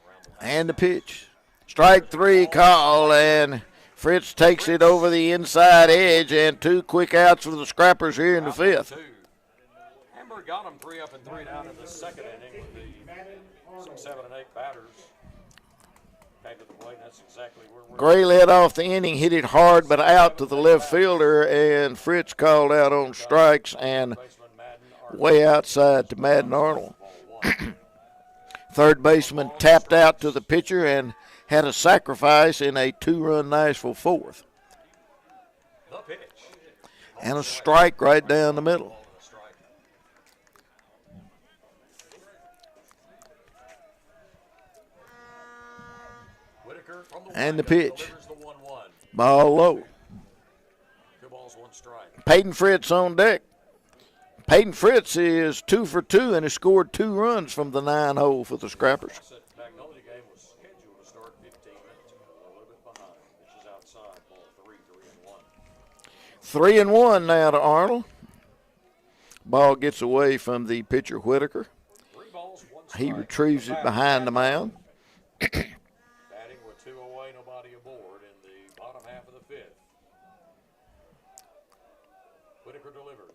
Speaker 1: around the house.
Speaker 3: And the pitch. Strike 3 call, and Fritz takes it over the inside edge, and 2 quick outs for the Scrappers here in the fifth.
Speaker 1: Hamburg got them 3 up and 3 down in the second inning with the 6, 7, and 8 batters. Came to the plate, and that's exactly where we're
Speaker 3: Gray led off the inning, hit it hard but out to the left fielder, and Fritz called out on strikes and way outside to Madden Arnold. Third baseman tapped out to the pitcher and had a sacrifice in a 2-run Nashville fourth.
Speaker 1: the pitch.
Speaker 3: And a strike right down the middle.
Speaker 1: Whitaker from
Speaker 3: And the
Speaker 1: windup
Speaker 3: pitch.
Speaker 1: delivers the 1-1.
Speaker 3: Ball low.
Speaker 1: 2 balls, 1 strike.
Speaker 3: Peyton Fritz on deck. Peyton Fritz is 2 for 2 and has scored 2 runs from the 9-hole for the Scrappers.
Speaker 1: That Magnolia game was scheduled to start 15 minutes ago, a little bit behind. Pitch is outside, ball 3, 3-1.
Speaker 3: 3-1 now to Arnold. Ball gets away from the pitcher Whitaker.
Speaker 1: 3 balls, 1 strike.
Speaker 3: He retrieves it behind the mound.
Speaker 1: Batting with 2 away, nobody aboard in the bottom half of the fifth. Whitaker delivers.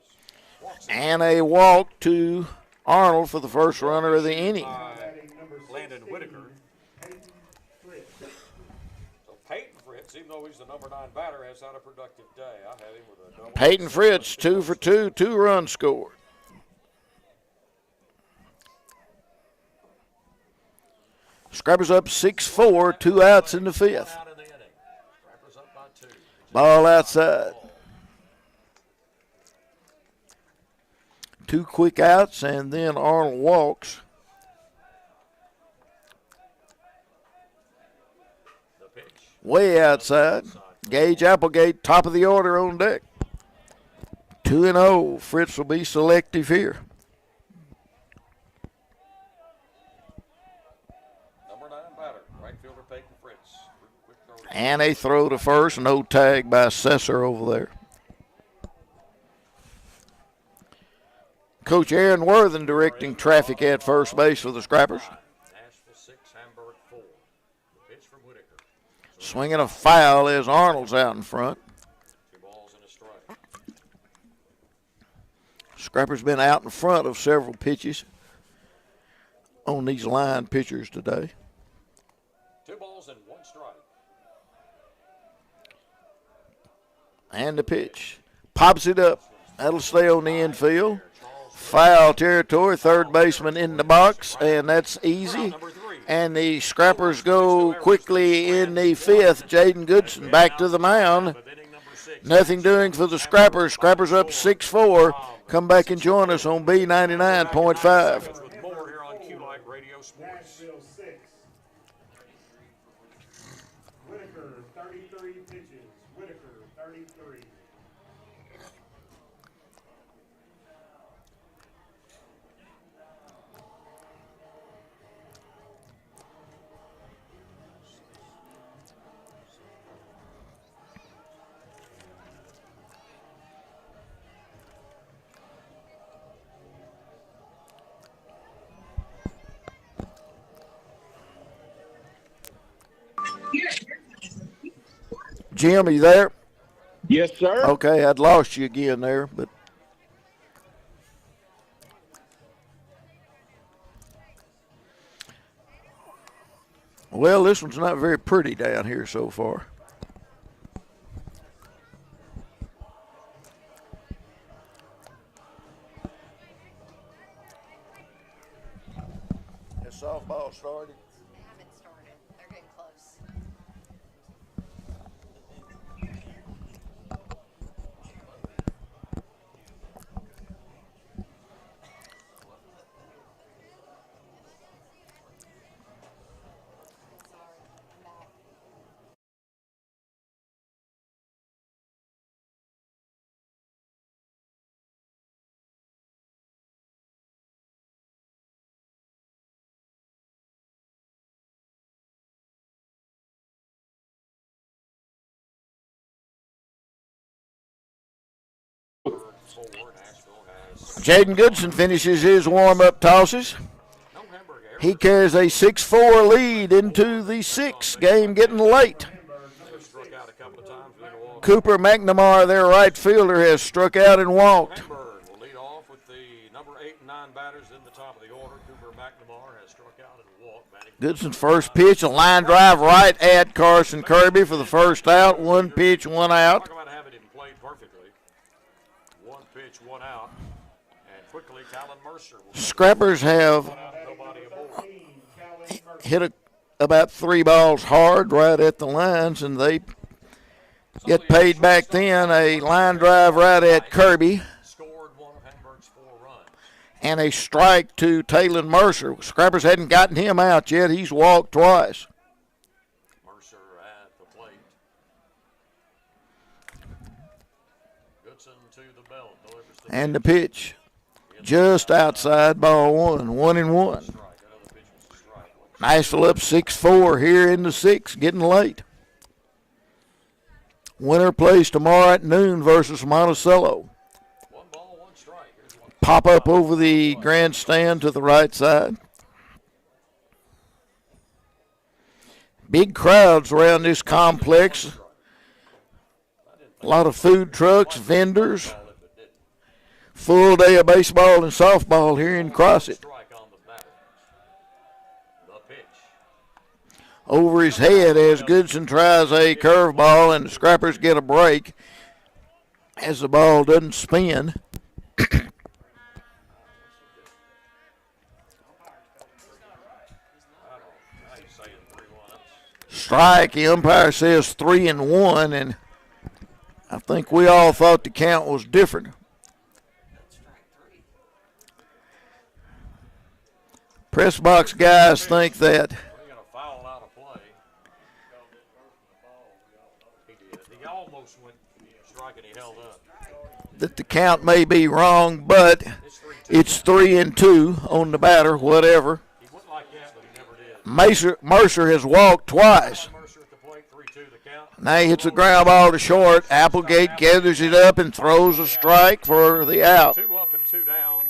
Speaker 1: Walks in.
Speaker 3: And a walk to Arnold for the first runner of the inning.
Speaker 1: Landon Whitaker. So Peyton Fritz, even though he's the number 9 batter, has had a productive day. I had him with a double.
Speaker 3: Peyton Fritz, 2 for 2, 2 runs scored. Scrappers up 6-4, 2 outs in the fifth.
Speaker 1: Out in the inning. Scrappers up by 2.
Speaker 3: Ball outside. 2 quick outs, and then Arnold walks.
Speaker 1: The pitch.
Speaker 3: Way outside. Gage Applegate, top of the order on deck. 2-0. Fritz will be selective here.
Speaker 1: Number 9 batter, right fielder Peyton Fritz. Quick throw to
Speaker 3: And a throw to first. No tag by Sesser over there. Coach Aaron Worthen directing traffic at first base for the Scrappers.
Speaker 1: Nashville 6, Hamburg 4. The pitch from Whitaker.
Speaker 3: Swinging a foul as Arnold's out in front.
Speaker 1: 2 balls and a strike.
Speaker 3: Scrappers been out in front of several pitches on these line pitchers today.
Speaker 1: 2 balls and
Speaker 3: And the pitch. Pops it up. That'll stay on the infield. Foul territory. Third baseman in the box, and that's easy. And the Scrappers go quickly in the fifth. Jaden Goodson back to the mound. Nothing doing for the Scrappers. Scrappers up 6-4. Come back and join us on B99.5.
Speaker 4: Nashville 6. Whitaker, 33 pitches. Whitaker, 33.
Speaker 3: Jim, are you there?
Speaker 2: Yes, sir.
Speaker 3: Okay, I'd lost you again there, but well, this one's not very pretty down here so far. Has softball started?
Speaker 6: They haven't started. They're getting close. Sorry, I'm back.
Speaker 3: Jaden Goodson finishes his warm-up tosses. He carries a 6-4 lead into the sixth. Game getting late. Cooper McNamara, their right fielder, has struck out and walked.
Speaker 1: Hamburg will lead off with the number 8 and 9 batters in the top of the order. Cooper McNamara has struck out and walked.
Speaker 3: Goodson's first pitch, a line drive right at Carson Kirby for the first out. One pitch, one out.
Speaker 1: Talk about having him played perfectly. One pitch, one out. And quickly, Talon Mercer will
Speaker 3: Scrappers have
Speaker 1: nobody aboard.
Speaker 3: hit about 3 balls hard right at the lines, and they get paid back then. A line drive right at Kirby
Speaker 1: Scored one of Hamburg's 4 runs.
Speaker 3: and a strike to Talon Mercer. Scrappers hadn't gotten him out yet. He's walked twice.
Speaker 1: Mercer at the plate. Goodson to the belt. Delivers the
Speaker 3: And the pitch just outside, ball 1, 1-1.
Speaker 1: strike. Another pitch was a strike.
Speaker 3: Nashville up 6-4 here in the sixth, getting late. Winner plays tomorrow at noon versus Monticello.
Speaker 1: 1 ball, 1 strike. Here's one.
Speaker 3: Pop up over the grandstand to the right side. Big crowds around this complex. A lot of food trucks, vendors. Full day of baseball and softball here in Crossett.
Speaker 1: Strike on the batter. The pitch.
Speaker 3: Over his head as Goodson tries a curveball, and the Scrappers get a break as the ball doesn't spin. Strike. The umpire says 3-1, and I think we all thought the count was different. Press box guys think that
Speaker 1: He got a foul out of play. He did. He almost went strike and he held up.
Speaker 3: the count may be wrong, but it's 3-2 on the batter, whatever.
Speaker 1: He went like that, but he never did.
Speaker 3: Mercer has walked twice.
Speaker 1: Mercer at the plate, 3-2 the count.
Speaker 3: Now he hits a ground ball to short. Applegate gathers it up and throws a strike for the out.
Speaker 1: 2 up and 2 down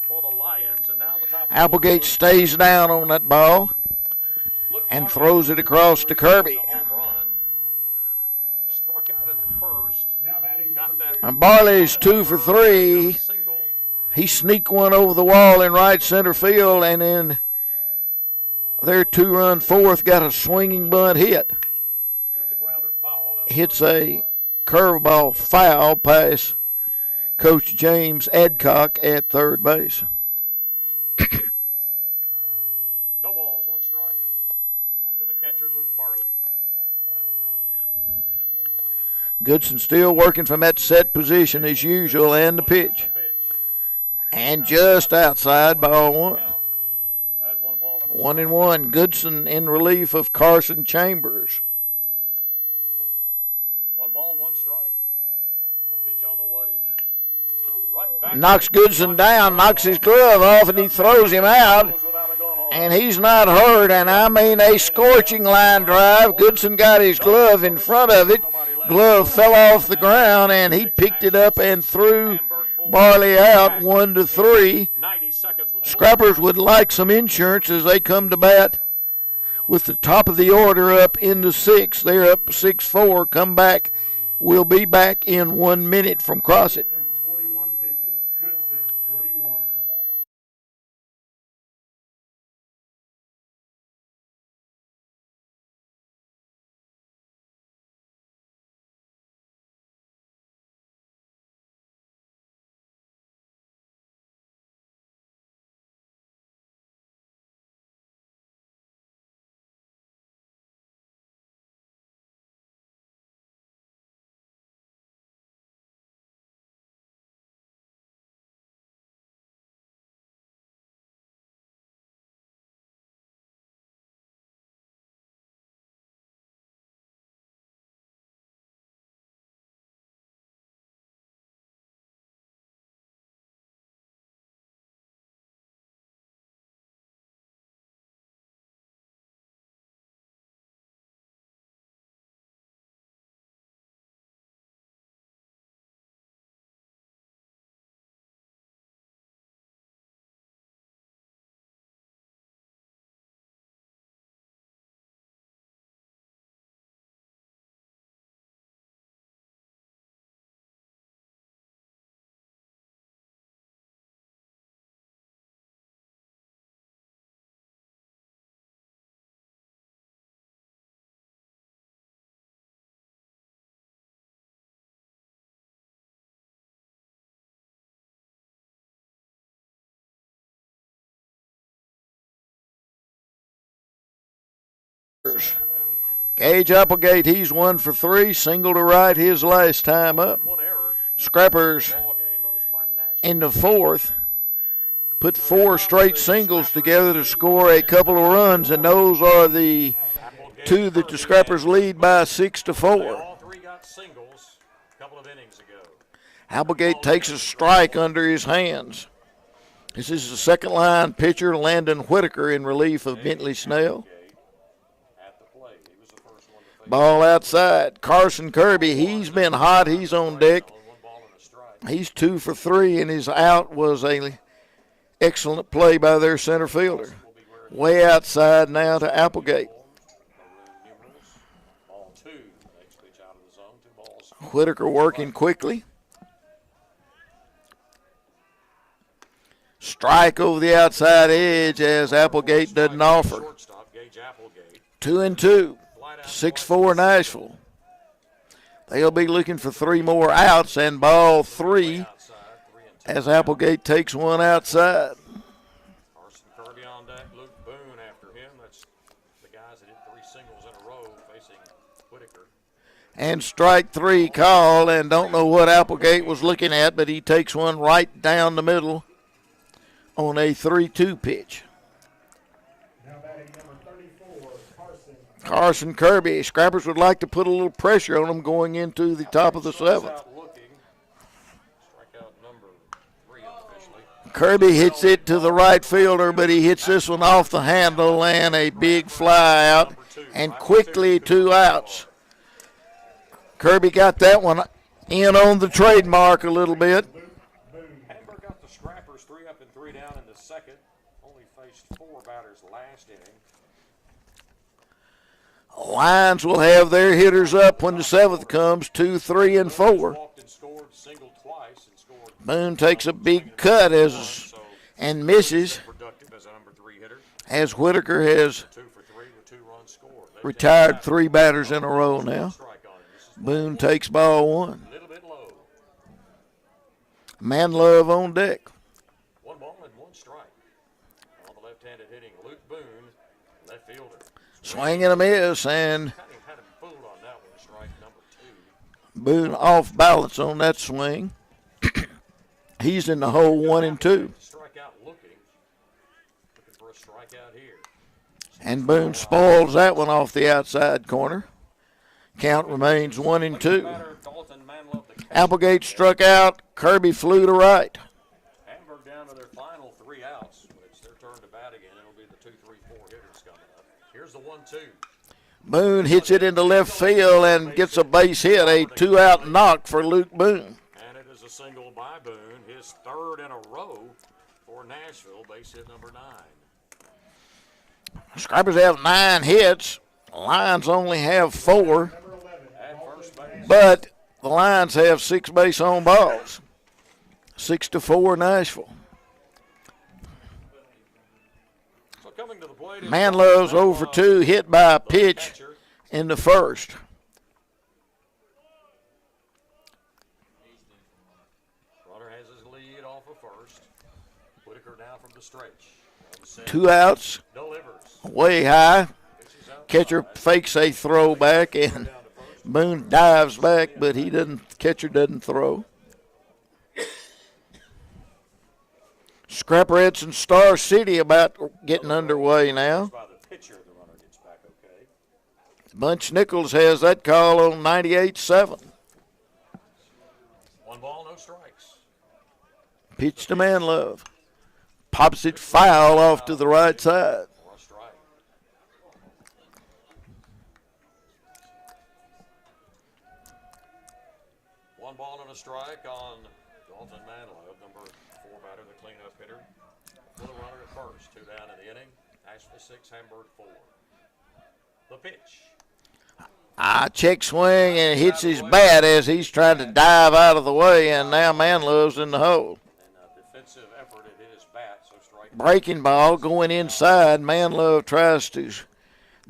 Speaker 1: for the Lions, and now the top.
Speaker 3: Applegate stays down on that ball and throws it across to Kirby.
Speaker 1: Home run. Struck out in the first.
Speaker 4: Now batting
Speaker 1: Got
Speaker 4: number
Speaker 1: that.
Speaker 4: 6.
Speaker 3: And Barley's 2 for 3.
Speaker 1: Single.
Speaker 3: He sneaked one over the wall in right center field, and then their 2-run fourth got a swinging bunt hit.
Speaker 1: It's a grounder foul.
Speaker 3: Hits a curveball foul past Coach James Adcock at third base.
Speaker 1: No balls, 1 strike. To the catcher, Luke Barley.
Speaker 3: Goodson still working from that set position as usual, and the pitch. And just outside, ball 1. 1-1. Goodson in relief of Carson Chambers.
Speaker 1: 1 ball, 1 strike. The pitch on the way. Right back.
Speaker 3: Knocks Goodson down, knocks his glove off, and he throws him out. And he's not hurt, and I mean a scorching line drive. Goodson got his glove in front of it. Glove fell off the ground, and he picked it up and threw Barley out 1-3. Scrappers would like some insurance as they come to bat with the top of the order up in the 6th. They're up 6-4. Come back. We'll be back in 1 minute from Crossett.
Speaker 4: 41 pitches. Goodson, 41.
Speaker 3: Gage Applegate, he's 1 for 3. Single to right his last time up. Scrappers in the 4th put 4 straight singles together to score a couple of runs, and those are the 2 that the Scrappers lead by 6-4.
Speaker 1: All 3 got singles a couple of innings ago.
Speaker 3: Applegate takes a strike under his hands. This is the second line pitcher, Landon Whitaker, in relief of Bentley Snell. Ball outside. Carson Kirby, he's been hot. He's on deck. He's 2 for 3, and his out was a excellent play by their center fielder. Way outside now to Applegate. Whitaker working quickly. Strike over the outside edge as Applegate doesn't offer. 2-2. 6-4 Nashville. They'll be looking for 3 more outs, and ball 3 as Applegate takes 1 outside.
Speaker 1: Carson Kirby on deck, Luke Boone after him. That's the guys that hit 3 singles in a row facing Whitaker.
Speaker 3: And strike 3 call, and don't know what Applegate was looking at, but he takes 1 right down the middle on a 3-2 pitch. Carson Kirby. Scrappers would like to put a little pressure on him going into the top of the 7th. Kirby hits it to the right fielder, but he hits this one off the handle and a big fly out, and quickly 2 outs. Kirby got that one in on the trademark a little bit.
Speaker 1: Hamburg got the Scrappers 3 up and 3 down in the 2nd. Only faced 4 batters last inning.
Speaker 3: Lions will have their hitters up when the 7th comes, 2, 3, and 4. Boone takes a big cut and misses as Whitaker has retired 3 batters in a row now. Boone takes ball one.
Speaker 1: A little bit low.
Speaker 3: Manlove on deck.
Speaker 1: 1 ball and 1 strike. On the left-handed hitting, Luke Boone, left fielder.
Speaker 3: Swing and a miss, and
Speaker 1: Kind of fooled on that one. Strike number 2.
Speaker 3: Boone off balance on that swing. He's in the hole 1 and 2.
Speaker 1: Strikeout looking for a strikeout here.
Speaker 3: And Boone spoils that one off the outside corner. Count remains 1 and 2.
Speaker 1: Dalton Manlove, the catcher.
Speaker 3: Applegate struck out. Kirby flew to right.
Speaker 1: Hamburg down to their final 3 outs. When it's their turn to bat again, it'll be the 2, 3, 4 hitters coming up. Here's the 1-2.
Speaker 3: Boone hits it into left field and gets a base hit. A 2-out knock for Luke Boone.
Speaker 1: And it is a single by Boone, his 3rd in a row for Nashville, base hit number 9.
Speaker 3: Scrappers have 9 hits. Lions only have 4,
Speaker 1: At first base.
Speaker 3: but the Lions have 6 base on balls. 6-4 Nashville.
Speaker 1: So coming to the plate is
Speaker 3: Manlove's over 2, hit by a pitch
Speaker 1: catcher.
Speaker 3: in the first.
Speaker 1: Runner has his lead off of first. Whitaker down from the stretch.
Speaker 3: 2 outs,
Speaker 1: Delivers.
Speaker 3: way high.
Speaker 1: Pitches out.
Speaker 3: Catcher fakes a throw back, and Boone dives back, but catcher doesn't throw. Scrapperettes and Star City about getting underway now.
Speaker 1: By the pitcher, the runner gets back okay.
Speaker 3: Bunch Nichols has that call on 98.7.
Speaker 1: 1 ball, no strikes.
Speaker 3: Pitch to Manlove. Pops it foul off to the right side.
Speaker 1: For a strike. One ball and a strike on Dalton Manlove, number 4 batter, the cleanup hitter. With a runner at first, 2 down in the inning. Nashville 6, Hamburg 4. The pitch.
Speaker 3: Check swing and hits his bat as he's trying to dive out of the way, and now Manlove's in the hole.
Speaker 1: And a defensive effort at his bat, so strike.
Speaker 3: Breaking ball going inside. Manlove tries to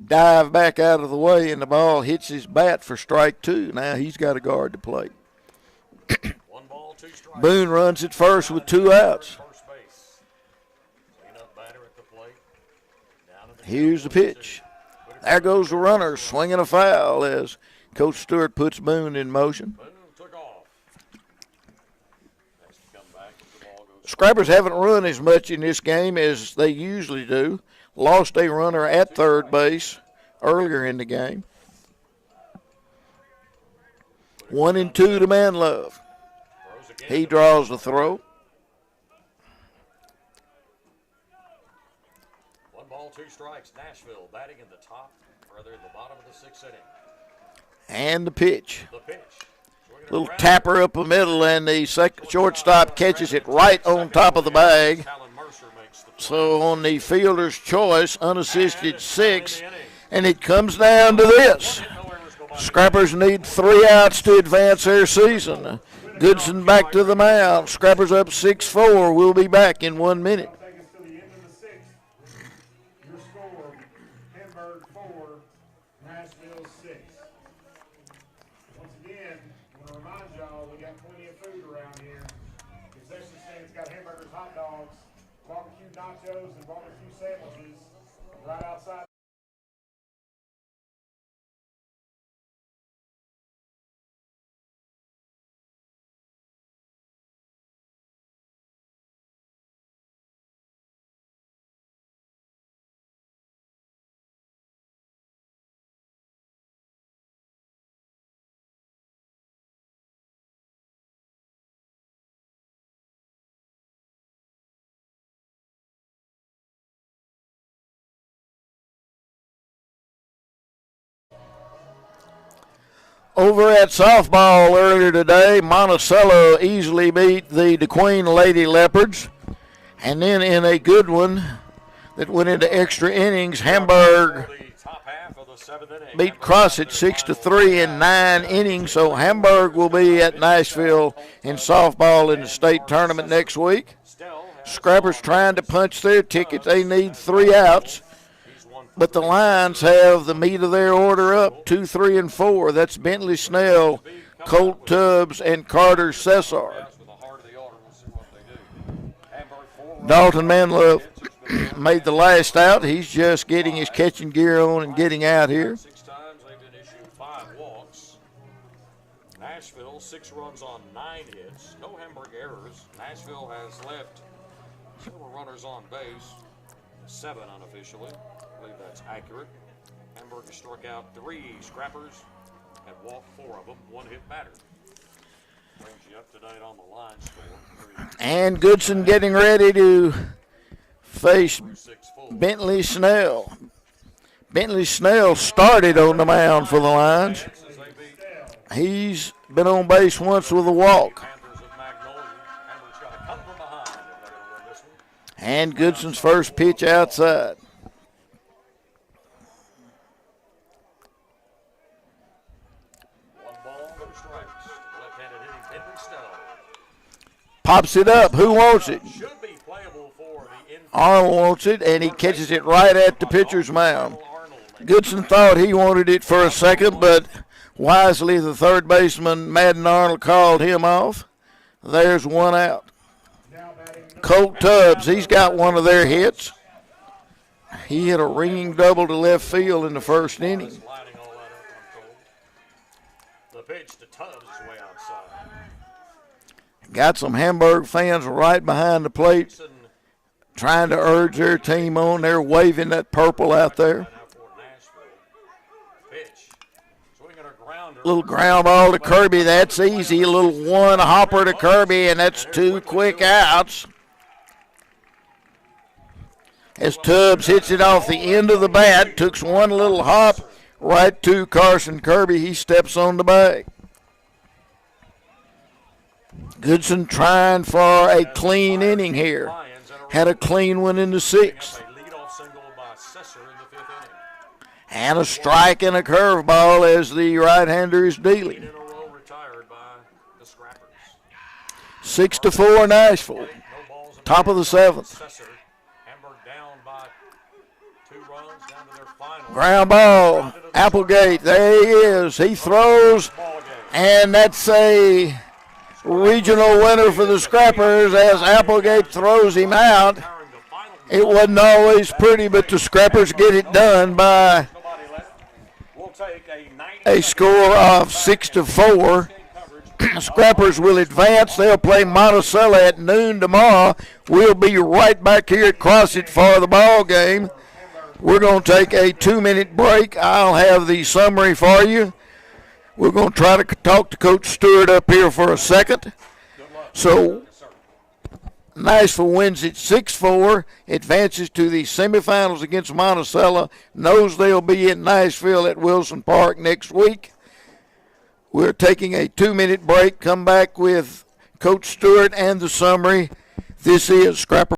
Speaker 3: dive back out of the way, and the ball hits his bat for strike 2. Now he's got a guard to plate.
Speaker 1: 1 ball, 2 strikes.
Speaker 3: Boone runs it first with 2 outs.
Speaker 1: First base. Cleanup batter at the plate. Down in the
Speaker 3: Here's the pitch. There goes the runner swinging a foul as Coach Stewart puts Boone in motion.
Speaker 1: Boone took off. Has to come back as the ball goes.
Speaker 3: Scrappers haven't run as much in this game as they usually do. Lost a runner at third base earlier in the game. 1 and 2 to Manlove.
Speaker 1: Throws again.
Speaker 3: He draws the throw.
Speaker 1: 1 ball, 2 strikes. Nashville batting in the top, rather in the bottom of the 6th inning.
Speaker 3: And the pitch.
Speaker 1: The pitch. Swinging
Speaker 3: Little
Speaker 1: around.
Speaker 3: tapper up the middle, and the shortstop catches it right on top of the bag.
Speaker 1: Alan Mercer makes the play.
Speaker 3: So on the fielder's choice, unassisted 6, and it comes down to this. Scrappers need 3 outs to advance their season. Goodson back to the mound. Scrappers up 6-4. We'll be back in 1 minute.
Speaker 4: Take us to the end of the 6th. Your score, Hamburg 4, Nashville 6. Once again, I want to remind y'all, we got plenty of food around here. Concession stand's got hamburgers, hot dogs, barbecue nachos, and barbecue sandwiches right outside.
Speaker 3: Over at softball earlier today, Monticello easily beat the DeQueen Lady Leopards. And then in a good one that went into extra innings, Hamburg
Speaker 1: The top half of the 7th inning.
Speaker 3: beat Crossett 6-3 in 9 innings. So Hamburg will be at Nashville in softball in the state tournament next week.
Speaker 1: Still has
Speaker 3: Scrappers trying to punch their ticket. They need 3 outs. But the Lions have the meat of their order up, 2, 3, and 4. That's Bentley Snell, Colt Tubbs, and Carter Cesar. Dalton Manlove made the last out. He's just getting his catching gear on and getting out here.
Speaker 1: 6 times they've been issued 5 walks. Nashville 6 runs on 9 hits. No Hamburg errors. Nashville has left several runners on base. 7 unofficially. I believe that's accurate. Hamburg has struck out 3 scrappers and walked 4 of them. 1 hit batter. Brings you up to date on the line score.
Speaker 3: And Goodson getting ready to face Bentley Snell. Bentley Snell started on the mound for the Lions. He's been on base once with a walk. And Goodson's first pitch outside. Pops it up. Who wants it? Arnold wants it, and he catches it right at the pitcher's mound. Goodson thought he wanted it for a second, but wisely the third baseman, Madden Arnold, called him off. There's 1 out. Colt Tubbs, he's got one of their hits. He hit a ringing double to left field in the first inning.
Speaker 1: The pitch to Tubbs is way outside.
Speaker 3: Got some Hamburg fans right behind the plate trying to urge their team on. They're waving that purple out there. Little ground ball to Kirby. That's easy. A little 1 hopper to Kirby, and that's 2 quick outs. As Tubbs hits it off the end of the bat, took 1 little hop right to Carson Kirby. He steps on the bag. Goodson trying for a clean inning here. Had a clean one in the 6th. And a strike and a curveball as the right-hander is dealing. 6-4 Nashville. Top of the 7th. Ground ball. Applegate. There he is. He throws. And that's a regional winner for the Scrappers as Applegate throws him out. It wasn't always pretty, but the Scrappers get it done by a score of 6-4. Scrappers will advance. They'll play Monticello at noon tomorrow. We'll be right back here at CrossIt for the ball game. We're going to take a 2-minute break. I'll have the summary for you. We're going to try to talk to Coach Stewart up here for a second. So Nashville wins it 6-4, advances to the semifinals against Monticello, knows they'll be in Nashville at Wilson Park next week. We're taking a 2-minute break, come back with Coach Stewart and the summary. This is Scrapper